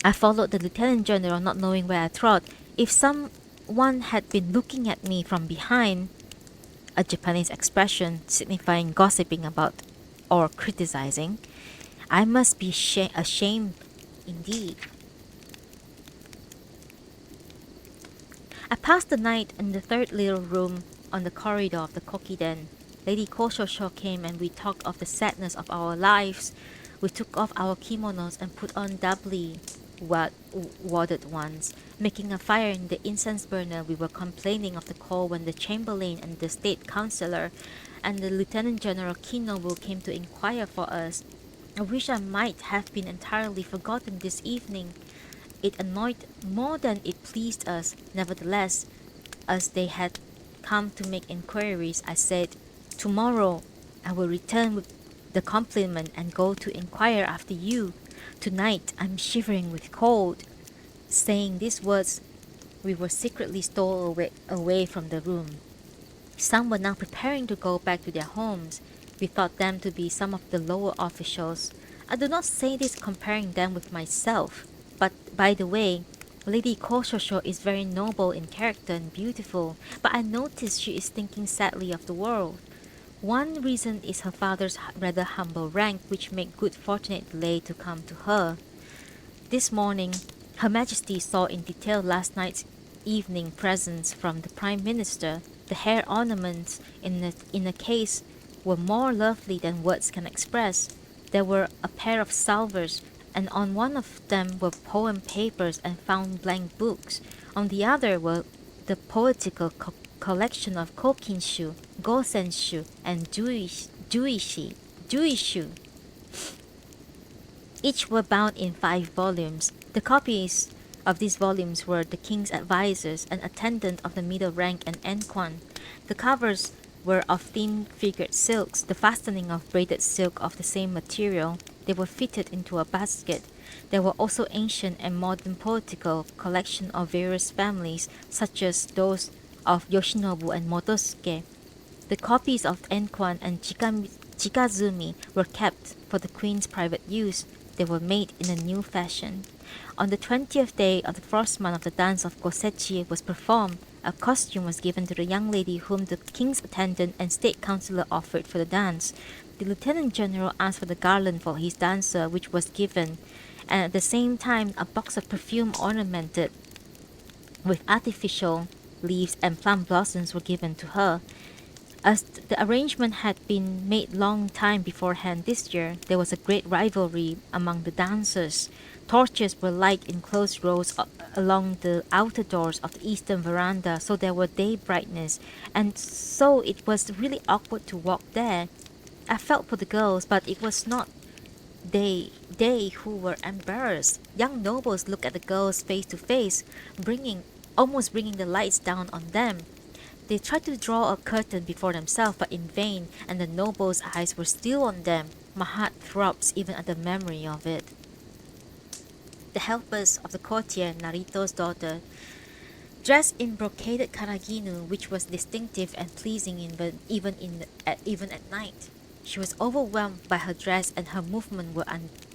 I followed the Lieutenant General not knowing where I trod. If someone had been looking at me from behind, a Japanese expression signifying gossiping about or criticizing, I must be ashamed indeed. I passed the night in the third little room on the corridor of the Kokiden. Lady Koshosho came and we talked of the sadness of our lives. We took off our kimonos and put on doubly wadded ones. Making a fire in the incense burner, we were complaining of the cold when the chamberlain and the state councillor and the Lieutenant General Kinobu came to inquire for us. I wish I might have been entirely forgotten this evening. It annoyed more than it pleased us. Nevertheless, as they had come to make inquiries, I said, "Tomorrow I will return with the compliment and go to inquire after you. Tonight I'm shivering with cold." Saying these words, we were secretly stole away from the room. Some were now preparing to go back to their homes. We thought them to be some of the lower officials. I do not say this comparing them with myself. But, by the way, Lady Koshosho is very noble in character and beautiful, but I notice she is thinking sadly of the world. One reason is her father's rather humble rank, which made good fortunate delay to come to her. This morning, Her Majesty saw in detail last night's evening presents from the Prime Minister. The hair ornaments in a case were more lovely than words can express. There were a pair of salvers, and on one of them were poem papers and found blank books. On the other were the poetical collection of Kokinshu, Gosenshu, and Juishu. Each were bound in 5 volumes. The copies of these volumes were the king's advisers, an attendant of the middle rank, and Enquan. The covers were of thin figured silks, the fastening of braided silk of the same material. They were fitted into a basket. There were also ancient and modern poetical collection of various families, such as those of Yoshinobu and Motosuke. The copies of Enquan and Chikazumi were kept for the queen's private use. They were made in a new fashion. On the 20th day of the first month of the dance of Gosechi was performed. A costume was given to the young lady whom the king's attendant and state councillor offered for the dance. The lieutenant general asked for the garland for his dancer, which was given, and at the same time a box of perfume ornamented with artificial leaves and plum blossoms were given to her. As the arrangement had been made long time beforehand this year, there was a great rivalry among the dancers. Torches were lighted in close rows along the outer doors of the eastern veranda, so there were day brightness, and so it was really awkward to walk there. I felt for the girls, but it was not they who were embarrassed. Young nobles looked at the girls face to face, almost bringing the lights down on them. They tried to draw a curtain before themselves, but in vain, and the nobles' eyes were still on them. My heart throbs even at the memory of it. The helpers of the courtier, Narito's daughter, dressed in brocaded karaginu, which was distinctive and pleasing even at night. She was overwhelmed by her dress, and her movements were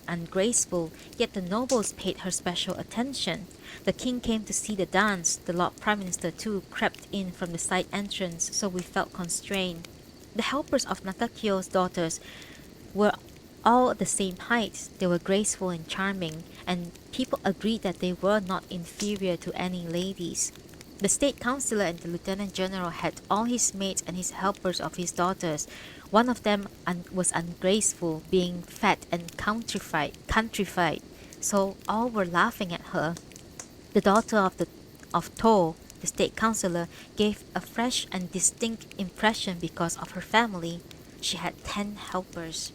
ungraceful, yet the nobles paid her special attention. The king came to see the dance. The Lord Prime Minister too crept in from the side entrance, so we felt constrained. The helpers of Nakakyo's daughters were all the same height. They were graceful and charming, and people agreed that they were not inferior to any ladies. The state councillor and the lieutenant general had all his maids and his helpers of his daughters. One of them was ungraceful, being fat and countrified, so all were laughing at her. The daughter of To, the state councillor, gave a fresh and distinct impression because of her family. She had 10 helpers.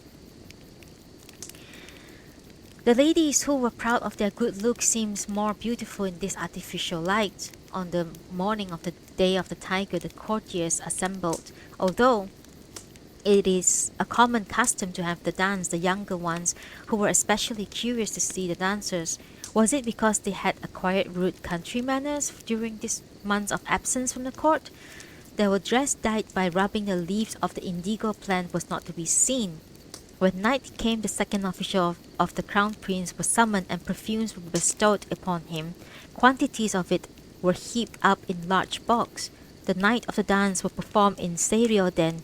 The ladies who were proud of their good looks seemed more beautiful in this artificial light. On the morning of the day of the tiger, the courtiers assembled. Although It is a common custom to have the dance the younger ones who were especially curious to see the dancers. Was it because they had acquired rude country manners during these months of absence from the court? They were dressed dyed by rubbing the leaves of the indigo plant was not to be seen. When night came, the second official of the crown prince was summoned and perfumes were bestowed upon him. Quantities of it were heaped up in large box. The night of the dance was performed in Seiryoden.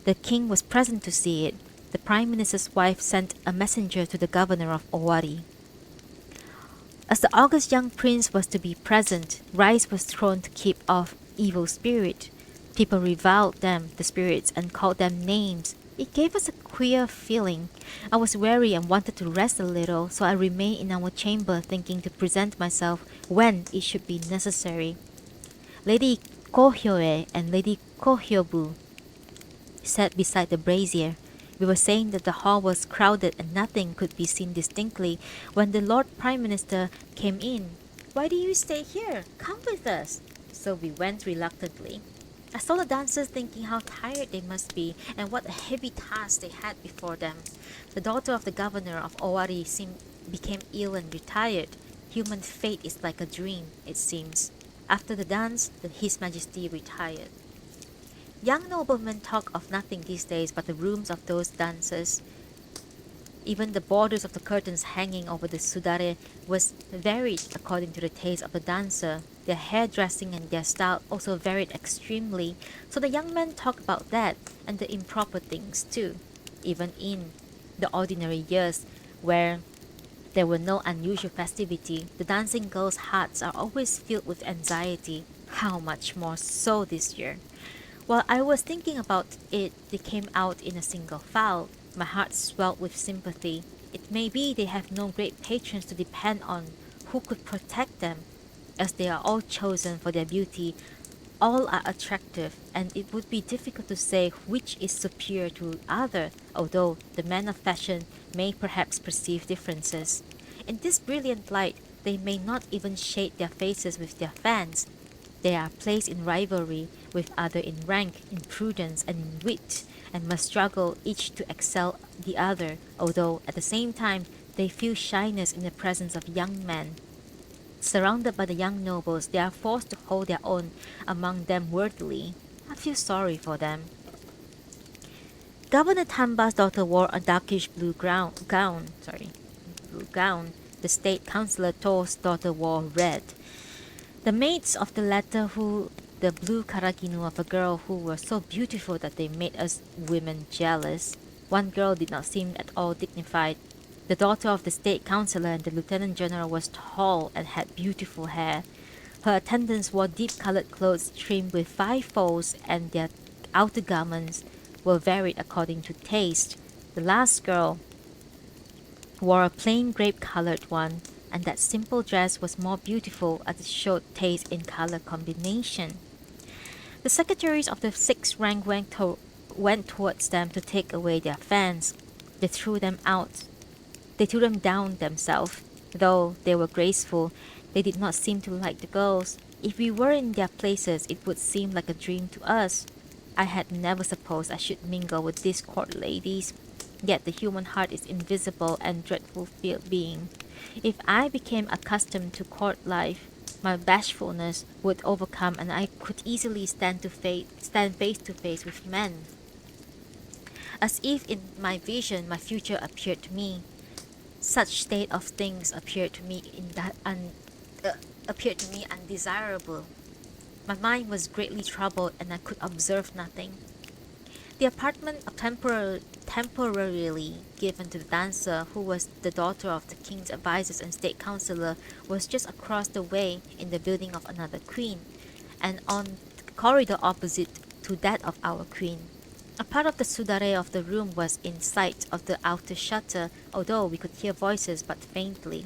The king was present to see it. The prime minister's wife sent a messenger to the governor of Owari. As the august young prince was to be present, rice was thrown to keep off evil spirit. People reviled them, the spirits, and called them names. It gave us a queer feeling. I was weary and wanted to rest a little, so I remained in our chamber thinking to present myself when it should be necessary. Lady Kohyoe and Lady Kohyobu sat beside the brazier. We were saying that the hall was crowded and nothing could be seen distinctly when the Lord Prime Minister came in. "Why do you stay here? Come with us." So we went reluctantly. I saw the dancers thinking how tired they must be and what a heavy task they had before them. The daughter of the governor of Owari became ill and retired. Human fate is like a dream, it seems. After the dance, His Majesty retired. Young noblemen talk of nothing these days but the rooms of those dancers. Even the borders of the curtains hanging over the sudare was varied according to the taste of the dancer. Their hairdressing and their style also varied extremely, so the young men talk about that and the improper things too. Even in the ordinary years, where there were no unusual festivity, the dancing girls' hearts are always filled with anxiety. How much more so this year? While I was thinking about it, they came out in a single file. My heart swelled with sympathy. It may be they have no great patrons to depend on who could protect them, as they are all chosen for their beauty. All are attractive, and it would be difficult to say which is superior to other, although the men of fashion may perhaps perceive differences. In this brilliant light, they may not even shade their faces with their fans. They are placed in rivalry with other in rank, in prudence, and in wit, and must struggle each to excel the other, although at the same time they feel shyness in the presence of young men. Surrounded by the young nobles, they are forced to hold their own among them worthily. I feel sorry for them. Governor Tamba's daughter wore a darkish blue gown. The state councillor To's daughter wore red. The maids of the latter who the blue karaginu of a girl who were so beautiful that they made us women jealous. One girl did not seem at all dignified. The daughter of the state councillor and the lieutenant general was tall and had beautiful hair. Her attendants wore deep-colored clothes trimmed with 5 folds, and their outer garments were varied according to taste. The last girl wore a plain grape-colored one, and that simple dress was more beautiful as it showed taste in color combination. The secretaries of the 6th rank went towards them to take away their fans. They threw them out. They threw them down themselves. Though they were graceful, they did not seem to like the girls. If we were in their places, it would seem like a dream to us. I had never supposed I should mingle with these court ladies. Yet the human heart is invisible and dreadful being. If I became accustomed to court life, my bashfulness would overcome and I could easily stand face to face with men. As if in my vision my future appeared to me. Such state of things appeared to me undesirable. My mind was greatly troubled and I could observe nothing. The apartment temporarily given to the dancer, who was the daughter of the king's advisors and state councillor, was just across the way in the building of another queen, and on the corridor opposite to that of our queen. A part of the sudare of the room was in sight of the outer shutter, although we could hear voices but faintly.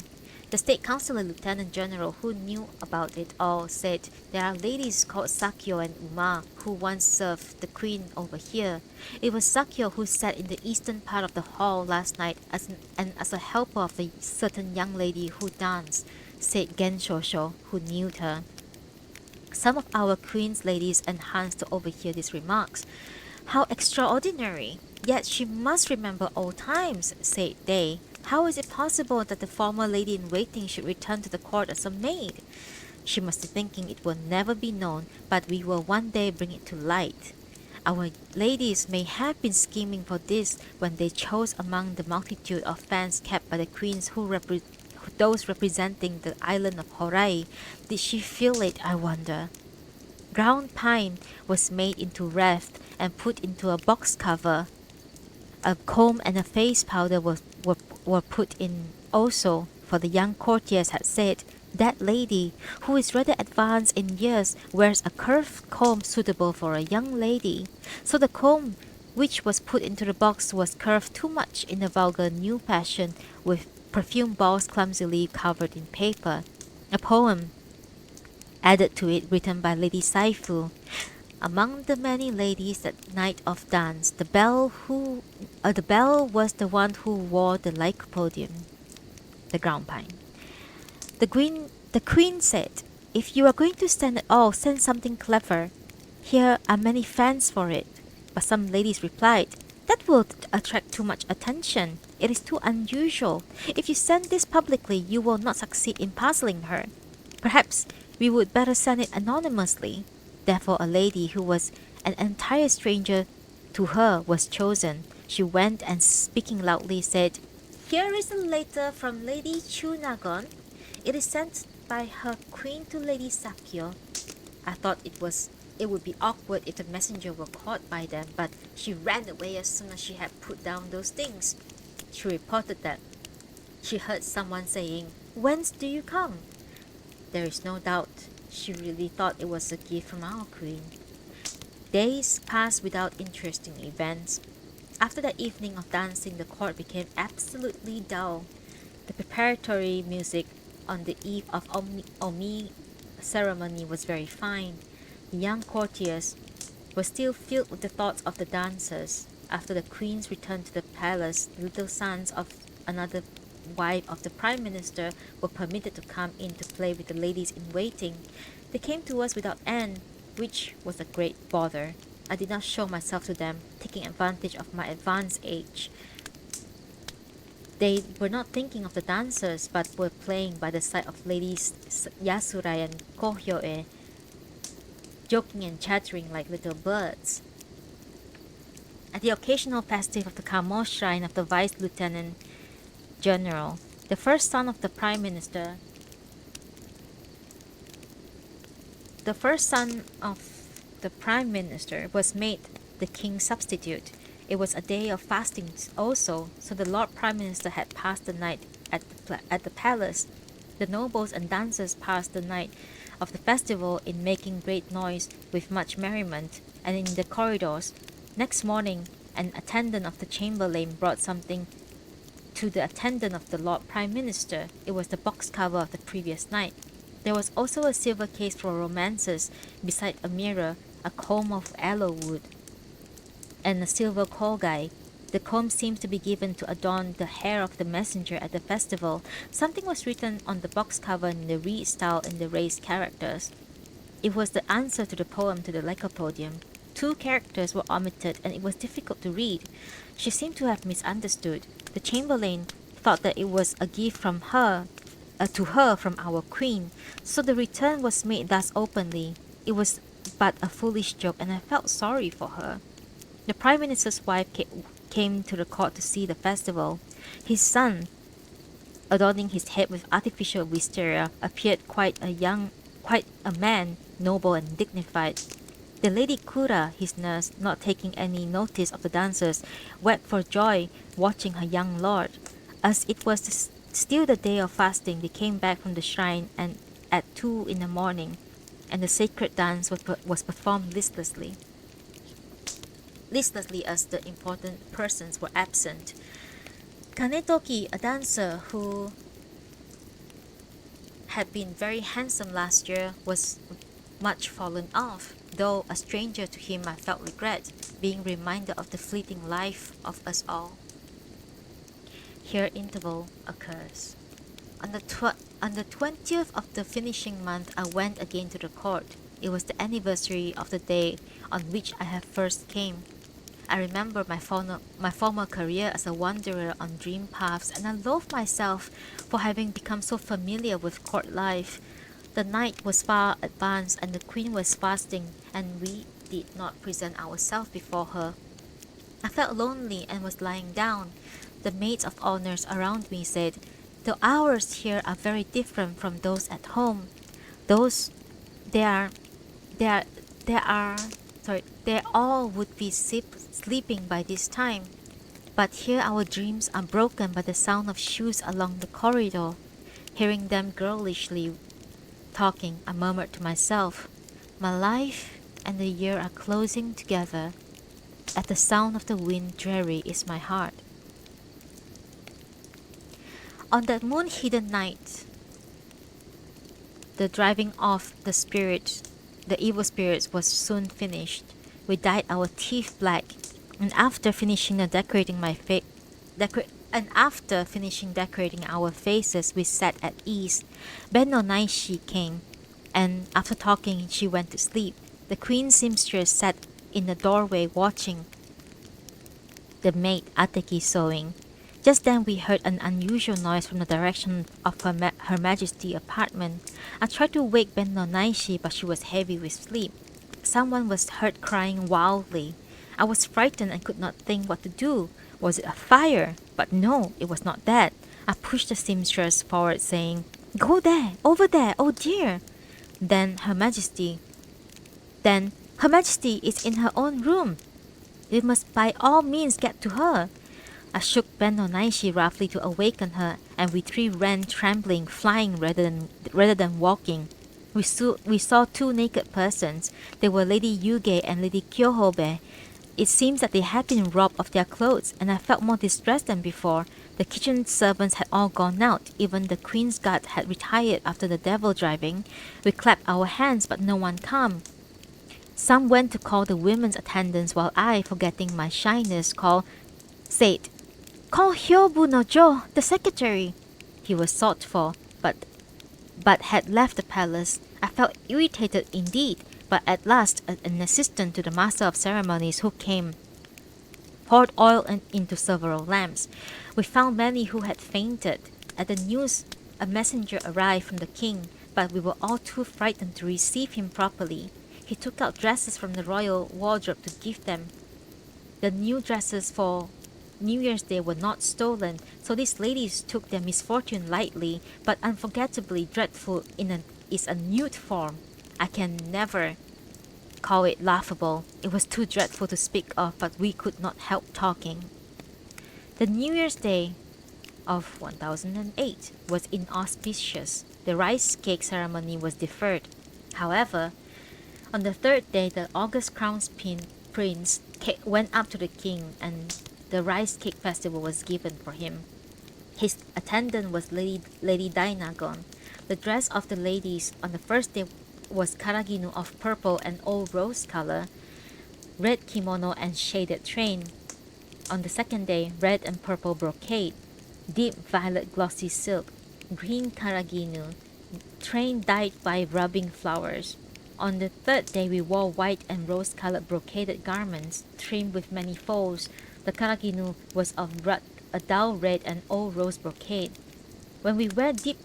The state councillor lieutenant general, who knew about it all, said there are ladies called Sakyo and Uma who once served the queen over here. It was Sakyo who sat in the eastern part of the hall last night as a helper of the certain young lady who danced, said Genshosho, who knew her. Some of our queen's ladies enhanced to overhear these remarks. How extraordinary! Yet she must remember old times, said they. How is it possible that the former lady in waiting should return to the court as a maid? She must be thinking it will never be known, but we will one day bring it to light. Our ladies may have been scheming for this when they chose among the multitude of fans kept by the queens those representing the island of Horai. Did she feel it, I wonder? Ground pine was made into wreath and put into a box cover. A comb and a face powder were put in also, for the young courtiers had said, that lady, who is rather advanced in years, wears a curved comb suitable for a young lady. So the comb which was put into the box was curved too much in a vulgar new fashion, with perfume balls clumsily covered in paper. A poem added to it written by Lady Saifu. Among the many ladies that night of dance, the belle was the one who wore the lycopodium, the ground pine. The queen said, "If you are going to stand at all, send something clever. Here are many fans for it." But some ladies replied, "That will attract too much attention. It is too unusual. If you send this publicly, you will not succeed in puzzling her. Perhaps we would better send it anonymously." Therefore a lady who was an entire stranger to her was chosen. She went and speaking loudly said, "Here is a letter from Lady Chunagon. It is sent by her queen to Lady Sakyo." I thought it would be awkward if the messenger were caught by them, but she ran away as soon as she had put down those things. She reported that she heard someone saying, "Whence do you come?" There is no doubt she really thought it was a gift from our queen. Days passed without interesting events. After that evening of dancing, the court became absolutely dull. The preparatory music on the eve of Omi ceremony was very fine. The young courtiers were still filled with the thoughts of the dancers. After the queen's return to the palace, the little sons of another wife of the prime minister were permitted to come in to play with the ladies in waiting. They came to us without end, which was a great bother. I did not show myself to them, taking advantage of my advanced age. They were not thinking of the dancers, but were playing by the side of ladies Yasurai and Kohyoe, joking and chattering like little birds. At the occasional festive of the Kamo shrine of the Vice Lieutenant General, the first son of the Prime Minister, was made the king's substitute. It was a day of fasting also, so the Lord Prime Minister had passed the night at the palace. The nobles and dancers passed the night of the festival in making great noise with much merriment, and in the corridors. Next morning, an attendant of the chamberlain brought something to the attendant of the Lord Prime Minister. It was the box cover of the previous night. There was also a silver case for romances, beside a mirror, a comb of aloe wood, and a silver kogai. The comb seems to be given to adorn the hair of the messenger at the festival. Something was written on the box cover in the reed style in the raised characters. It was the answer to the poem to the lycopodium. 2 characters were omitted, and it was difficult to read. She seemed to have misunderstood. The chamberlain thought that it was a gift from her to her from our queen, so the return was made thus openly. It was but a foolish joke, and I felt sorry for her. The Prime Minister's wife came to the court to see the festival. His son, adorning his head with artificial wisteria, appeared quite a man, noble and dignified. The Lady Kura, his nurse, not taking any notice of the dancers, wept for joy watching her young lord. As it was still the day of fasting, they came back from the shrine and at 2 in the morning, and the sacred dance was performed listlessly as the important persons were absent. Kanetoki, a dancer who had been very handsome last year, was much fallen off. Though a stranger to him, I felt regret, being reminded of the fleeting life of us all. Here interval occurs. On the 20th of the finishing month, I went again to the court. It was the anniversary of the day on which I had first came. I remember my former career as a wanderer on dream paths, and I loathed myself for having become so familiar with court life. The night was far advanced, and the queen was fasting, and we did not present ourselves before her. I felt lonely and was lying down. The maids of honors around me said, "The hours here are very different from those at home. Those they are they are they are they all would be sleeping by this time. But here our dreams are broken by the sound of shoes along the corridor." Hearing them girlishly talking, I murmured to myself, "My life and the year are closing together. At the sound of the wind, dreary is my heart." On that moon-hidden night, the driving off the evil spirits was soon finished. We dyed our teeth black, and after finishing decorating our faces, we sat at ease. Ben no Naishi came, and after talking, she went to sleep. The queen seamstress sat in the doorway watching the maid Ateki sewing. Just then we heard an unusual noise from the direction of Her Majesty's apartment. I tried to wake Ben no Naishi, but she was heavy with sleep. Someone was heard crying wildly. I was frightened and could not think what to do. Was it a fire? But no, it was not that. I pushed the seamstress forward, saying, "Go there, over there, oh dear." Then Her Majesty is in her own room. We must by all means get to her. I shook Ben no Naishi roughly to awaken her, and we three ran trembling, flying rather than walking. We saw two naked persons. They were Lady Yuge and Lady Kyohobe. It seems that they had been robbed of their clothes, and I felt more distressed than before. The kitchen servants had all gone out. Even the queen's guard had retired after the devil driving. We clapped our hands, but no one came. Some went to call the women's attendants, while I, forgetting my shyness, said, "Call Hyobu no Jo, the secretary." He was sought for, but had left the palace. I felt irritated indeed, but at last an assistant to the master of ceremonies who came poured oil into several lamps. We found many who had fainted. At the news, a messenger arrived from the king, but we were all too frightened to receive him properly. He took out dresses from the royal wardrobe to give them. The new dresses for New Year's Day were not stolen, so these ladies took their misfortune lightly, but unforgettably dreadful is a nude form. I can never call it laughable. It was too dreadful to speak of, but we could not help talking. The New Year's Day of 1008 was inauspicious. The rice cake ceremony was deferred. However, on the third day, the august crown prince went up to the king, and the rice cake festival was given for him. His attendant was Lady Dainagon. The dress of the ladies on the first day was karaginu of purple and old rose color, red kimono and shaded train. On the second day, red and purple brocade, deep violet glossy silk, green karaginu, train dyed by rubbing flowers. On the third day, we wore white and rose-colored brocaded garments trimmed with many folds. The karaginu was of a dull red and old rose brocade. When we wear deep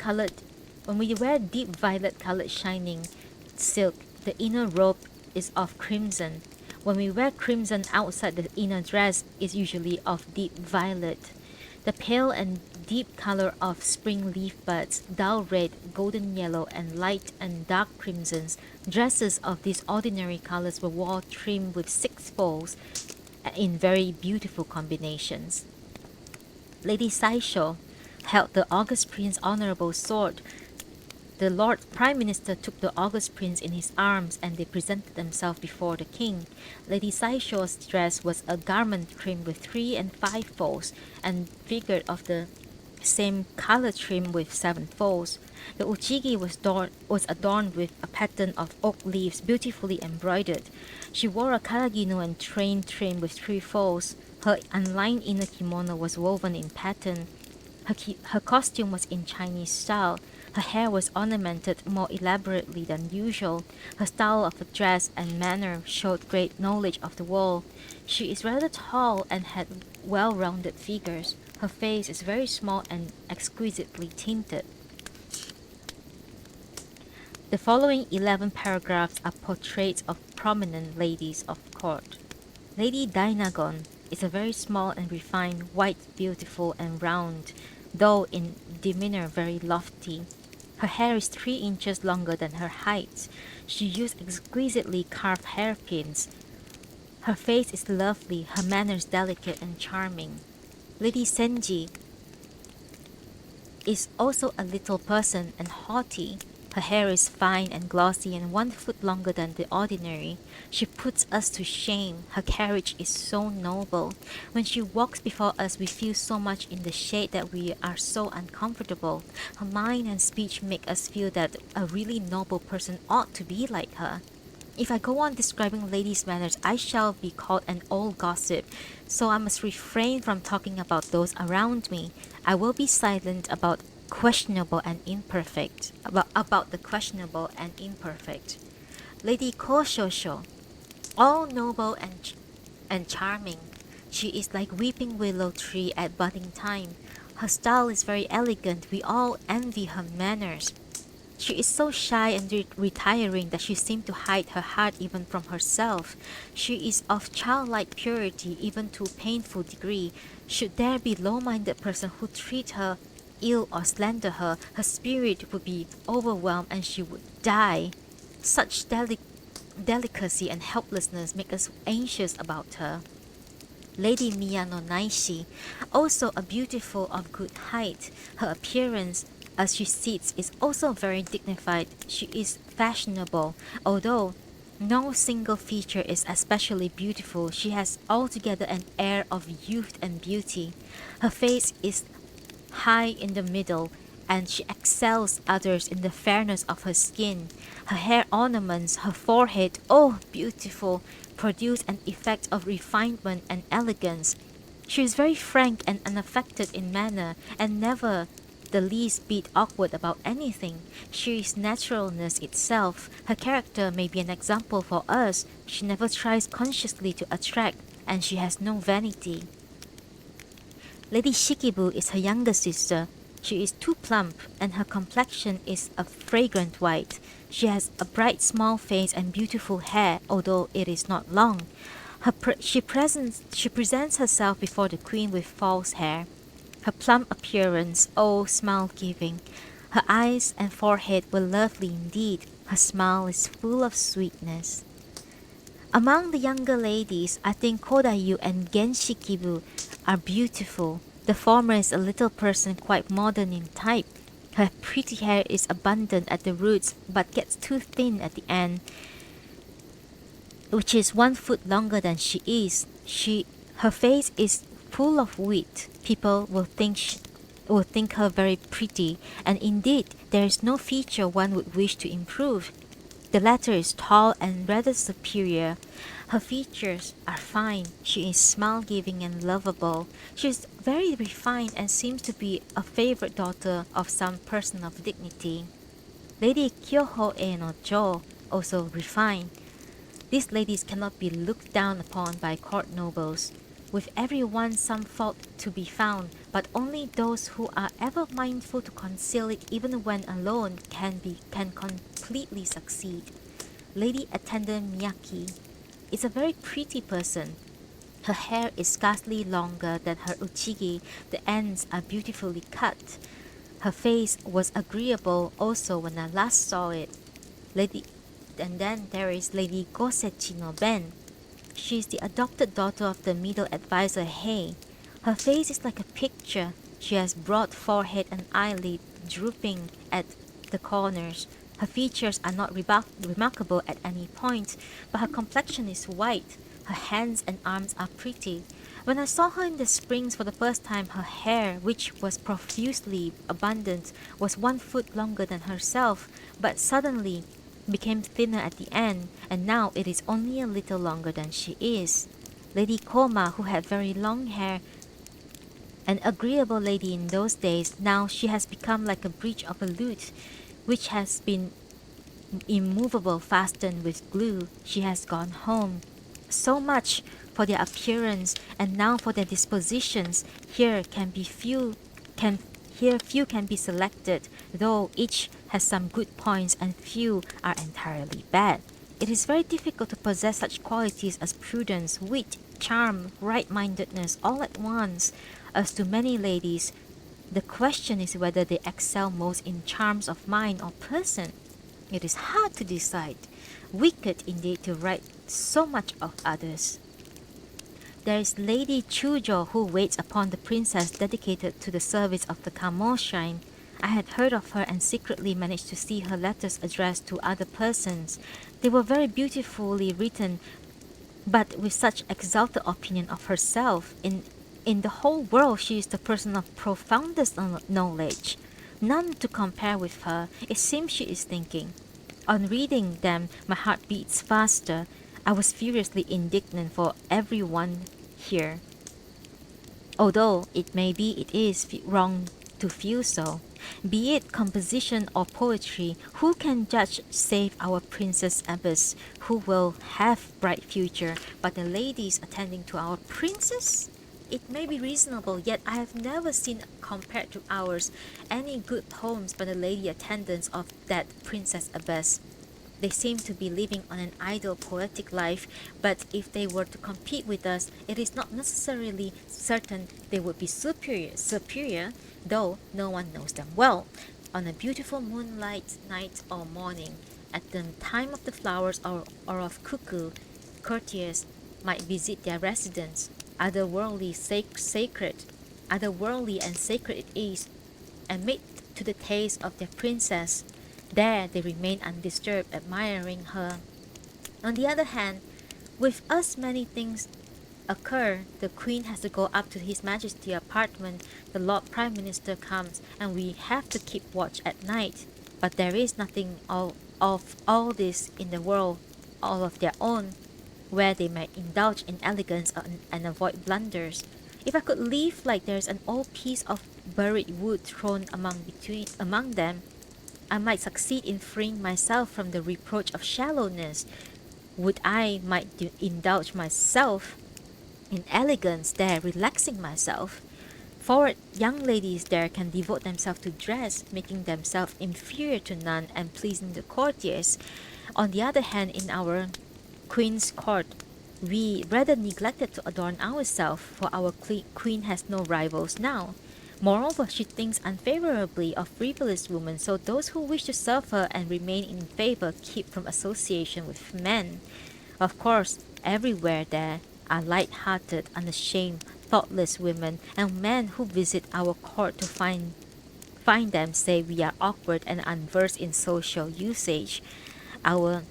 violet-colored shining silk, the inner robe is of crimson. When we wear crimson outside, the inner dress is usually of deep violet. The pale and deep color of spring leaf buds, dull red, golden yellow, and light and dark crimsons. Dresses of these ordinary colors were worn trimmed with 6 folds in very beautiful combinations. Lady Saisho held the august prince's honorable sword. The Lord Prime Minister took the august prince in his arms, and they presented themselves before the king. Lady Saisho's dress was a garment trimmed with 3 and 5 folds, and figured of the same color trimmed with 7 folds. The uchigi was adorned with a pattern of oak leaves beautifully embroidered. She wore a karaginu and train trimmed with 3 folds. Her unlined inner kimono was woven in pattern. Her costume was in Chinese style. Her hair was ornamented more elaborately than usual. Her style of dress and manner showed great knowledge of the world. She is rather tall and had well-rounded figures. Her face is very small and exquisitely tinted. The following 11 paragraphs are portraits of prominent ladies of court. Lady Dainagon is a very small and refined, white, beautiful and round, though in demeanor very lofty. Her hair is 3 inches longer than her height. She used exquisitely carved hairpins. Her face is lovely, her manners delicate and charming. Lady Senji is also a little person and haughty. Her hair is fine and glossy and 1 foot longer than the ordinary. She puts us to shame. Her carriage is so noble. When she walks before us, we feel so much in the shade that we are so uncomfortable. Her mind and speech make us feel that a really noble person ought to be like her. If I go on describing ladies' manners, I shall be called an old gossip, so I must refrain from talking about those around me. I will be silent about questionable and imperfect, about the questionable and imperfect. Lady Koshosho, all noble and charming. She is like weeping willow tree at budding time. Her style is very elegant. We all envy her manners. She is so shy and retiring that she seems to hide her heart even from herself. She is of childlike purity even to a painful degree. Should there be low-minded person who treat her ill or slander her, her spirit would be overwhelmed and she would die. Such delicacy and helplessness make us anxious about her. Lady Miyano Naishi, also a beautiful of good height. Her appearance as she sits is also very dignified. She is fashionable, although no single feature is especially beautiful. She has altogether an air of youth and beauty. Her face is high in the middle, and she excels others in the fairness of her skin. Her hair ornaments her forehead, oh beautiful, produce an effect of refinement and elegance. She is very frank and unaffected in manner, and never the least bit awkward about anything. She is naturalness itself. Her character may be an example for us. She never tries consciously to attract, and she has no vanity. Lady Shikibu is her younger sister. She is too plump, and her complexion is a fragrant white. She has a bright small face and beautiful hair, although it is not long. She presents herself before the queen with false hair. Her plump appearance, oh, smile-giving. Her eyes and forehead were lovely indeed. Her smile is full of sweetness. Among the younger ladies, I think Kodayu and Genshikibu are beautiful. The former is a little person quite modern in type. Her pretty hair is abundant at the roots but gets too thin at the end, which is 1 foot longer than she is. Her face is full of wit. People will think her very pretty, and indeed there is no feature one would wish to improve. The latter is tall and rather superior. Her features are fine. She is smile-giving and lovable. She is very refined and seems to be a favorite daughter of some person of dignity. Lady Kyoho-e no Jo, also refined. These ladies cannot be looked down upon by court nobles. With everyone some fault to be found, but only those who are ever mindful to conceal it even when alone can completely succeed. Lady Attendant Miyaki is a very pretty person. Her hair is scarcely longer than her uchigi. The ends are beautifully cut. Her face was agreeable also when I last saw it. And then there is Lady Gosechi no Ben. She is the adopted daughter of the middle advisor Hei. Her face is like a picture. She has broad forehead and eyelid drooping at the corners. Her features are not remarkable at any point, but her complexion is white. Her hands and arms are pretty. When I saw her in the springs for the first time, her hair, which was profusely abundant, was 1 foot longer than herself, but suddenly became thinner at the end, and now it is only a little longer than she is. Lady Koma, who had very long hair, An agreeable lady in those days, now she has become like a bridge of a lute, which has been immovable, fastened with glue. She has gone home. So much for their appearance, and now for their dispositions. Here can be few can Here few can be selected, though each has some good points and few are entirely bad. It is very difficult to possess such qualities as prudence, wit, charm, right-mindedness all at once. As to many ladies, the question is whether they excel most in charms of mind or person. It is hard to decide. Wicked indeed to write so much of others. There is Lady Chujo who waits upon the princess dedicated to the service of the Kamo shrine. I had heard of her and secretly managed to see her letters addressed to other persons. They were very beautifully written, but with such exalted opinion of herself. In the whole world she is the person of profoundest knowledge. None to compare with her, it seems she is thinking. On reading them, my heart beats faster. I was furiously indignant for everyone here, although it may be it is wrong to feel so. Be it composition or poetry, who can judge save our Princess Abbess, who will have bright future, but the ladies attending to our princess? It may be reasonable, yet I have never seen, compared to ours, any good poems by the lady attendants of that Princess Abbess. They seem to be living on an idle poetic life, but if they were to compete with us, it is not necessarily certain they would be superior, though no one knows them well. On a beautiful moonlight night or morning, at the time of the flowers or of cuckoo, courtiers might visit their residence. Otherworldly and sacred it is, and made to the taste of their princess. There they remain undisturbed, admiring her. On the other hand, with us many things occur. The Queen has to go up to His Majesty's apartment, the Lord Prime Minister comes, and we have to keep watch at night. But there is nothing of all this in the world, all of their own, where they might indulge in elegance and avoid blunders. If I could live like there's an old piece of buried wood thrown among them, I might succeed in freeing myself from the reproach of shallowness. Would I might indulge myself in elegance there, relaxing myself. Forward young ladies there can devote themselves to dress, making themselves inferior to none and pleasing the courtiers. On the other hand, in our Queen's court, we rather neglected to adorn ourselves, for our Queen has no rivals now. Moreover, she thinks unfavorably of frivolous women, so those who wish to serve her and remain in favor keep from association with men. Of course, everywhere there are light-hearted, unashamed, thoughtless women, and men who visit our court to find them say we are awkward and unversed in social usage. Our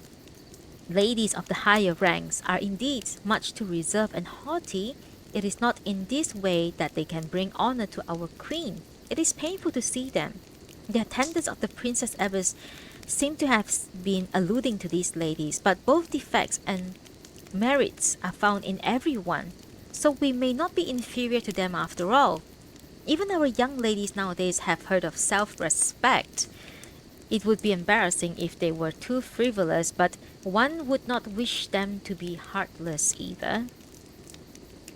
ladies of the higher ranks are indeed much too reserved and haughty. It is not in this way that they can bring honor to our Queen. It is painful to see them. The attendants of the Princess Abbess seem to have been alluding to these ladies, but both defects and merits are found in everyone, so we may not be inferior to them after all. Even our young ladies nowadays have heard of self-respect. It would be embarrassing if they were too frivolous, but one would not wish them to be heartless either.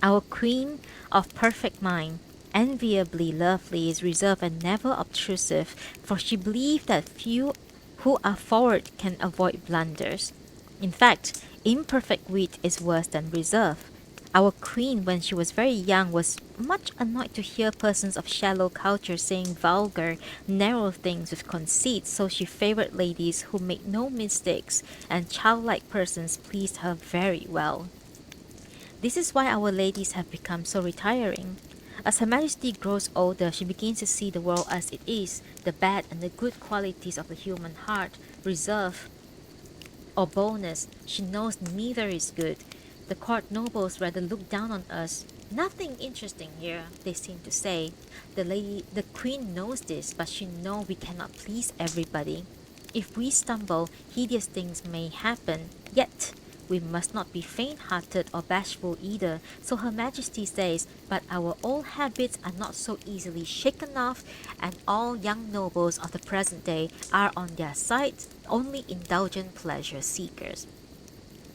Our Queen of perfect mind, enviably lovely, is reserved and never obtrusive, for she believed that few who are forward can avoid blunders. In fact, imperfect wit is worse than reserve. Our Queen, when she was very young, was much annoyed to hear persons of shallow culture saying vulgar, narrow things with conceit, so she favored ladies who made no mistakes, and childlike persons pleased her very well. This is why our ladies have become so retiring. As Her Majesty grows older, she begins to see the world as it is, the bad and the good qualities of the human heart, reserve or boldness. She knows neither is good. The court nobles rather look down on us. Nothing interesting here, they seem to say. The Queen knows this, but she knows we cannot please everybody. If we stumble, hideous things may happen. Yet, We must not be faint-hearted or bashful either. So Her Majesty says, but our old habits are not so easily shaken off, and all young nobles of the present day are on their side only indulgent pleasure seekers.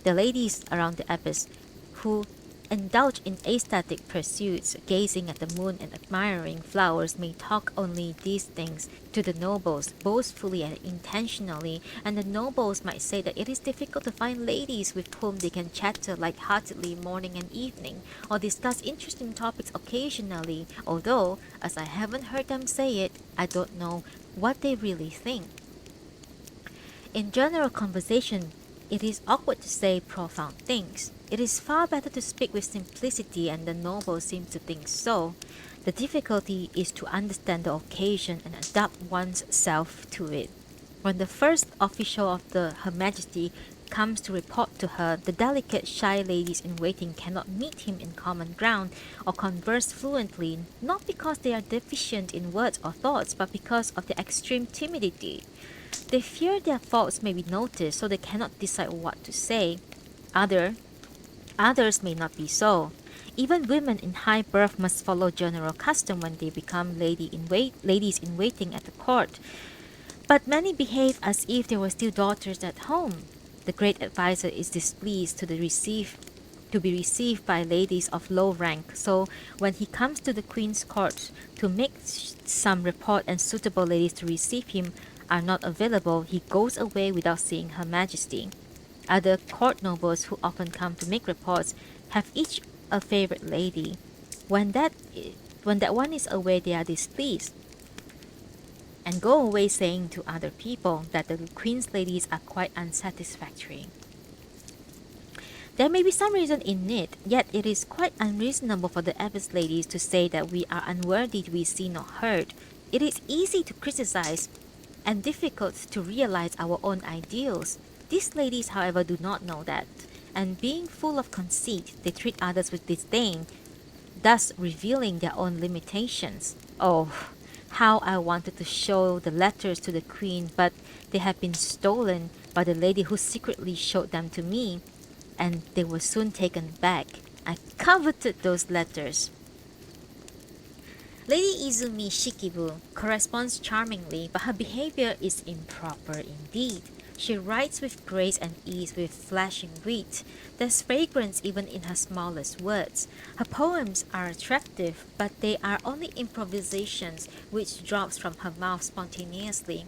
The ladies around the abyss who indulge in aesthetic pursuits, gazing at the moon and admiring flowers, may talk only these things to the nobles, boastfully and intentionally, and the nobles might say that it is difficult to find ladies with whom they can chatter light-heartedly morning and evening, or discuss interesting topics occasionally, although, as I haven't heard them say it, I don't know what they really think. In general conversation, it is awkward to say profound things. It is far better to speak with simplicity, and the nobles seem to think so. The difficulty is to understand the occasion and adapt one's self to it. When the first official of Her Majesty comes to report to her, the delicate, shy ladies in waiting cannot meet him in common ground or converse fluently, not because they are deficient in words or thoughts, but because of their extreme timidity. They fear their faults may be noticed, so they cannot decide what to say. Others may not be so. Even women in high birth must follow general custom when they become ladies in waiting at the court. But many behave as if they were still daughters at home. The great adviser is displeased to be received by ladies of low rank, so when he comes to the queen's court to make some report and suitable ladies to receive him are not available, he goes away without seeing Her Majesty. Other court nobles who often come to make reports have each a favorite lady. When that one is away, they are displeased and go away saying to other people that the queen's ladies are quite unsatisfactory. There may be some reason in it, yet it is quite unreasonable for the abbess ladies to say that we are unworthy to be seen or heard. It is easy to criticize and difficult to realize our own ideals. These ladies, however, do not know that, and being full of conceit, they treat others with disdain, thus revealing their own limitations. Oh, how I wanted to show the letters to the queen, but they have been stolen by the lady who secretly showed them to me, and they were soon taken back. I coveted those letters. Lady Izumi Shikibu corresponds charmingly, but her behavior is improper indeed. She writes with grace and ease with flashing wit. There's fragrance even in her smallest words. Her poems are attractive, but they are only improvisations which drops from her mouth spontaneously.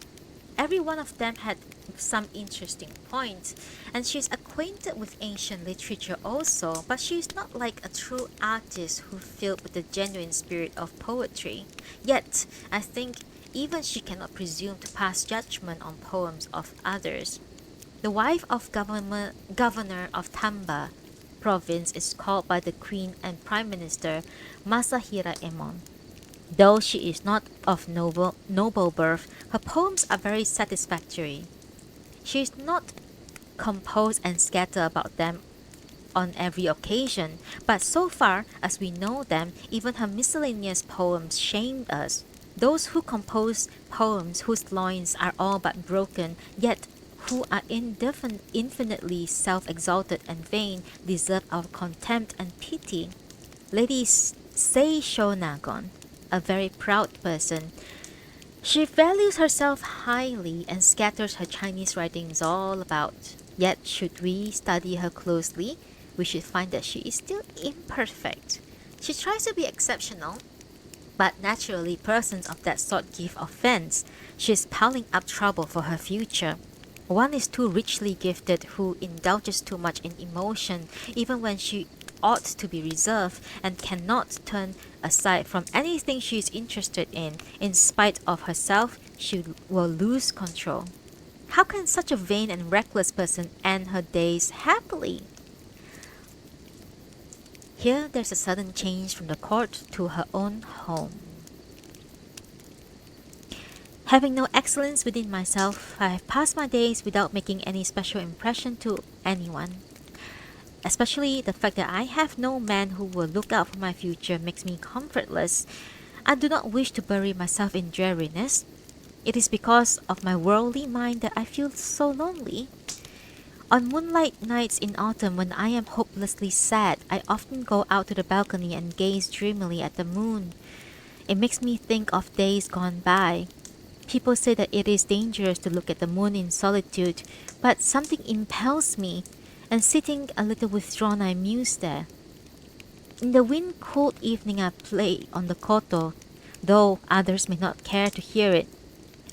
Every one of them had some interesting points, and she is acquainted with ancient literature also, but she is not like a true artist who filled with the genuine spirit of poetry. Yet, I think even she cannot presume to pass judgment on poems of others. The wife of governor of Tamba province is called by the queen and prime minister Masahira Emon. Though she is not of noble birth, her poems are very satisfactory. She is not compose and scatter about them on every occasion, but so far as we know them, even her miscellaneous poems shamed us. Those who compose poems whose loins are all but broken, yet who are infinitely self-exalted and vain, deserve our contempt and pity. Lady Sei Shonagon, a very proud person. She values herself highly and scatters her Chinese writings all about. Yet, should we study her closely, we should find that she is still imperfect. She tries to be exceptional, but naturally persons of that sort give offense. She is piling up trouble for her future. One is too richly gifted who indulges too much in emotion, even when she ought to be reserved, and cannot turn aside from anything she is interested in. In spite of herself, she will lose control. How can such a vain and reckless person end her days happily? Here there's a sudden change from the court to her own home. Having no excellence within myself, I have passed my days without making any special impression to anyone. Especially the fact that I have no man who will look out for my future makes me comfortless. I do not wish to bury myself in dreariness. It is because of my worldly mind that I feel so lonely. On moonlight nights in autumn when I am hopelessly sad, I often go out to the balcony and gaze dreamily at the moon. It makes me think of days gone by. People say that it is dangerous to look at the moon in solitude, but something impels me, and sitting a little withdrawn I muse there. In the wind-cooled evening I play on the koto, though others may not care to hear it.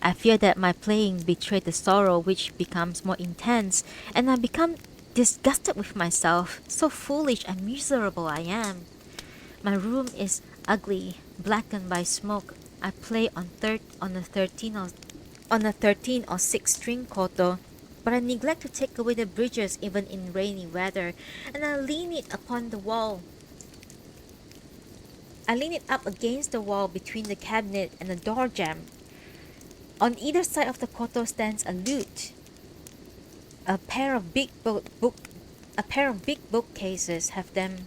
I fear that my playing betrayed the sorrow which becomes more intense, and I become disgusted with myself, so foolish and miserable I am. My room is ugly, blackened by smoke. I play on a 13 or 6 string koto, but I neglect to take away the bridges even in rainy weather, and I lean it upon the wall. I lean it up against the wall between the cabinet and the door jamb. On either side of the koto stands a lute. A pair of big bookcases have them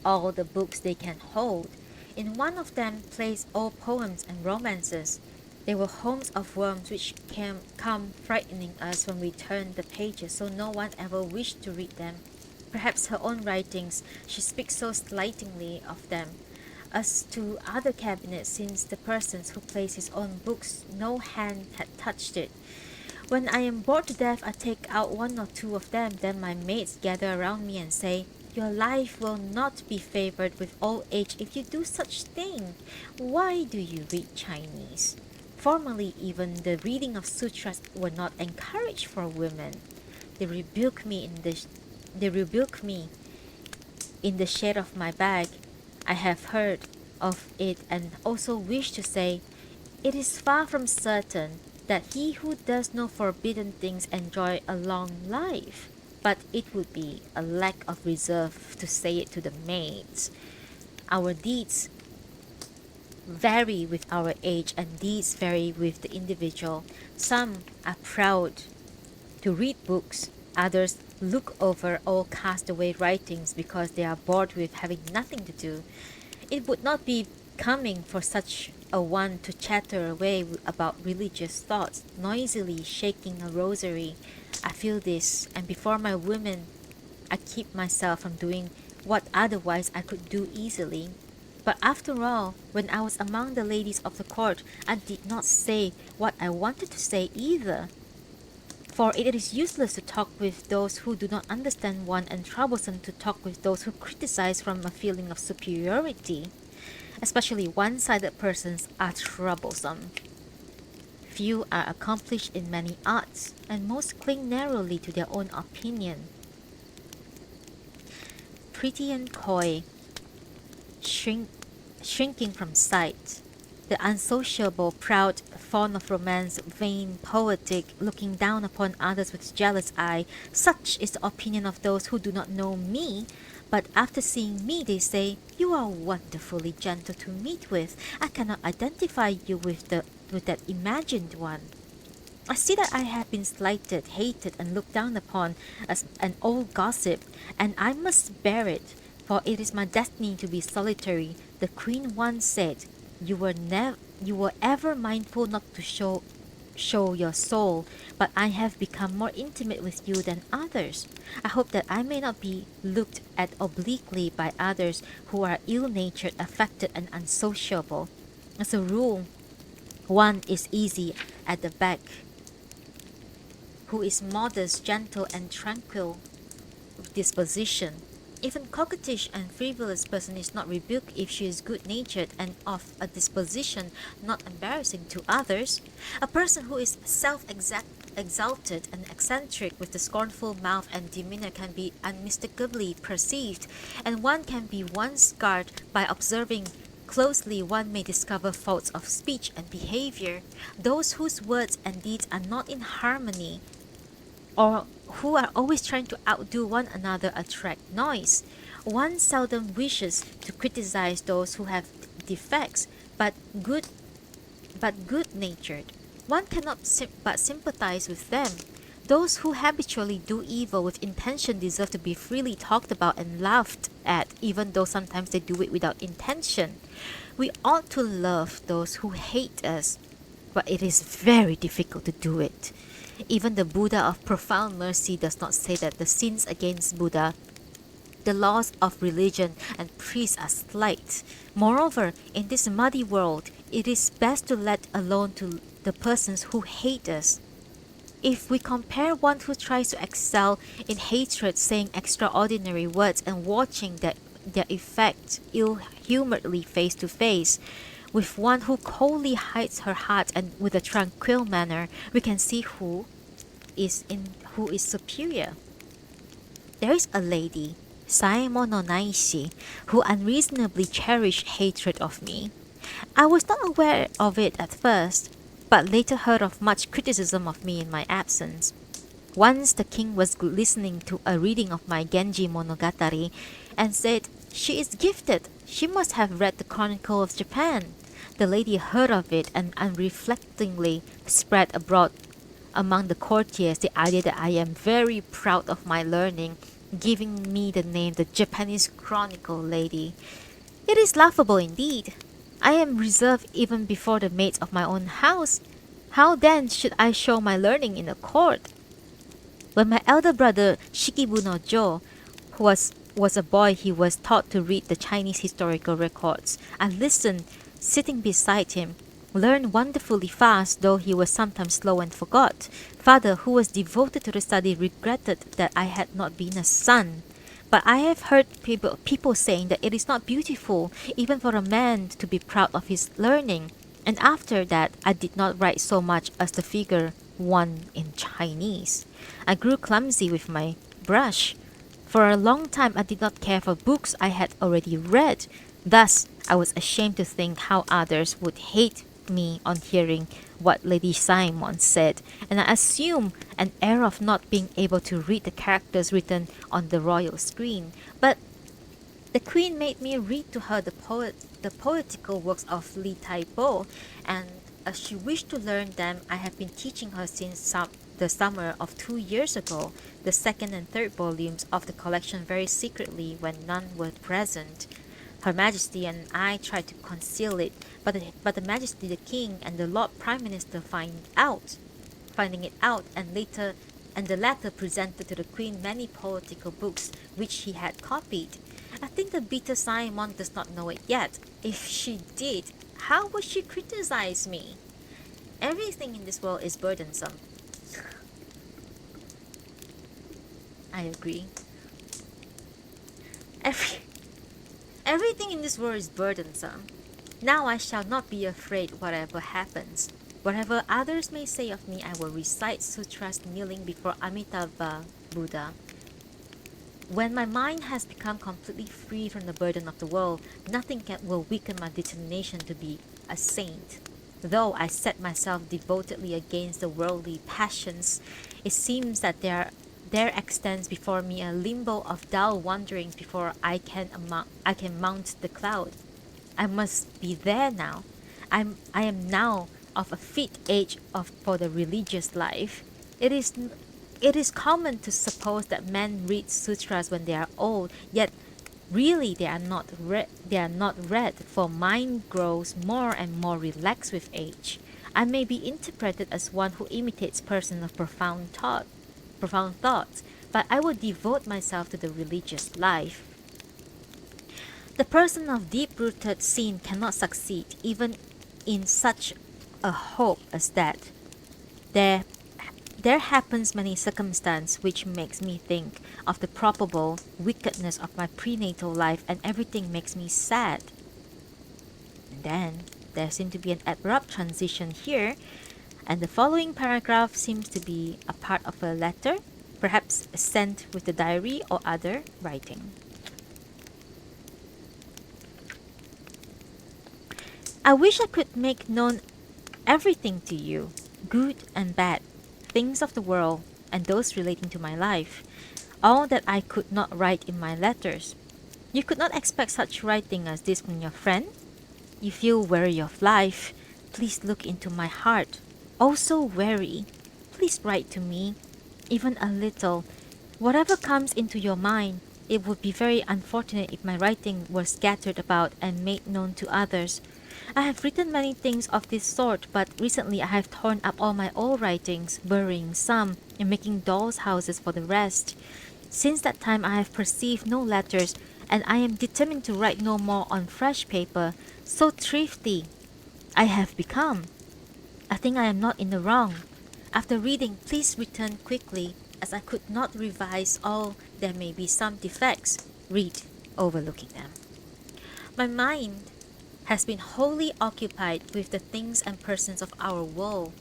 all the books they can hold. In one of them place old poems and romances. They were homes of worms which can come frightening us when we turn the pages, so no one ever wished to read them. Perhaps her own writings, she speaks so slightingly of them. As to other cabinets, since the persons who place his own books, no hand had touched it. When I am bored to death, I take out one or two of them, then my mates gather around me and say, "Your life will not be favored with old age if you do such thing. Why do you read Chinese?" Formerly, even the reading of sutras were not encouraged for women. They rebuke me in the shade of my bag. I have heard of it and also wish to say, it is far from certain that he who does no forbidden things enjoy a long life. But it would be a lack of reserve to say it to the maids. Our deeds vary with our age, and deeds vary with the individual. Some are proud to read books, others look over all castaway writings because they are bored with having nothing to do. It would not be becoming for such a one to chatter away about religious thoughts, noisily shaking a rosary. I feel this, and before my women, I keep myself from doing what otherwise I could do easily. But after all, when I was among the ladies of the court, I did not say what I wanted to say either. For it is useless to talk with those who do not understand one, and troublesome to talk with those who criticize from a feeling of superiority. Especially one-sided persons are troublesome. Few are accomplished in many arts, and most cling narrowly to their own opinion. Pretty and coy, shrinking from sight. The unsociable, proud, fond of romance, vain, poetic, looking down upon others with jealous eye, such is the opinion of those who do not know me. But after seeing me, they say, "You are wonderfully gentle to meet with. I cannot identify you with that imagined one." I see that I have been slighted, hated, and looked down upon as an old gossip, and I must bear it, for it is my destiny to be solitary. The queen once said, you were ever mindful not to show your soul, but I have become more intimate with you than others. I hope that I may not be looked at obliquely by others who are ill-natured, affected, and unsociable. As a rule, one is easy at the back, who is modest, gentle, and tranquil disposition. Even coquettish and frivolous person is not rebuked if she is good-natured and of a disposition not embarrassing to others. A person who is self-exalted and eccentric with the scornful mouth and demeanor can be unmistakably perceived, and one can be once guarded by observing closely. One may discover faults of speech and behavior. Those whose words and deeds are not in harmony, or who are always trying to outdo one another, attract noise. One seldom wishes to criticize those who have defects, but good-natured. One cannot but sympathize with them. Those who habitually do evil with intention deserve to be freely talked about and laughed at, even though sometimes they do it without intention. We ought to love those who hate us, but it is very difficult to do it. Even the Buddha of profound mercy does not say that the sins against Buddha, the laws of religion and priests are slight. Moreover, in this muddy world, it is best to let alone to the persons who hate us. If we compare one who tries to excel in hatred, saying extraordinary words and watching their effect ill-humoredly face to face, with one who coldly hides her heart and with a tranquil manner, we can see who is superior. There is a lady, Saemo no Naishi, who unreasonably cherished hatred of me. I was not aware of it at first, but later heard of much criticism of me in my absence. Once the king was listening to a reading of my Genji Monogatari and said, "She is gifted. She must have read the Chronicle of Japan." The lady heard of it and unreflectingly spread abroad among the courtiers the idea that I am very proud of my learning, giving me the name the Japanese Chronicle Lady. It is laughable indeed. I am reserved even before the maids of my own house. How then should I show my learning in a court? When my elder brother Shikibu no Jo was a boy, he was taught to read the Chinese historical records. I listened, sitting beside him, learned wonderfully fast, though he was sometimes slow and forgot. Father, who was devoted to the study, regretted that I had not been a son. But I have heard people saying that it is not beautiful, even for a man to be proud of his learning. And after that, I did not write so much as the figure 1 in Chinese. I grew clumsy with my brush. For a long time, I did not care for books I had already read. Thus, I was ashamed to think how others would hate me on hearing what Lady Simon said, and I assumed an air of not being able to read the characters written on the royal screen. But the queen made me read to her the poetical works of Li Taibo, and as she wished to learn them, I have been teaching her since the summer of 2 years ago, the second and third volumes of the collection very secretly when none were present. Her Majesty and I tried to conceal it, but the Majesty the King and the Lord Prime Minister finding it out, and the latter presented to the Queen many poetical books which he had copied. I think the bitter Simon does not know it yet. If she did, how would she criticize me? Everything in this world is burdensome. I agree. Everything in this world is burdensome. Now I shall not be afraid whatever happens. Whatever others may say of me, I will recite sutras kneeling before Amitabha Buddha. When my mind has become completely free from the burden of the world, nothing will weaken my determination to be a saint. Though I set myself devotedly against the worldly passions, it seems that there extends before me a limbo of dull wanderings before I can mount the cloud. I must be there now. I am now of a fit age for the religious life. It is common to suppose that men read sutras when they are old, yet really they are not read, for mind grows more and more relaxed with age. I may be interpreted as one who imitates persons of profound thoughts, but I will devote myself to the religious life. The person of deep-rooted sin cannot succeed even in such a hope as that. There happens many circumstances which makes me think of the probable wickedness of my prenatal life, and everything makes me sad. And then there seemed to be an abrupt transition here, and the following paragraph seems to be a part of a letter, perhaps sent with the diary or other writing. I wish I could make known everything to you, good and bad, things of the world and those relating to my life, all that I could not write in my letters. You could not expect such writing as this from your friend. You feel weary of life. Please look into my heart. Oh, so weary. Please write to me, even a little. Whatever comes into your mind, it would be very unfortunate if my writing were scattered about and made known to others. I have written many things of this sort, but recently I have torn up all my old writings, burying some, and making dolls' houses for the rest. Since that time I have perceived no letters, and I am determined to write no more on fresh paper. So thrifty I have become. I think I am not in the wrong. After reading, please return quickly, as I could not revise all. There may be some defects. Read, overlooking them. My mind has been wholly occupied with the things and persons of our world,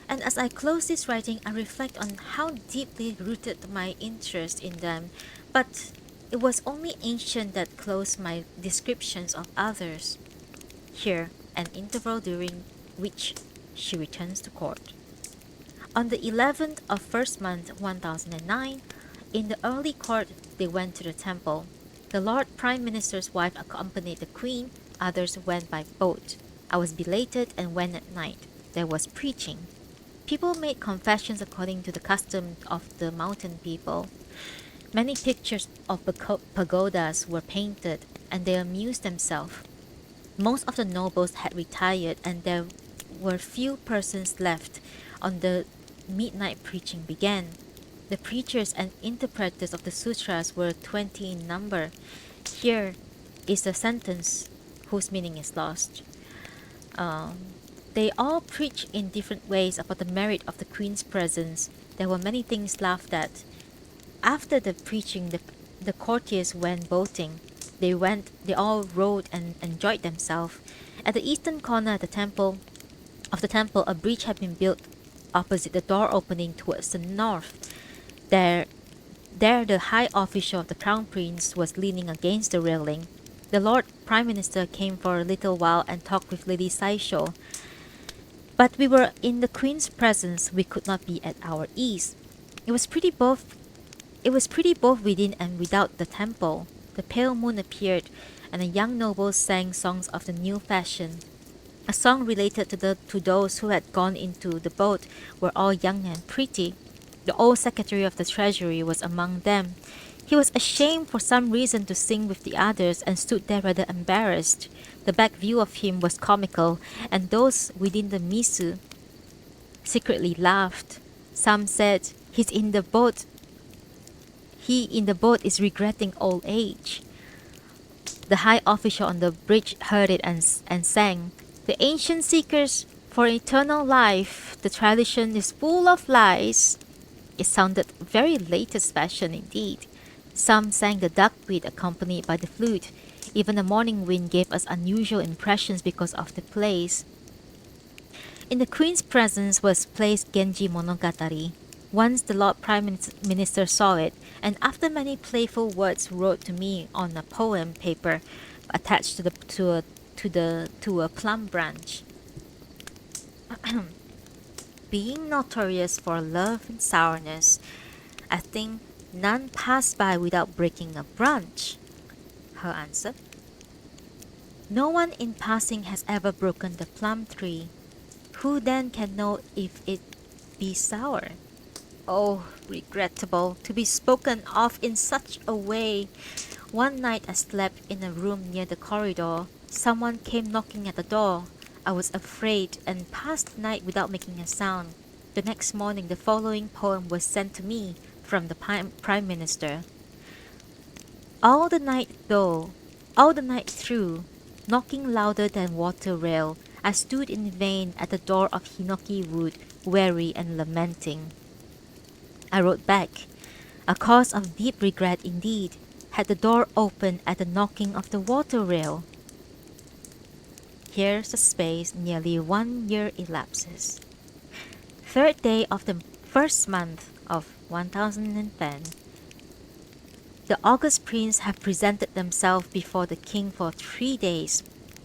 and as I close this writing, I reflect on how deeply rooted my interest in them. But it was only ancient that closed my descriptions of others. Here, an interval during which she returns to court. On the 11th of first month 1009, in the early court they went to the temple. The Lord Prime Minister's wife accompanied the Queen, others went by boat. I was belated and went at night. There was preaching. People made confessions according to the custom of the mountain people. Many pictures of pagodas were painted, and they amused themselves. Most of the nobles had retired, and there were few persons left on the midnight preaching began. The preachers and interpreters of the sutras were 20 in number. Here is the sentence whose meaning is lost. They all preached in different ways about the merit of the Queen's presence. There were many things laughed at. After the preaching, the courtiers went boating. They all rowed and enjoyed themselves. At the eastern corner of the temple, a bridge had been built opposite the door opening towards the north. There the high official of the Crown Prince was leaning against the railing. The Lord Prime Minister came for a little while and talked with Lady Saisho. But we were in the Queen's presence, we could not be at our ease. It was pretty both within and without the temple. The pale moon appeared, and a young noble sang songs of the new fashion. A song related to those who had gone into the boat were all young and pretty. The old secretary of the treasury was among them. He was ashamed for some reason to sing with the others and stood there rather embarrassed. The back view of him was comical, and those within the misu secretly laughed. Some said, He in the boat is regretting old age. The high official on the bridge heard it and sang, The ancient seekers for eternal life, the tradition is full of lies. It sounded very latest fashion indeed. Some sang the duckweed accompanied by the flute. Even the morning wind gave us unusual impressions because of the place. In the Queen's presence was placed Genji Monogatari. Once the Lord Prime Minister saw it, and after many playful words wrote to me on a poem paper attached to a plum branch. Being notorious for love and sourness, I think none passed by without breaking a branch. Her answer: No one in passing has ever broken the plum tree. Who then can know if it be sour? Oh, regrettable to be spoken of in such a way. One night I slept in a room near the corridor. Someone came knocking at the door. I was afraid and passed the night without making a sound. The next morning the following poem was sent to me from the Prime Minister. All the night through, knocking louder than water rail, I stood in vain at the door of Hinoki wood, weary and lamenting. I wrote back, a cause of deep regret indeed, had the door opened at the knocking of the water rail. Here's a space, nearly 1 year elapses. Third day of the first month of 1010. The august prince have presented themselves before the king for 3 days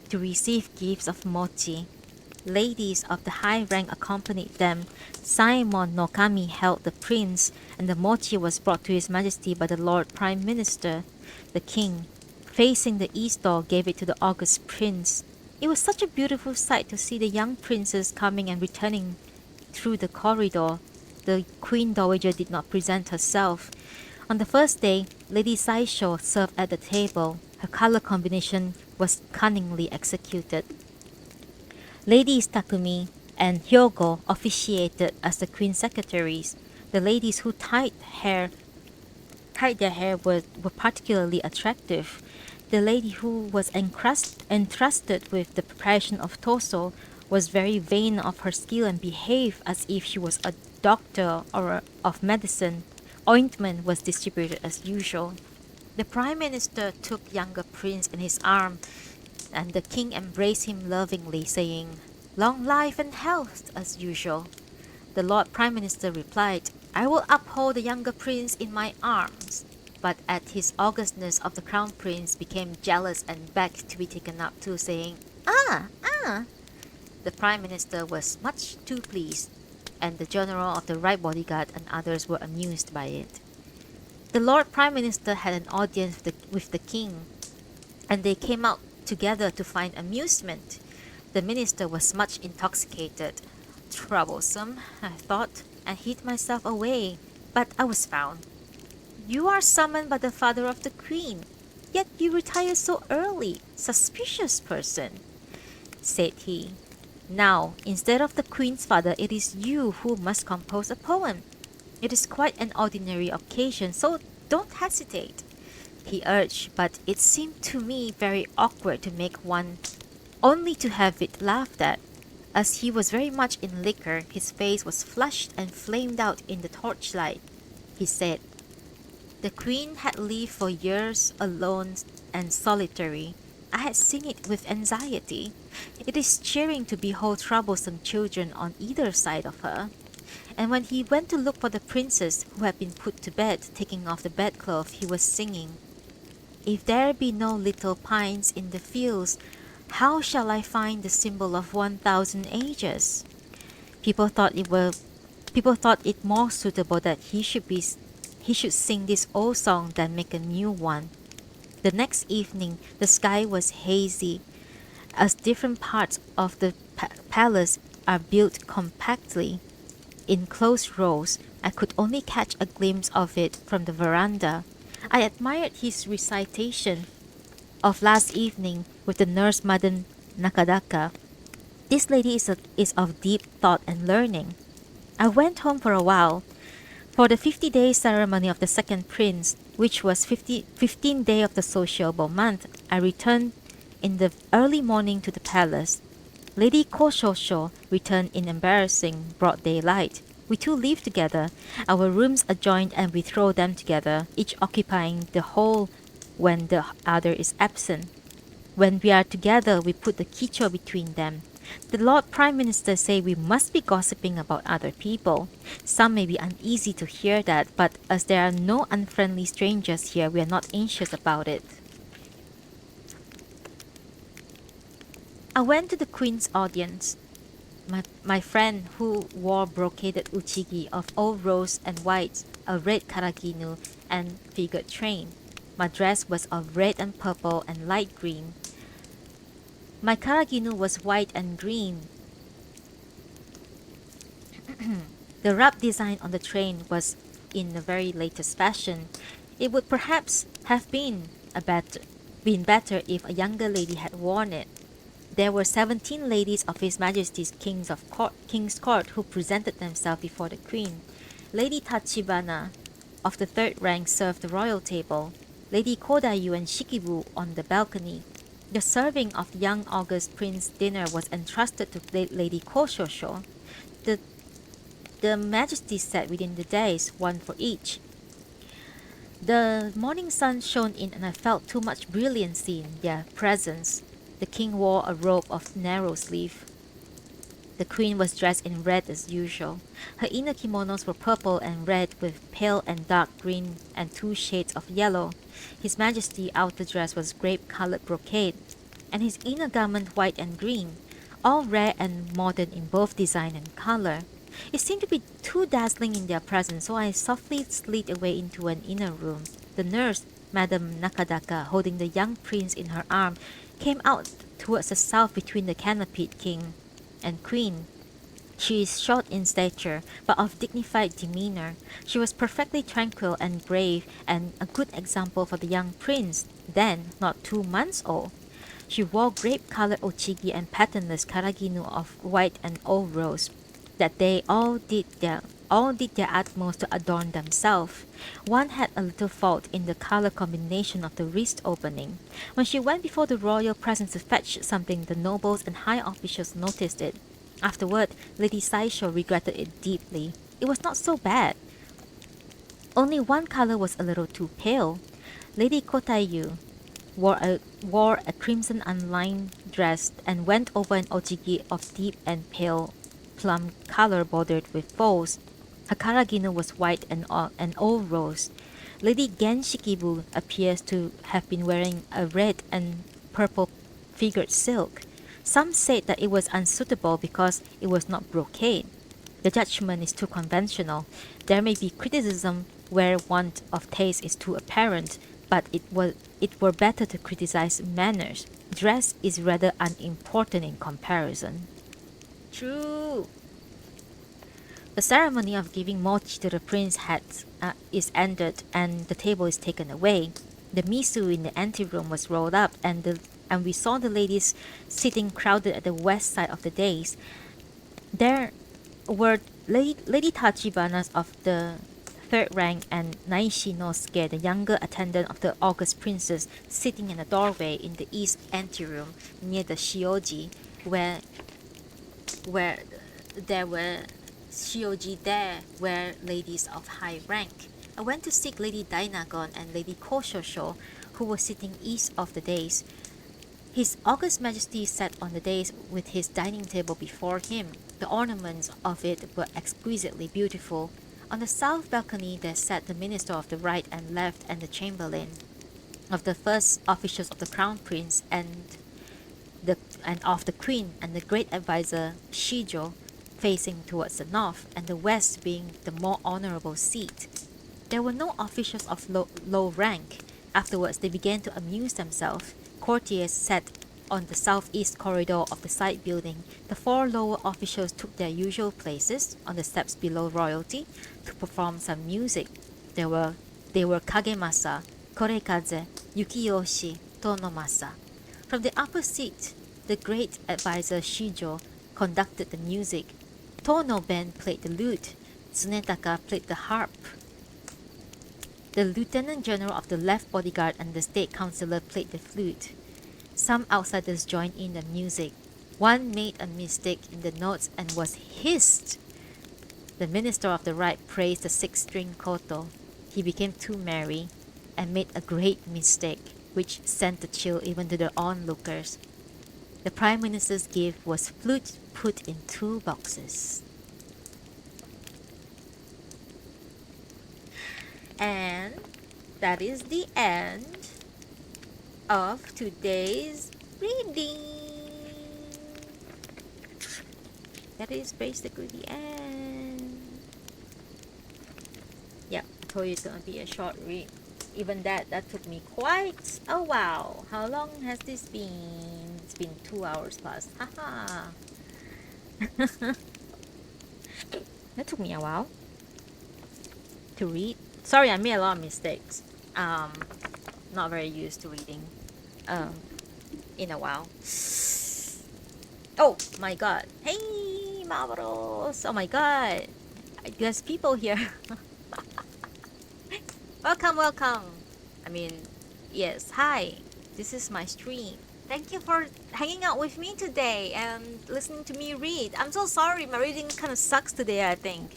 to receive gifts of mochi. Ladies of the high rank accompanied them. Saemon no Kami held the prince, and the mochi was brought to his majesty by the Lord Prime Minister. The king, facing the east door, gave it to the august prince. It was such a beautiful sight to see the young princess coming and returning through the corridor. The queen dowager did not present herself. On the first day, Lady Saisho served at the table. Her color combination was cunningly executed. Ladies Takumi and Hyogo officiated as the queen's secretaries. The ladies who tied their hair were particularly attractive. The lady who was entrusted with the preparation of toso was very vain of her skill and behaved as if she was a doctor or of medicine. Ointment was distributed as usual. The prime minister took younger prince in his arm, and the king embraced him lovingly, saying, "Long life and health," as usual. The Lord Prime Minister replied, "I will uphold the younger prince in my arms." But at his augustness of the crown prince became jealous and begged to be taken up too, saying, "Ah, ah." The Prime Minister was much too pleased, and the general of the right bodyguard and others were amused by it. The Lord Prime Minister had an audience with the king, and they came out together to find amusement. The minister was much intoxicated. Troublesome, I thought, and hid myself away, but I was found. "You are summoned by the father of the queen, yet you retire so early, suspicious person," said he. "Now, instead of the queen's father, it is you who must compose a poem. It is quite an ordinary occasion, so don't hesitate," he urged, but it seemed to me very awkward to make one, only to have it laughed at. As he was very much in liquor, his face was flushed and flamed out in the torchlight. He said, "The queen had lived for years alone and solitary. I had seen it with anxiety. It is cheering to behold troublesome children on either side of her." And when he went to look for the princess who had been put to bed, taking off the bedclothes, he was singing, "If there be no little pines in the fields, how shall I find the symbol of 1,000 ages?" People thought it more suitable that he should sing this old song than make a new one. The next evening the sky was hazy. As different parts of the palace are built compactly in close rows, I could only catch a glimpse of it from the veranda. I admired his recitation of last evening with the nurse Madam Nakadaka. This lady is of deep thought and learning. I went home for a while. For the 50-day ceremony of the second prince, which was 15th day of the sociable month, I returned in the early morning to the palace. Lady Koshosho returned in embarrassing broad daylight. We two live together. Our rooms adjoined and we throw them together, each occupying the whole when the other is absent. When we are together, we put the kicho between them. The Lord Prime Minister say we must be gossiping about other people. Some may be uneasy to hear that, but as there are no unfriendly strangers here, we are not anxious about it. I went to the Queen's audience. My friend who wore brocaded uchigi of old rose and white, a red karaginu, and figured train. My dress was of red and purple and light green. My karaginu was white and green. The wrap design on the train was in the very latest fashion. It would perhaps have been better if a younger lady had worn it. There were 17 ladies of His Majesty's King's Court who presented themselves before the Queen. Lady Tachibana of the third rank served the royal table. Lady Kodayu and Shikibu on the balcony. The serving of young August Prince dinner was entrusted to Lady Koshosho. The Majesty sat within the days, one for each. The morning sun shone in and I felt too much brilliancy in their presence. The king wore a robe of narrow sleeve. The queen was dressed in red as usual. Her inner kimonos were purple and red with pale and dark green and 2 shades of yellow. His Majesty's outer dress was grape-colored brocade, and his inner garment white and green, all rare and modern in both design and color. It seemed to be too dazzling in their presence, so I softly slid away into an inner room. The nurse, Madam Nakadaka, holding the young prince in her arm, came out towards the south between the canopied king and queen. She is short in stature, but of dignified demeanor. She was perfectly tranquil and grave, and a good example for the young prince, then not 2 months old. She wore grape-colored ochigi and patternless karaginu of white and old rose. That they all did their utmost to adorn themselves. One had a little fault in the color combination of the wrist opening. When she went before the royal presence to fetch something, the nobles and high officials noticed it. Afterward, Lady Saisho regretted it deeply. It was not so bad. Only one color was a little too pale. Lady Kotayu wore a crimson unlined dress and went over an ochigi of deep and pale plum color bordered with bows. Her karagino was white and old rose. Lady Gen Shikibu appears to have been wearing a red and purple figured silk. Some said that it was unsuitable because it was not brocade. The judgment is too conventional. There may be criticism where want of taste is too apparent, but it were better to criticize manners. Dress is rather unimportant in comparison. True. The ceremony of giving mochi to the prince is ended, and the table is taken away. The misu in the anteroom was rolled up, and we saw the ladies sitting crowded at the west side of the dais. There were Lady Tachibanas of the third rank and Naishi Nosuke, the younger attendant of the august princess, sitting in a doorway in the east anteroom near the shioji, where there were shioji there were ladies of high rank. I went to seek Lady Dainagon and Lady Koshosho, who were sitting east of the dais. His August Majesty sat on the dais with his dining table before him. The ornaments of it were exquisitely beautiful. On the south balcony there sat the minister of the right and left and the chamberlain of the first officials of the crown prince and of the queen, and the great advisor Shijo facing towards the north, and the west being the more honorable seat. There were no officials of low rank. Afterwards they began to amuse themselves. Courtiers sat on the southeast corridor of the side building. The four lower officials took their usual places on the steps below royalty to perform some music. They were Kagemasa, Korekaze, Yukiyoshi, Tonomasa. From the upper seat, the great advisor Shijo conducted the music. Tono Ben played the lute. Tsunetaka played the harp. The lieutenant general of the left bodyguard and the state councillor played the flute. Some outsiders joined in the music. One made a mistake in the notes and was hissed. The minister of the right praised the six-string koto. He became too merry and made a great mistake, which sent a chill even to the onlookers. The prime minister's gift was flute put in 2 boxes. And that is the end of today's reading. That is basically the end. Yeah, I told you it's gonna be a short read. Even that took me quite a while. How long has this been? It's been 2 hours plus. Haha. That took me a while to read. Sorry, I made a lot of mistakes. Not very used to reading in a while. Oh my god. Hey, Marvelous. Oh my god. There's people here. Welcome. I mean, yes, hi. This is my stream. Thank you for hanging out with me today and listening to me read. I'm so sorry, my reading kind of sucks today, I think.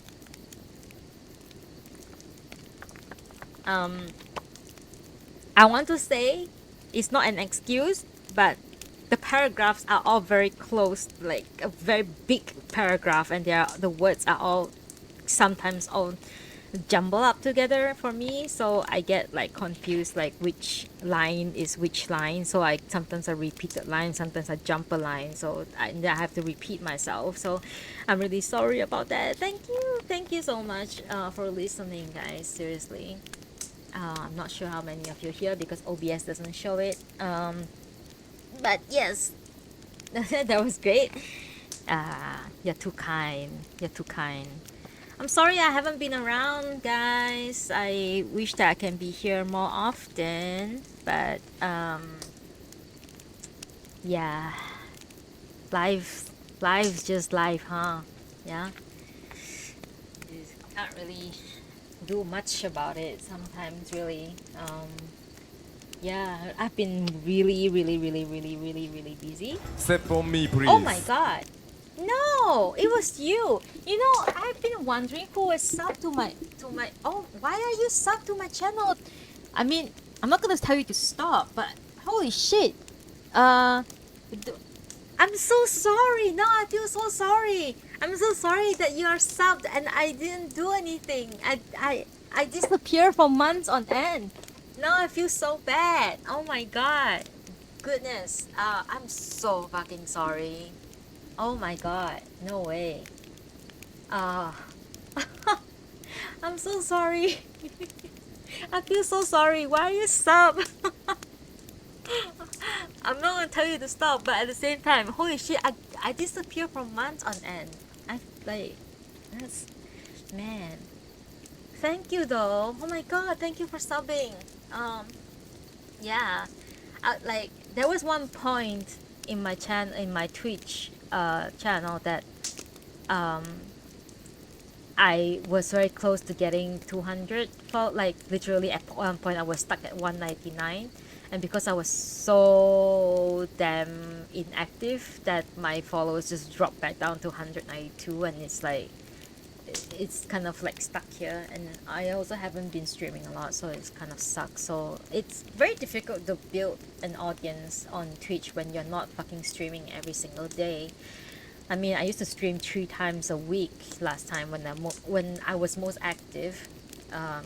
I want to say it's not an excuse, but the paragraphs are all very close, like a very big paragraph, and the words are all sometimes all jumble up together for me, so I get like confused, like which line is which line. So sometimes I repeat the line, sometimes I jump a line, so I have to repeat myself. So I'm really sorry about that. Thank you so much for listening, guys. Seriously. I'm not sure how many of you here because OBS doesn't show it. But yes, that was great. You're too kind. I'm sorry I haven't been around, guys. I wish that I can be here more often, but Yeah, life, life's just life, huh? Yeah, you can't really do much about it sometimes, really. Yeah, I've been really, really, really, really, really, really busy. Step on me, Oh my please. god. No, it was you. You know, I've been wondering who was sub to my oh, why are you sub to my channel? I mean, I'm not gonna tell you to stop, but holy shit. Uh d- I'm so sorry. No, I feel so sorry. I'm so sorry that you are subbed and I didn't do anything. I disappeared for months on end. Now I feel so bad. Oh my god. Goodness. I'm so fucking sorry. Oh my god. No way. Uh I'm so sorry. I feel so sorry. Why are you sub? I'm not gonna tell you to stop, but at the same time, holy shit, I disappear for months on end. I like that's man. Thank you though. Oh my god, thank you for subbing. Um yeah. Like there was one point in my channel in my Twitch channel that um I was very close to getting 200. Felt like literally at one point I was stuck at 199, and because I was so damn inactive that my followers just dropped back down to 192, and it's like it's kind of like stuck here. And I also haven't been streaming a lot, so it's kind of sucks. So it's very difficult to build an audience on Twitch when you're not fucking streaming every single day. I mean, I used to stream 3 times a week last time when I was most active, um,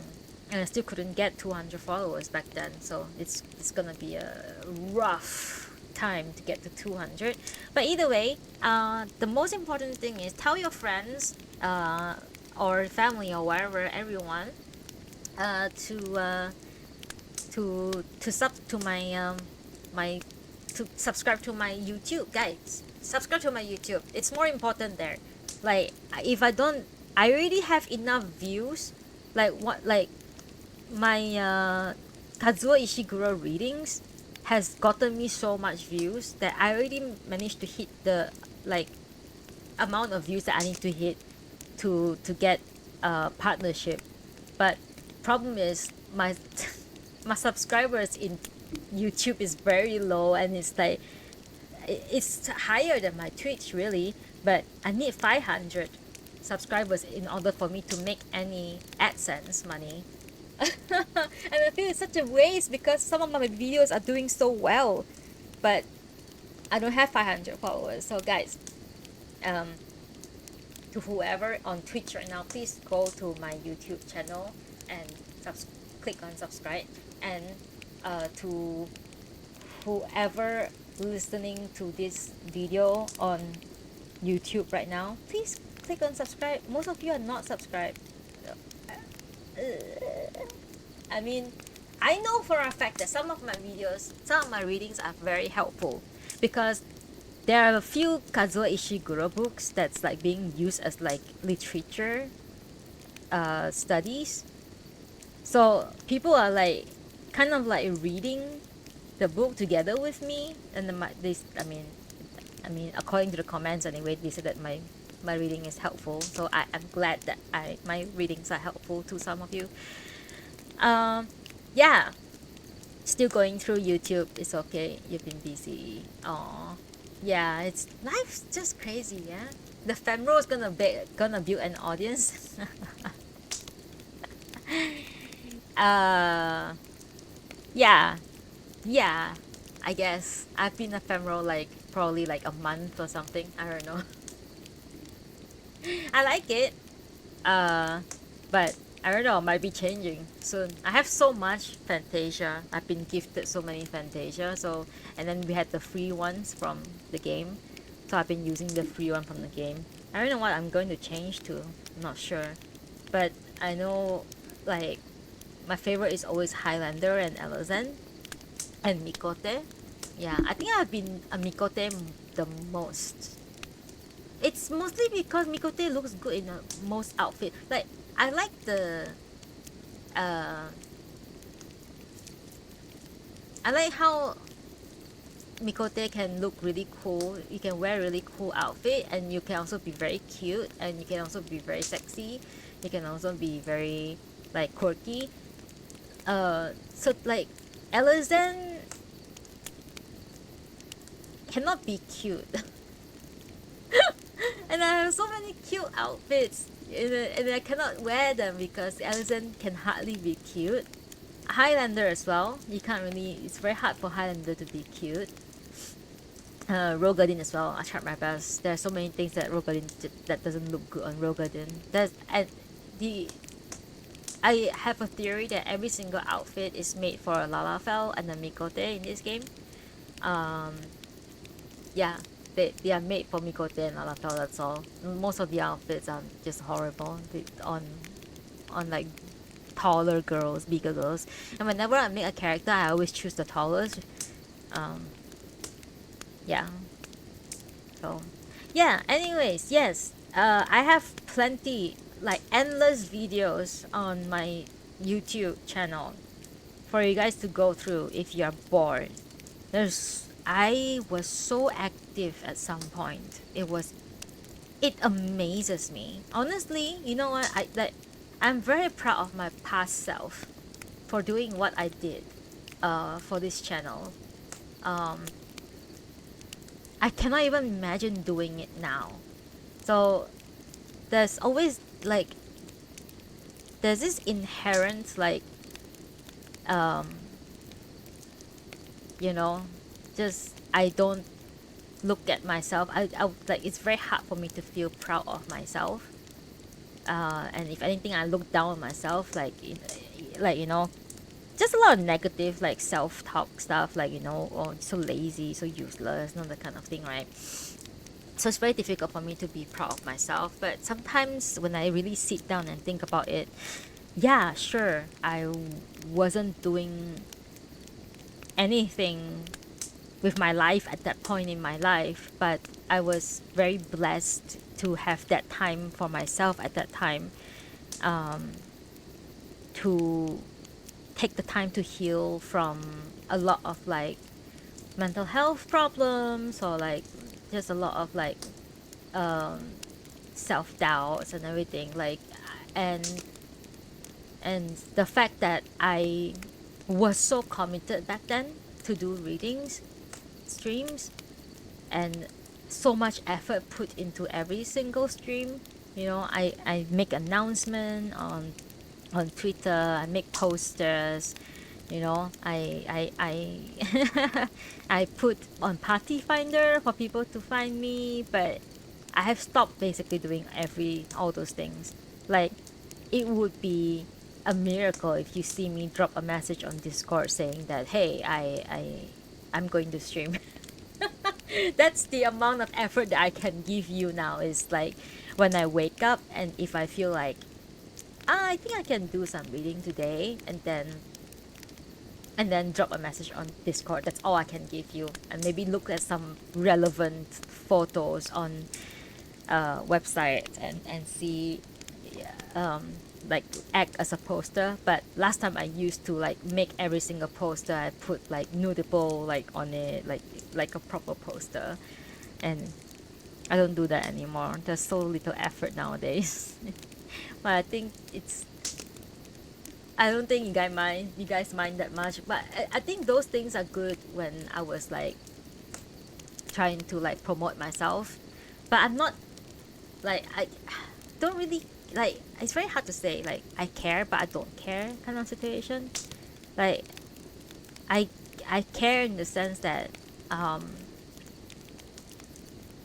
and I still couldn't get 200 followers back then. So it's gonna be a rough time to get to 200. But either way, the most important thing is tell your friends or family or wherever, everyone, uh, to uh, to sub to my my to subscribe to my YouTube, guys. Subscribe to my YouTube. It's more important there. Like if I don't, I already have enough views. Like what? Like my Kazuo Ishiguro readings has gotten me so much views that I already managed to hit the like amount of views that I need to hit to get a partnership. But problem is my my subscribers in YouTube is very low, and it's like it's higher than my Twitch really, but I need 500 subscribers in order for me to make any AdSense money. And I feel it's such a waste because some of my videos are doing so well, but I don't have 500 followers. So guys, um, to whoever on Twitch right now, please go to my YouTube channel and click on subscribe. And to whoever listening to this video on YouTube right now, please click on subscribe. Most of you are not subscribed. I mean, I know for a fact that some of my videos, some of my readings are very helpful because there are a few Kazuo Ishiguro books that's like being used as like literature studies. So people are like kind of like reading the book together with me, and this I mean according to the comments anyway, they said that my reading is helpful. So I'm glad that my readings are helpful to some of you. Yeah, still going through YouTube. It's okay. You've been busy. Oh, yeah. It's life's just crazy. Yeah, the Femro is gonna build an audience. uh, yeah, yeah. I guess I've been a Femro like probably like a month or something. I don't know. I like it. Uh, but I don't know, might be changing soon. I have so much Fantasia. I've been gifted so many Fantasia. So and then we had the free ones from the game. So I've been using the free one from the game. I don't know what I'm going to change to. I'm not sure. But I know like my favorite is always Highlander and Elezen and Mikote. Yeah, I think I've been a Mikote the most. It's mostly because Mikote looks good in most outfit. Like I like the uh I like how Mikote can look really cool. You can wear really cool outfit, and you can also be very cute, and you can also be very sexy. You can also be very like quirky. So like Elezen cannot be cute. And I have so many cute outfits, and I cannot wear them because Elezen can hardly be cute. Highlander as well. You can't really. It's very hard for Highlander to be cute. Rogadin as well. I tried my best. There are so many things that Rogadin that doesn't look good on Rogadin. That's and the I have a theory that every single outfit is made for Lalafell and the Mikote in this game. Um, yeah, they are made for Mikote and Lalafell. That's all. Most of the outfits are just horrible. On like taller girls, bigger girls. And whenever I make a character, I always choose the tallest. Um, yeah. So, yeah. Anyways, yes. I have plenty, like endless videos on my YouTube channel for you guys to go through if you're bored. I was so active at some point. It amazes me. Honestly, you know what? I'm very proud of my past self for doing what I did for this channel. Um, I cannot even imagine doing it now. So there's always like there's this inherent like um, you know, just I don't look at myself. I like it's very hard for me to feel proud of myself. And if anything, I look down on myself, like you know, just a lot of negative like self-talk stuff, like you know, oh, so lazy, so useless, not that kind of thing, right? So it's very difficult for me to be proud of myself. But sometimes when I really sit down and think about it, yeah, sure, I wasn't doing anything with my life at that point in my life, but I was very blessed to have that time for myself at that time, um, to take the time to heal from a lot of like mental health problems, or like just a lot of like um, self doubts and everything, like and and the fact that I was so committed back then to do readings, streams, and so much effort put into every single stream. You know, I make announcement on Twitter, I make posters, you know, I I put on Party Finder for people to find me, but I have stopped basically doing all those things. Like it would be a miracle if you see me drop a message on Discord saying that hey, I'm going to stream. That's the amount of effort that I can give you now, is like when I wake up and if I feel like I think I can do some reading today, and then drop a message on Discord. That's all I can give you, and maybe look at some relevant photos on website and see, yeah, like act as a poster. But last time I used to like make every single poster. I put like Noodible like on it, like a proper poster, and I don't do that anymore. There's so little effort nowadays. But I think I don't think you guys mind that much. But I think those things are good when I was like trying to like promote myself. But I'm not like I don't really like. It's very hard to say like I care but I don't care kind of situation. Like I I care in the sense that um,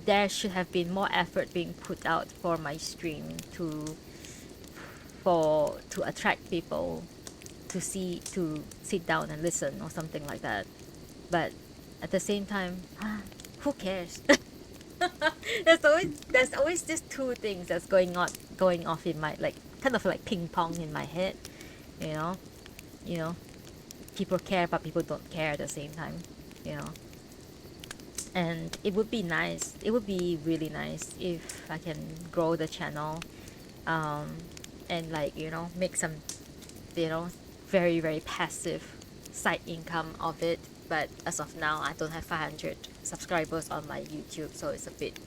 there should have been more effort being put out for my stream to attract people to sit down and listen or something like that. But at the same time, who cares? There's always these two things that's going off in my like kind of like ping pong in my head, you know, you know, people care but people don't care at the same time, you know. And it would be nice. It would be really nice if I can grow the channel, um, and like you know make some, you know, very very passive side income of it. but as of now, I don't have 500 subscribers on my YouTube, so it's a bit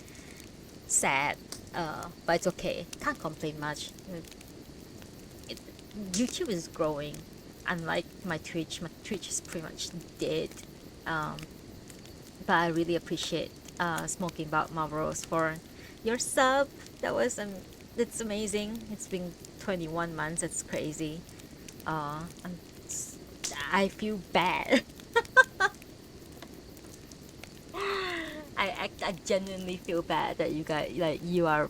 sad. But it's okay. Can't complain much. It, YouTube is growing. Unlike my Twitch is pretty much dead. Um, but I really appreciate Smoking About Marlboros for your sub. That was it's amazing. It's been 21 months. It's crazy. I'm, I feel bad. I genuinely feel bad that you guys like you are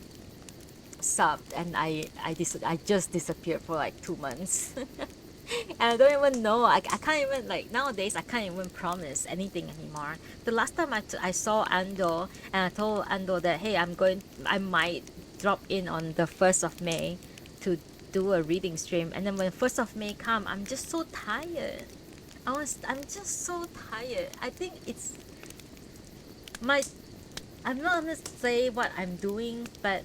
subbed and I just disappeared for like 2 months. And I don't even know. I can't even like nowadays I can't even promise anything anymore. The last time I saw Ando and I told Ando that hey I might drop in on the 1st of May to do a reading stream, and then when 1st of May come I'm just so tired. I'm just so tired. I think it's my I'm not gonna say what I'm doing, but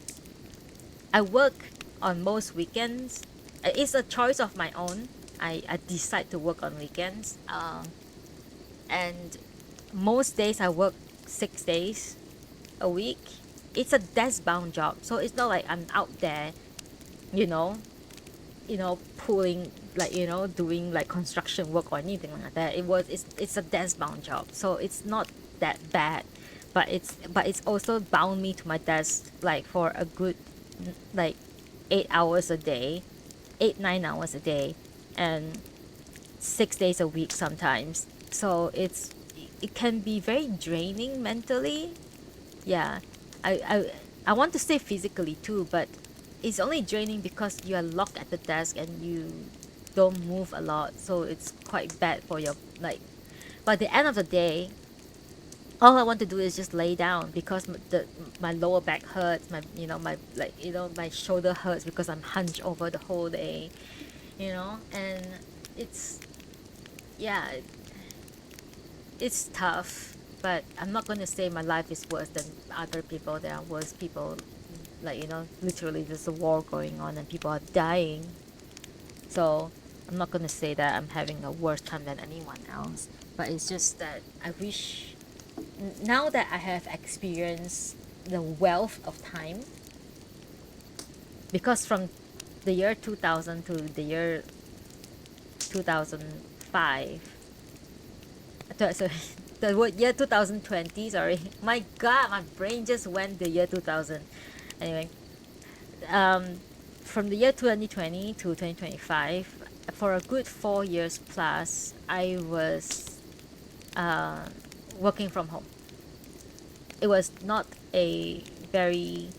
I work on most weekends. It's a choice of my own. I decide to work on weekends. And most days I work 6 days a week. It's a desk bound job, so it's not like I'm out there, you know, pulling like doing like construction work or anything like that. It's a desk bound job, so it's not that bad, but it's also bound me to my desk like for a good like 8 hours a day, 8 9 hours a day, and 6 days a week sometimes. So it can be very draining mentally. Yeah, I I I want to say physically too, but it's only draining because you are locked at the desk and you don't move a lot, so it's quite bad for your like. By the end of the day, all I want to do is just lay down because my lower back hurts, my shoulder hurts because I'm hunched over the whole day, and it's yeah, it's tough. But I'm not going to say my life is worse than other people. There are worse people, like literally there's a war going on and people are dying. So I'm not going to say that I'm having a worse time than anyone else, but it's just that I wish now that I have experienced the wealth of time, because from the year 2000 to the year 2005, sorry, year 2020, sorry, my god, my brain just went the year 2000. Anyway, um, from the year 2020 to 2025, for a good 4 years plus, I was working from home. It was not a very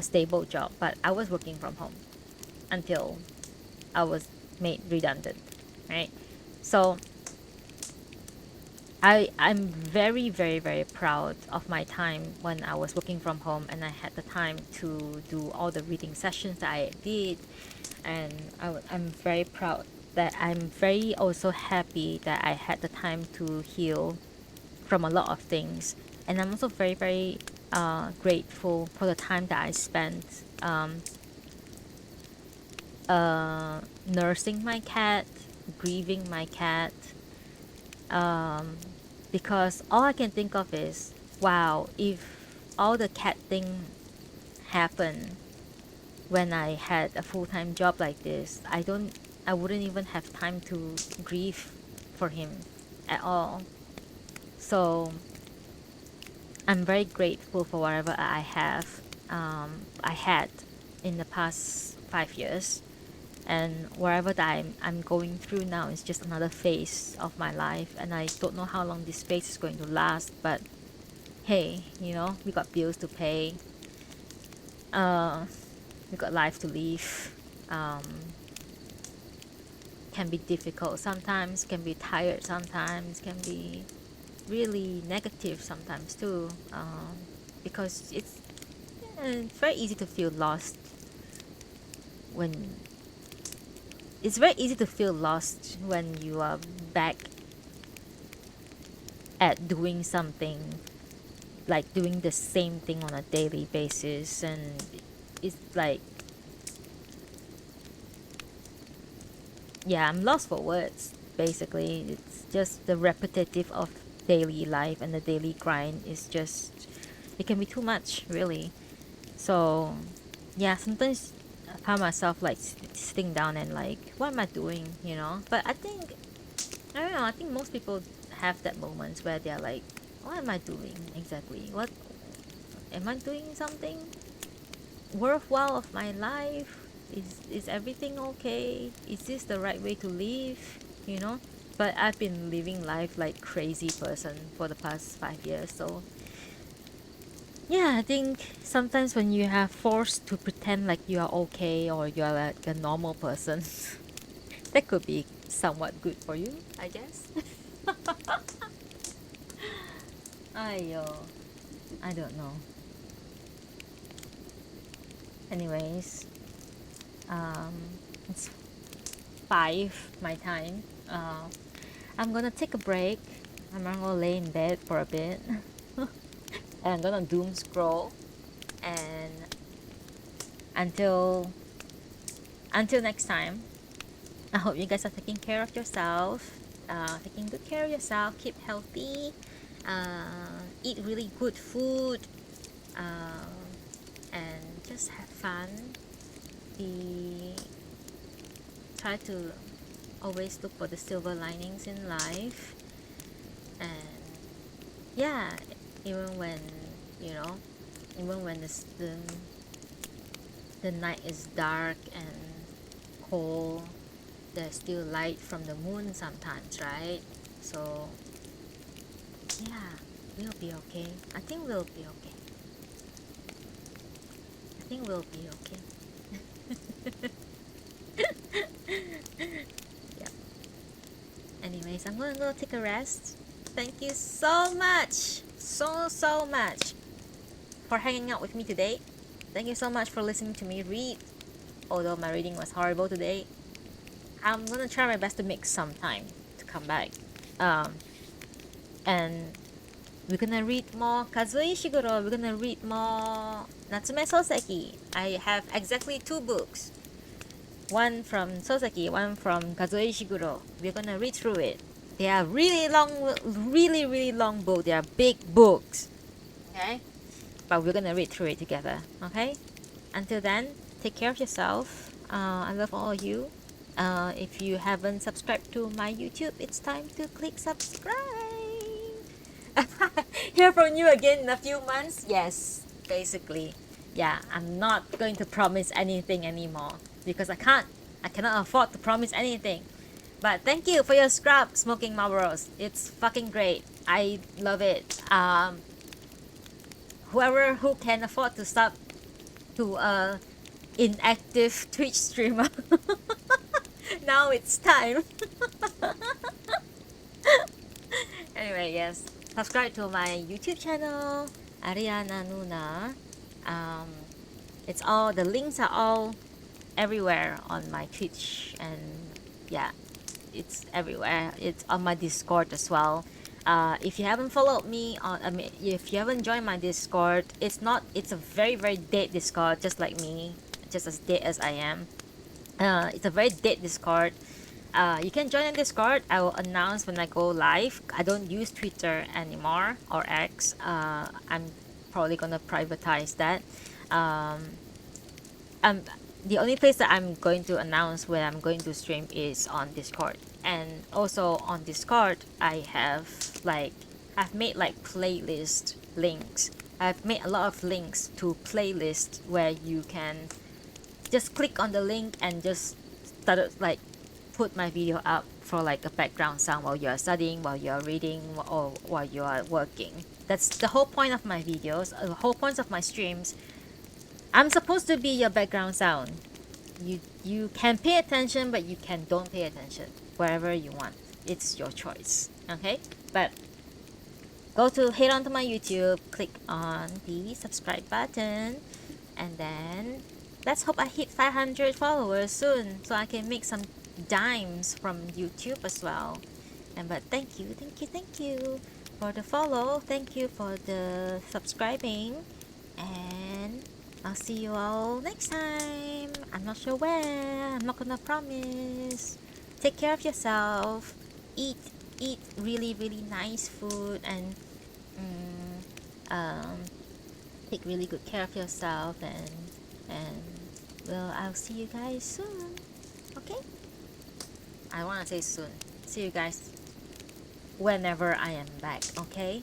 stable job, but I was working from home until I was made redundant, right? So I'm very, very, very proud of my time when I was working from home and I had the time to do all the reading sessions that I did. And I'm very proud that I'm very also happy that I had the time to heal from a lot of things. And I'm also very, very grateful for the time that I spent nursing my cat, grieving my cat, because all I can think of is, wow, if all the cat thing happened when I had a full-time job like this, I wouldn't even have time to grieve for him at all. So I'm very grateful for whatever I had in the past 5 years. And wherever that I'm going through now is just another phase of my life, and I don't know how long this phase is going to last, but hey, we got bills to pay, we got life to live. Can be difficult sometimes, can be tired sometimes, can be really negative sometimes too, because it's very easy to feel lost when it's very easy to feel lost when you are back at doing something, like doing the same thing on a daily basis, and it's like, yeah, I'm lost for words. basically. It's just the repetitive of daily life, and the daily grind is just, it can be too much, really. So, yeah, sometimes I find myself like sitting down and like, what am I doing, you know? But I don't know, I think most people have that moments where they're like, what am I doing exactly? What am I doing something worthwhile of my life? Is everything okay? Is this the right way to live? You know? But I've been living life like crazy person for the past 5 years, so yeah, I think sometimes when you have forced to pretend like you are okay or you are like a normal person, that could be somewhat good for you, I guess. Ayo, I don't know. Anyways, um, it's 5 my time. I'm gonna take a break. I'm gonna lay in bed for a bit. And I'm gonna doom scroll. And until next time, I hope you guys are taking care of yourself, taking good care of yourself, keep healthy, eat really good food, uh, and just have fun. Be Try to always look for the silver linings in life, and yeah, even when you know, even when the night is dark and cold, there's still light from the moon sometimes, right? So yeah, we'll be okay. I think we'll be okay. I think we'll be okay. Yeah. Anyways, I'm gonna go take a rest. Thank you so much, so much for hanging out with me today. Thank you so much for listening to me read. Although my reading was horrible today, I'm gonna try my best to make some time to come back. Um, and we're gonna read more Kazuo Ishiguro. We're gonna read more Natsume Soseki. I have exactly 2 books. One from Soseki, one from Kazuo Ishiguro. We're gonna read through it. They are really long, really long books. They are big books. Okay? But we're gonna read through it together. Okay? Until then, take care of yourself. I love all of you. If you haven't subscribed to my YouTube, it's time to click subscribe. Hear from you again in a few months? Yes, basically. Yeah, I'm not going to promise anything anymore because I can't. I cannot afford to promise anything. But thank you for your scrub, Smoking Marlboros. It's fucking great. I love it. Whoever who can afford to sub to inactive Twitch streamer, now it's time. Anyway, yes, subscribe to my YouTube channel, Ariana Nuna. Um, it's all, the links are all everywhere on my Twitch, and yeah, it's everywhere. It's on my Discord as well. If you haven't followed me on, I mean, if you haven't joined my Discord, it's a very dead Discord, just like me, just as dead as I am. It's a very dead Discord. You can join in Discord. I will announce when I go live. I don't use Twitter anymore or X. I'm probably gonna privatize that. Um, um, the only place that I'm going to announce when I'm going to stream is on Discord. And also on Discord, I've made like playlist links. I've made a lot of links to playlists where you can just click on the link and just start like put my video up for like a background sound while you're studying, while you're reading, or while you are working. That's the whole point of my videos, the whole point of my streams. I'm supposed to be your background sound. You can pay attention, but you can don't pay attention. Wherever you want, it's your choice. Okay, but head on to my YouTube, click on the subscribe button, and then let's hope I hit 500 followers soon, so I can make some dimes from YouTube as well. And but thank you for the follow. Thank you for the subscribing, and I'll see you all next time. I'm not sure where. I'm not gonna promise. Take care of yourself. eat eat really really nice food and um, take really good care of yourself and well, I'll see you guys soon. Okay, I want to say soon. See you guys whenever I am back. Okay.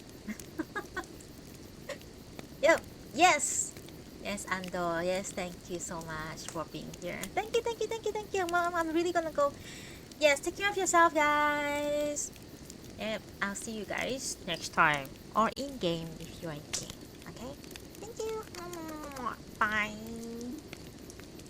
Yep. Yes. Yes, Andor. Yes, thank you so much for being here. Thank you, thank you, thank you, thank you. I'm really gonna go. Yes, take care of yourself, guys. Yep, I'll see you guys next time or in game if you're in game.